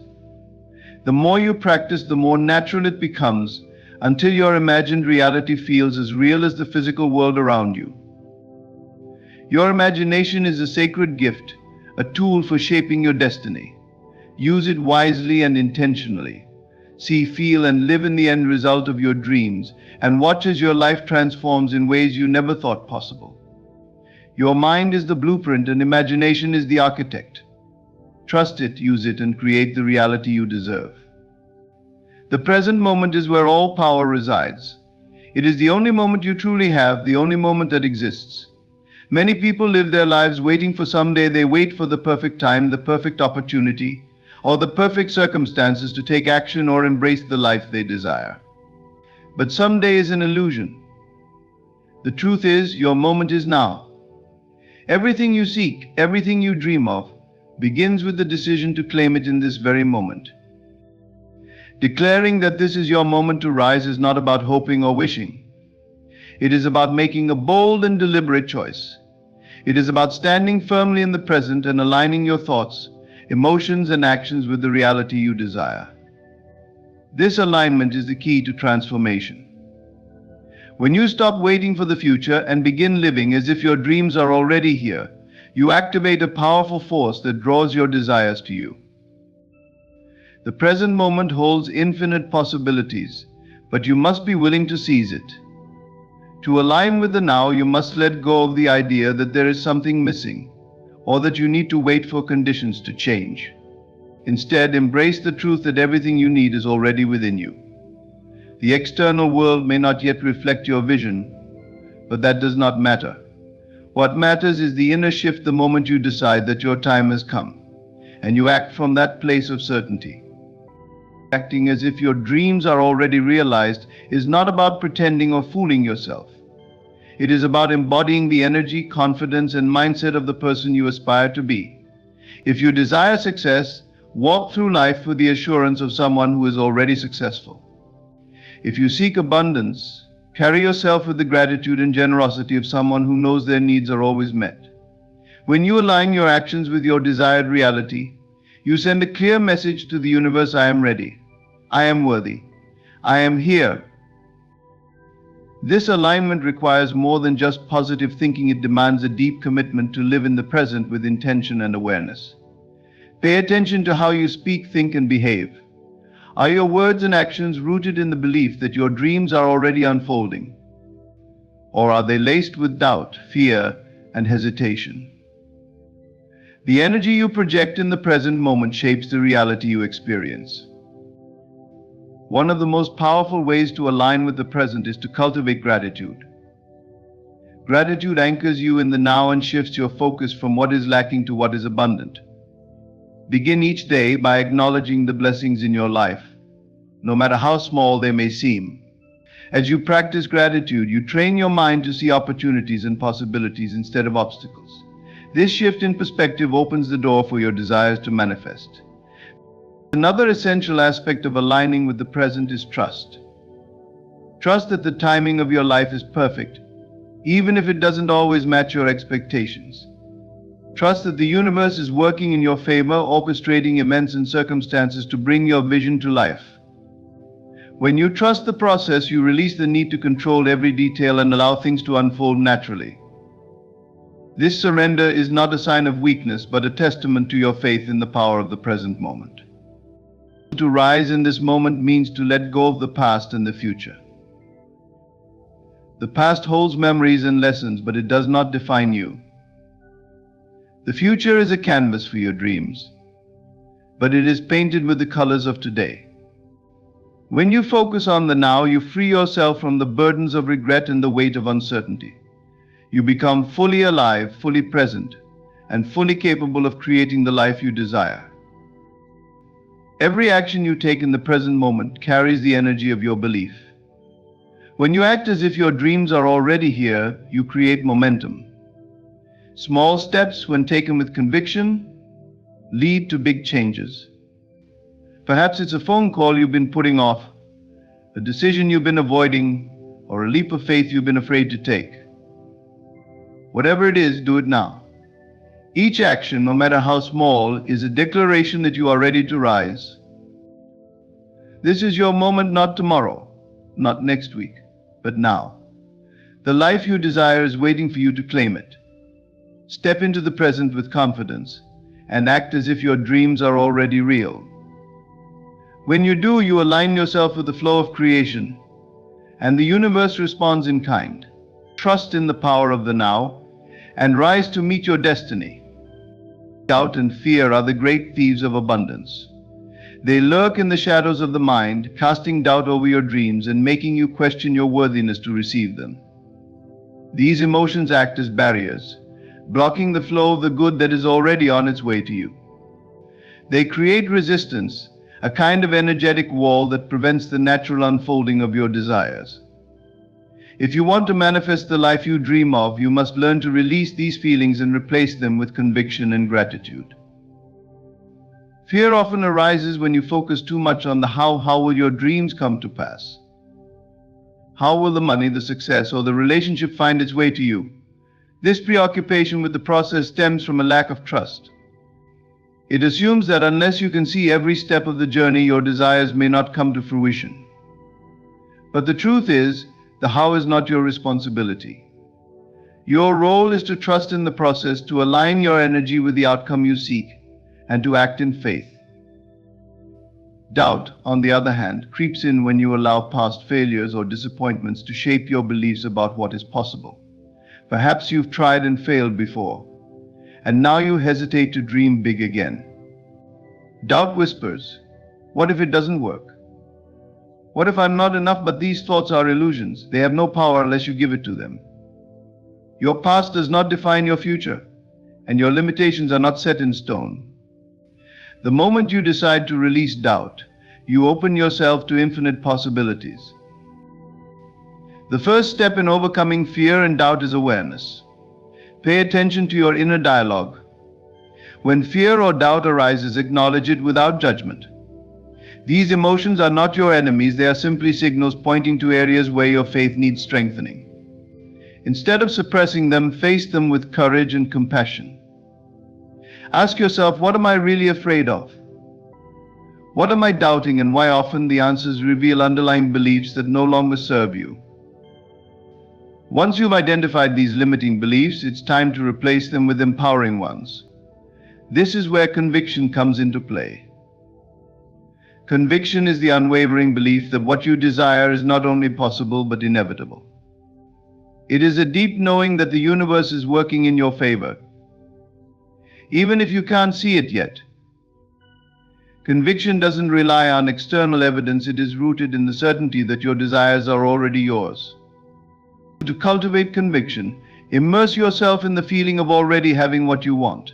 The more you practice, the more natural it becomes, until your imagined reality feels as real as the physical world around you. Your imagination is a sacred gift, a tool for shaping your destiny. Use it wisely and intentionally. See, feel, and live in the end result of your dreams, and watch as your life transforms in ways you never thought possible. Your mind is the blueprint and imagination is the architect. Trust it, use it, and create the reality you deserve. The present moment is where all power resides. It is the only moment you truly have, the only moment that exists. Many people live their lives waiting for someday. They wait for the perfect time, the perfect opportunity, or the perfect circumstances to take action or embrace the life they desire. But someday is an illusion. The truth is, your moment is now. Everything you seek, everything you dream of, begins with the decision to claim it in this very moment. Declaring that this is your moment to rise is not about hoping or wishing. It is about making a bold and deliberate choice. It is about standing firmly in the present and aligning your thoughts, emotions, and actions with the reality you desire. This alignment is the key to transformation. When you stop waiting for the future and begin living as if your dreams are already here, you activate a powerful force that draws your desires to you. The present moment holds infinite possibilities, but you must be willing to seize it. To align with the now, you must let go of the idea that there is something missing, or that you need to wait for conditions to change. Instead, embrace the truth that everything you need is already within you. The external world may not yet reflect your vision, but that does not matter. What matters is the inner shift the moment you decide that your time has come, and you act from that place of certainty. Acting as if your dreams are already realized is not about pretending or fooling yourself. It is about embodying the energy, confidence, and mindset of the person you aspire to be. If you desire success, walk through life with the assurance of someone who is already successful. If you seek abundance, carry yourself with the gratitude and generosity of someone who knows their needs are always met. When you align your actions with your desired reality, you send a clear message to the universe: I am ready. I am worthy. I am here. This alignment requires more than just positive thinking. It demands a deep commitment to live in the present with intention and awareness. Pay attention to how you speak, think, and behave. Are your words and actions rooted in the belief that your dreams are already unfolding? Or are they laced with doubt, fear, and hesitation? The energy you project in the present moment shapes the reality you experience. One of the most powerful ways to align with the present is to cultivate gratitude. Gratitude anchors you in the now and shifts your focus from what is lacking to what is abundant. Begin each day by acknowledging the blessings in your life, no matter how small they may seem. As you practice gratitude, you train your mind to see opportunities and possibilities instead of obstacles. This shift in perspective opens the door for your desires to manifest. Another essential aspect of aligning with the present is trust. Trust that the timing of your life is perfect, even if it doesn't always match your expectations. Trust that the universe is working in your favor, orchestrating events and circumstances to bring your vision to life. When you trust the process, you release the need to control every detail and allow things to unfold naturally. This surrender is not a sign of weakness, but a testament to your faith in the power of the present moment. To rise in this moment means to let go of the past and the future. The past holds memories and lessons, but it does not define you. The future is a canvas for your dreams, but it is painted with the colors of today. When you focus on the now, you free yourself from the burdens of regret and the weight of uncertainty. You become fully alive, fully present, and fully capable of creating the life you desire. Every action you take in the present moment carries the energy of your belief. When you act as if your dreams are already here, you create momentum. Small steps, when taken with conviction, lead to big changes. Perhaps it's a phone call you've been putting off, a decision you've been avoiding, or a leap of faith you've been afraid to take. Whatever it is, do it now. Each action, no matter how small, is a declaration that you are ready to rise. This is your moment, not tomorrow, not next week, but now. The life you desire is waiting for you to claim it. Step into the present with confidence and act as if your dreams are already real. When you do, you align yourself with the flow of creation, and the universe responds in kind. Trust in the power of the now, and rise to meet your destiny. Doubt and fear are the great thieves of abundance. They lurk in the shadows of the mind, casting doubt over your dreams and making you question your worthiness to receive them. These emotions act as barriers, blocking the flow of the good that is already on its way to you. They create resistance, a kind of energetic wall that prevents the natural unfolding of your desires. If you want to manifest the life you dream of, you must learn to release these feelings and replace them with conviction and gratitude. Fear often arises when you focus too much on the how will your dreams come to pass? How will the money, the success, or the relationship find its way to you? This preoccupation with the process stems from a lack of trust. It assumes that unless you can see every step of the journey, your desires may not come to fruition. But the truth is, the how is not your responsibility. Your role is to trust in the process, to align your energy with the outcome you seek, and to act in faith. Doubt, on the other hand, creeps in when you allow past failures or disappointments to shape your beliefs about what is possible. Perhaps you've tried and failed before, and now you hesitate to dream big again. Doubt whispers, what if it doesn't work? What if I'm not enough? But these thoughts are illusions. They have no power unless you give it to them. Your past does not define your future, and your limitations are not set in stone. The moment you decide to release doubt, you open yourself to infinite possibilities. The first step in overcoming fear and doubt is awareness. Pay attention to your inner dialogue. When fear or doubt arises, acknowledge it without judgment. These emotions are not your enemies, they are simply signals pointing to areas where your faith needs strengthening. Instead of suppressing them, face them with courage and compassion. Ask yourself, what am I really afraid of? What am I doubting, and why? Often the answers reveal underlying beliefs that no longer serve you. Once you've identified these limiting beliefs, it's time to replace them with empowering ones. This is where conviction comes into play. Conviction is the unwavering belief that what you desire is not only possible but inevitable. It is a deep knowing that the universe is working in your favor, even if you can't see it yet. Conviction doesn't rely on external evidence, it is rooted in the certainty that your desires are already yours. To cultivate conviction, immerse yourself in the feeling of already having what you want.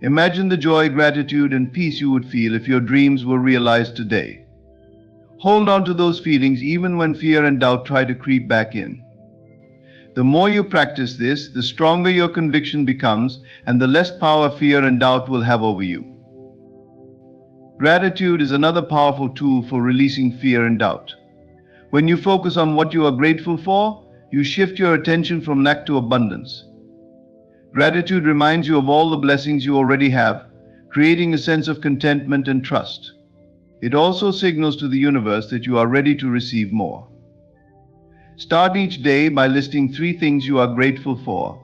Imagine the joy, gratitude, and peace you would feel if your dreams were realized today. Hold on to those feelings even when fear and doubt try to creep back in. The more you practice this, the stronger your conviction becomes, and the less power fear and doubt will have over you. Gratitude is another powerful tool for releasing fear and doubt. When you focus on what you are grateful for, you shift your attention from lack to abundance. Gratitude reminds you of all the blessings you already have, creating a sense of contentment and trust. It also signals to the universe that you are ready to receive more. Start each day by listing 3 things you are grateful for,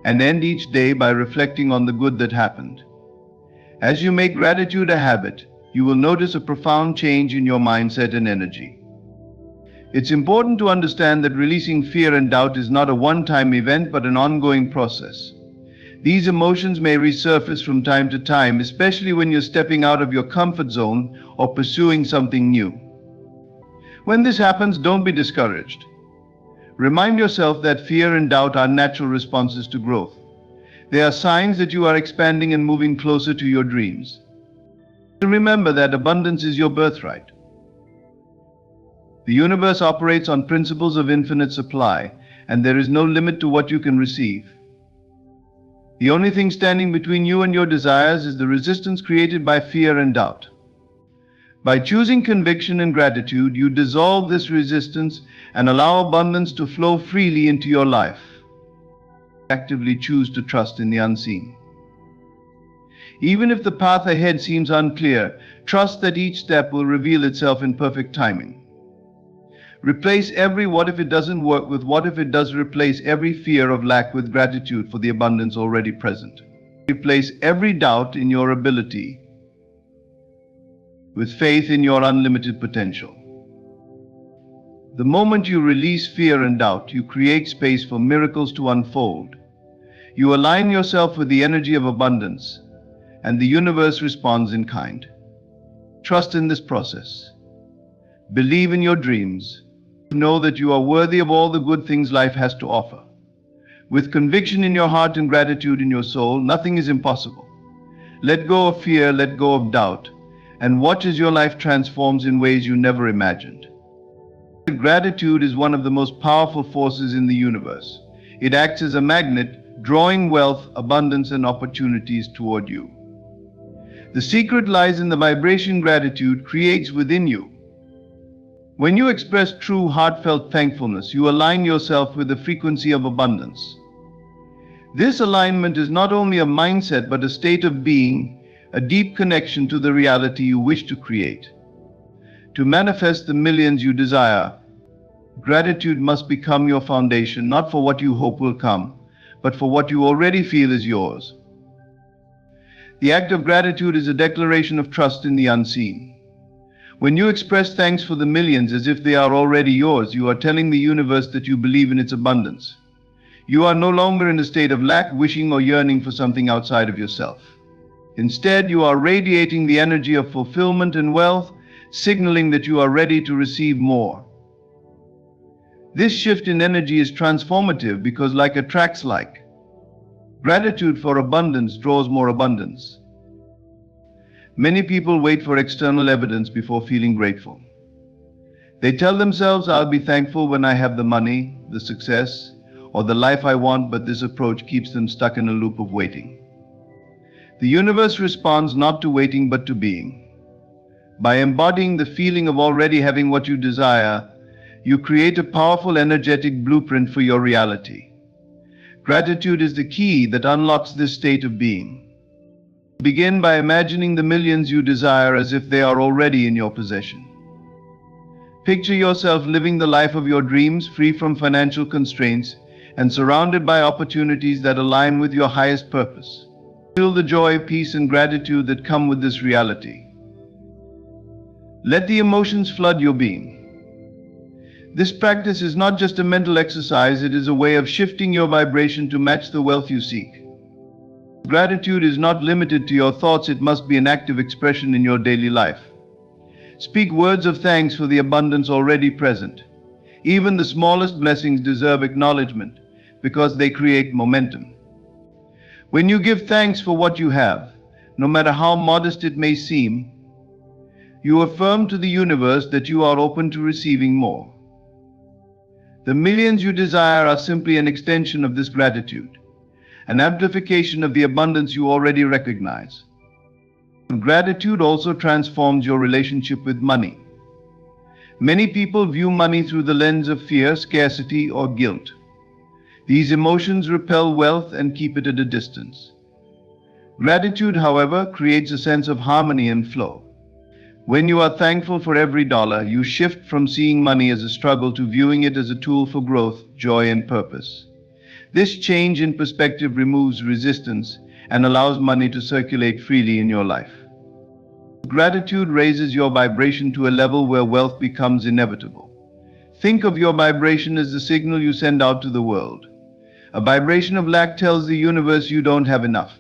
and end each day by reflecting on the good that happened. As you make gratitude a habit, you will notice a profound change in your mindset and energy. It's important to understand that releasing fear and doubt is not a one-time event but an ongoing process. These emotions may resurface from time to time, especially when you're stepping out of your comfort zone or pursuing something new. When this happens, don't be discouraged. Remind yourself that fear and doubt are natural responses to growth. They are signs that you are expanding and moving closer to your dreams. Remember that abundance is your birthright. The universe operates on principles of infinite supply, and there is no limit to what you can receive. The only thing standing between you and your desires is the resistance created by fear and doubt. By choosing conviction and gratitude, you dissolve this resistance and allow abundance to flow freely into your life. Actively choose to trust in the unseen. Even if the path ahead seems unclear, trust that each step will reveal itself in perfect timing. Replace every what if it doesn't work with what if it does. Replace every fear of lack with gratitude for the abundance already present. Replace every doubt in your ability with faith in your unlimited potential. The moment you release fear and doubt, you create space for miracles to unfold. You align yourself with the energy of abundance, and the universe responds in kind. Trust in this process. Believe in your dreams. Know that you are worthy of all the good things life has to offer. With conviction in your heart and gratitude in your soul, nothing is impossible. Let go of fear, let go of doubt, and watch as your life transforms in ways you never imagined. Gratitude is one of the most powerful forces in the universe. It acts as a magnet, drawing wealth, abundance, and opportunities toward you. The secret lies in the vibration gratitude creates within you. When you express true, heartfelt thankfulness, you align yourself with the frequency of abundance. This alignment is not only a mindset but a state of being, a deep connection to the reality you wish to create. To manifest the millions you desire, gratitude must become your foundation, not for what you hope will come, but for what you already feel is yours. The act of gratitude is a declaration of trust in the unseen. When you express thanks for the millions as if they are already yours, you are telling the universe that you believe in its abundance. You are no longer in a state of lack, wishing or yearning for something outside of yourself. Instead, you are radiating the energy of fulfillment and wealth, signaling that you are ready to receive more. This shift in energy is transformative because, like attracts like, gratitude for abundance draws more abundance. Many people wait for external evidence before feeling grateful. They tell themselves, I'll be thankful when I have the money, the success, or the life I want, but this approach keeps them stuck in a loop of waiting. The universe responds not to waiting but to being. By embodying the feeling of already having what you desire, you create a powerful energetic blueprint for your reality. Gratitude is the key that unlocks this state of being. Begin by imagining the millions you desire as if they are already in your possession. Picture yourself living the life of your dreams, free from financial constraints and surrounded by opportunities that align with your highest purpose. Feel the joy, peace, and gratitude that come with this reality. Let the emotions flood your being. This practice is not just a mental exercise, it is a way of shifting your vibration to match the wealth you seek. Gratitude is not limited to your thoughts, it must be an active expression in your daily life. Speak words of thanks for the abundance already present. Even the smallest blessings deserve acknowledgement because they create momentum. When you give thanks for what you have, no matter how modest it may seem, you affirm to the universe that you are open to receiving more. The millions you desire are simply an extension of this gratitude, an amplification of the abundance you already recognize. Gratitude also transforms your relationship with money. Many people view money through the lens of fear, scarcity, or guilt. These emotions repel wealth and keep it at a distance. Gratitude, however, creates a sense of harmony and flow. When you are thankful for every dollar, you shift from seeing money as a struggle to viewing it as a tool for growth, joy, and purpose. This change in perspective removes resistance and allows money to circulate freely in your life. Gratitude raises your vibration to a level where wealth becomes inevitable. Think of your vibration as the signal you send out to the world. A vibration of lack tells the universe you don't have enough,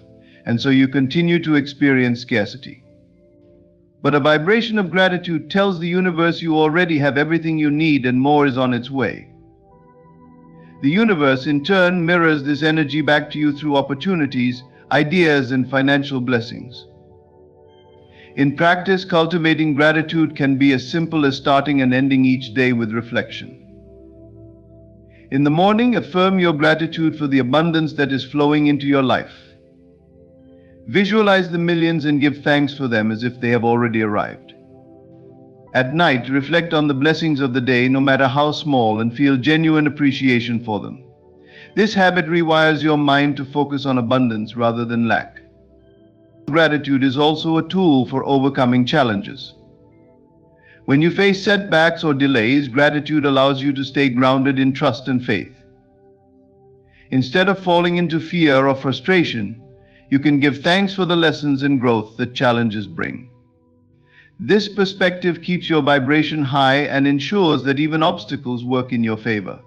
and so you continue to experience scarcity. But a vibration of gratitude tells the universe you already have everything you need and more is on its way. The universe, in turn, mirrors this energy back to you through opportunities, ideas, and financial blessings. In practice, cultivating gratitude can be as simple as starting and ending each day with reflection. In the morning, affirm your gratitude for the abundance that is flowing into your life. Visualize the millions and give thanks for them as if they have already arrived. At night, reflect on the blessings of the day, no matter how small, and feel genuine appreciation for them. This habit rewires your mind to focus on abundance rather than lack. Gratitude is also a tool for overcoming challenges. When you face setbacks or delays, gratitude allows you to stay grounded in trust and faith. Instead of falling into fear or frustration, you can give thanks for the lessons and growth that challenges bring. This perspective keeps your vibration high and ensures that even obstacles work in your favor.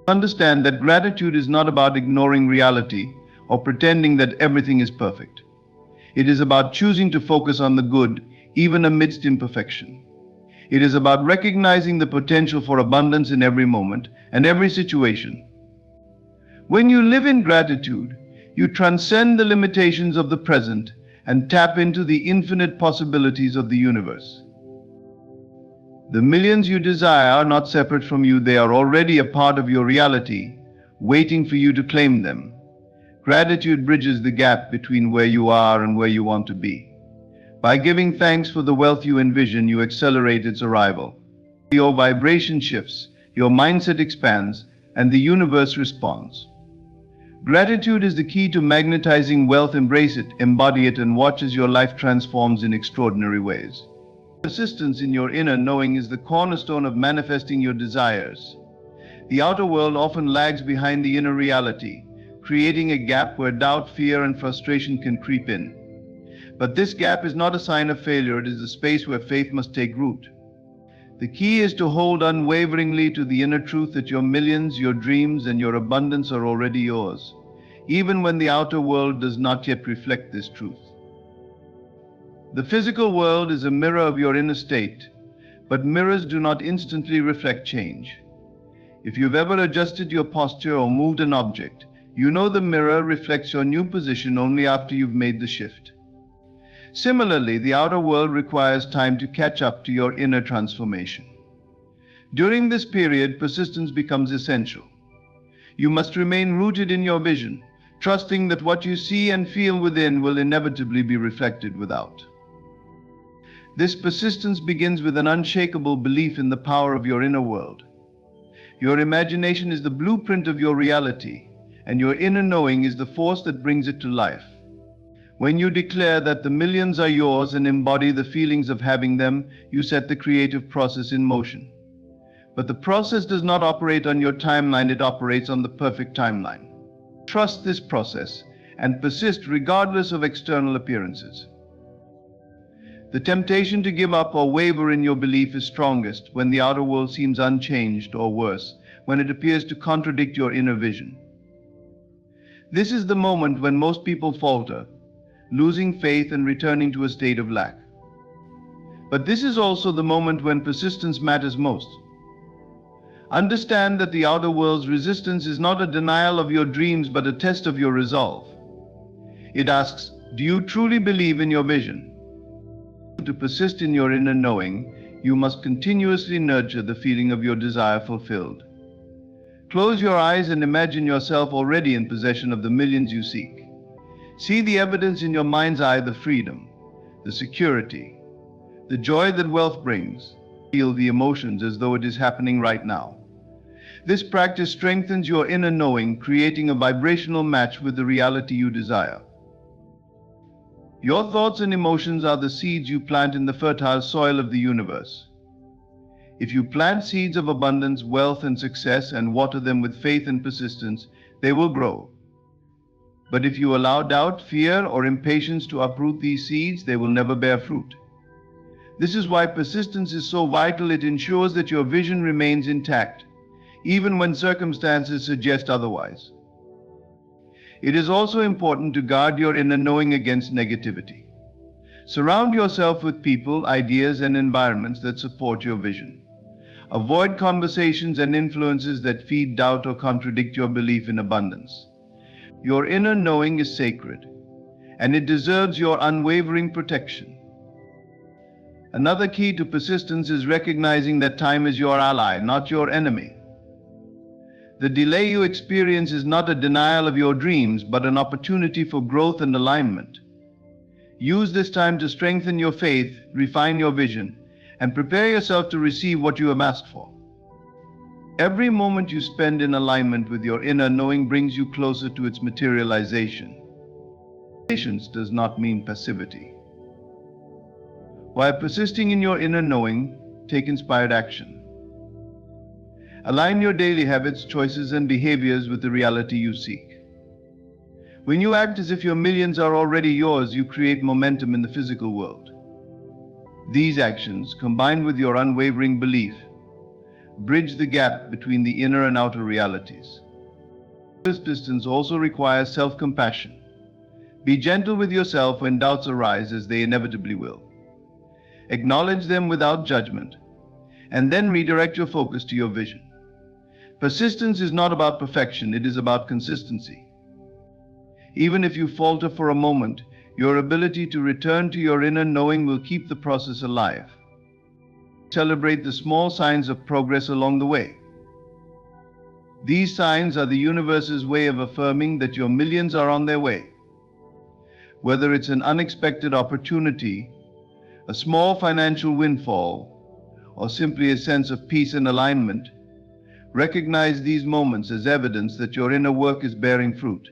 Understand that gratitude is not about ignoring reality or pretending that everything is perfect. It is about choosing to focus on the good, even amidst imperfection. It is about recognizing the potential for abundance in every moment and every situation. When you live in gratitude, you transcend the limitations of the present and tap into the infinite possibilities of the universe. The millions you desire are not separate from you, they are already a part of your reality, waiting for you to claim them. Gratitude bridges the gap between where you are and where you want to be. By giving thanks for the wealth you envision, you accelerate its arrival. Your vibration shifts, your mindset expands, and the universe responds. Gratitude is the key to magnetizing wealth. Embrace it, embody it, and watch as your life transforms in extraordinary ways. Persistence in your inner knowing is the cornerstone of manifesting your desires. The outer world often lags behind the inner reality, creating a gap where doubt, fear, and frustration can creep in. But this gap is not a sign of failure, it is the space where faith must take root. The key is to hold unwaveringly to the inner truth that your millions, your dreams, and your abundance are already yours, even when the outer world does not yet reflect this truth. The physical world is a mirror of your inner state, but mirrors do not instantly reflect change. If you've ever adjusted your posture or moved an object, you know the mirror reflects your new position only after you've made the shift. Similarly, the outer world requires time to catch up to your inner transformation. During this period, persistence becomes essential. You must remain rooted in your vision, trusting that what you see and feel within will inevitably be reflected without. This persistence begins with an unshakable belief in the power of your inner world. Your imagination is the blueprint of your reality, and your inner knowing is the force that brings it to life. When you declare that the millions are yours and embody the feelings of having them, you set the creative process in motion. But the process does not operate on your timeline, it operates on the perfect timeline. Trust this process and persist regardless of external appearances. The temptation to give up or waver in your belief is strongest when the outer world seems unchanged, or worse, when it appears to contradict your inner vision. This is the moment when most people falter, losing faith and returning to a state of lack. But this is also the moment when persistence matters most. Understand that the outer world's resistance is not a denial of your dreams, but a test of your resolve. It asks, do you truly believe in your vision? To persist in your inner knowing, you must continuously nurture the feeling of your desire fulfilled. Close your eyes and imagine yourself already in possession of the millions you seek. See the evidence in your mind's eye, the freedom, the security, the joy that wealth brings. Feel the emotions as though it is happening right now. This practice strengthens your inner knowing, creating a vibrational match with the reality you desire. Your thoughts and emotions are the seeds you plant in the fertile soil of the universe. If you plant seeds of abundance, wealth, and success and water them with faith and persistence, they will grow. But if you allow doubt, fear, or impatience to uproot these seeds, they will never bear fruit. This is why persistence is so vital. It ensures that your vision remains intact, even when circumstances suggest otherwise. It is also important to guard your inner knowing against negativity. Surround yourself with people, ideas, and environments that support your vision. Avoid conversations and influences that feed doubt or contradict your belief in abundance. Your inner knowing is sacred, and it deserves your unwavering protection. Another key to persistence is recognizing that time is your ally, not your enemy. The delay you experience is not a denial of your dreams, but an opportunity for growth and alignment. Use this time to strengthen your faith, refine your vision, and prepare yourself to receive what you have asked for. Every moment you spend in alignment with your inner knowing brings you closer to its materialization. Patience does not mean passivity. While persisting in your inner knowing, take inspired action. Align your daily habits, choices, and behaviors with the reality you seek. When you act as if your millions are already yours, you create momentum in the physical world. These actions, combined with your unwavering belief, bridge the gap between the inner and outer realities. Persistence also requires self-compassion. Be gentle with yourself when doubts arise, as they inevitably will. Acknowledge them without judgment, and then redirect your focus to your vision. Persistence is not about perfection, it is about consistency. Even if you falter for a moment, your ability to return to your inner knowing will keep the process alive. Celebrate the small signs of progress along the way. These signs are the universe's way of affirming that your millions are on their way. Whether it's an unexpected opportunity, a small financial windfall, or simply a sense of peace and alignment, recognize these moments as evidence that your inner work is bearing fruit.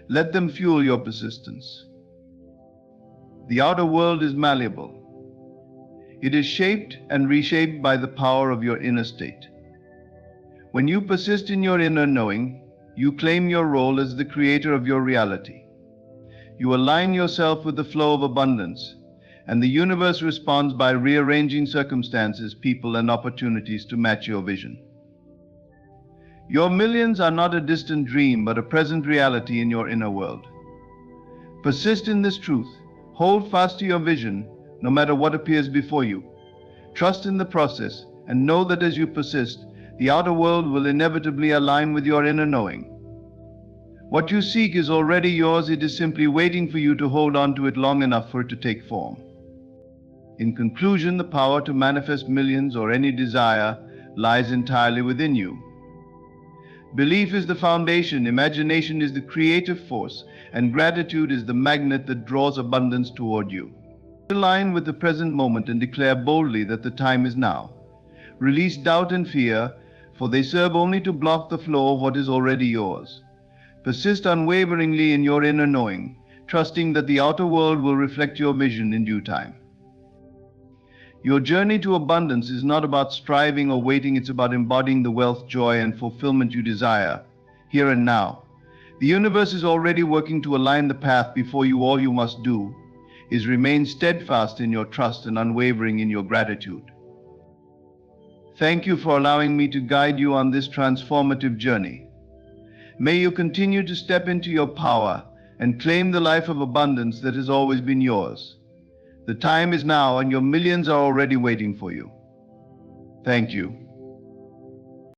Let them fuel your persistence. The outer world is malleable. It is shaped and reshaped by the power of your inner state. When you persist in your inner knowing, you claim your role as the creator of your reality. You align yourself with the flow of abundance, and the universe responds by rearranging circumstances, people, and opportunities to match your vision. Your millions are not a distant dream, but a present reality in your inner world. Persist in this truth. Hold fast to your vision, no matter what appears before you. Trust in the process, and know that as you persist, the outer world will inevitably align with your inner knowing. What you seek is already yours. It is simply waiting for you to hold on to it long enough for it to take form. In conclusion, the power to manifest millions or any desire lies entirely within you. Belief is the foundation, imagination is the creative force, and gratitude is the magnet that draws abundance toward you. Align with the present moment and declare boldly that the time is now. Release doubt and fear, for they serve only to block the flow of what is already yours. Persist unwaveringly in your inner knowing, trusting that the outer world will reflect your vision in due time. Your journey to abundance is not about striving or waiting, it's about embodying the wealth, joy, and fulfillment you desire, here and now. The universe is already working to align the path before you. All you must do is remain steadfast in your trust and unwavering in your gratitude. Thank you for allowing me to guide you on this transformative journey. May you continue to step into your power and claim the life of abundance that has always been yours. The time is now, and your millions are already waiting for you. Thank you.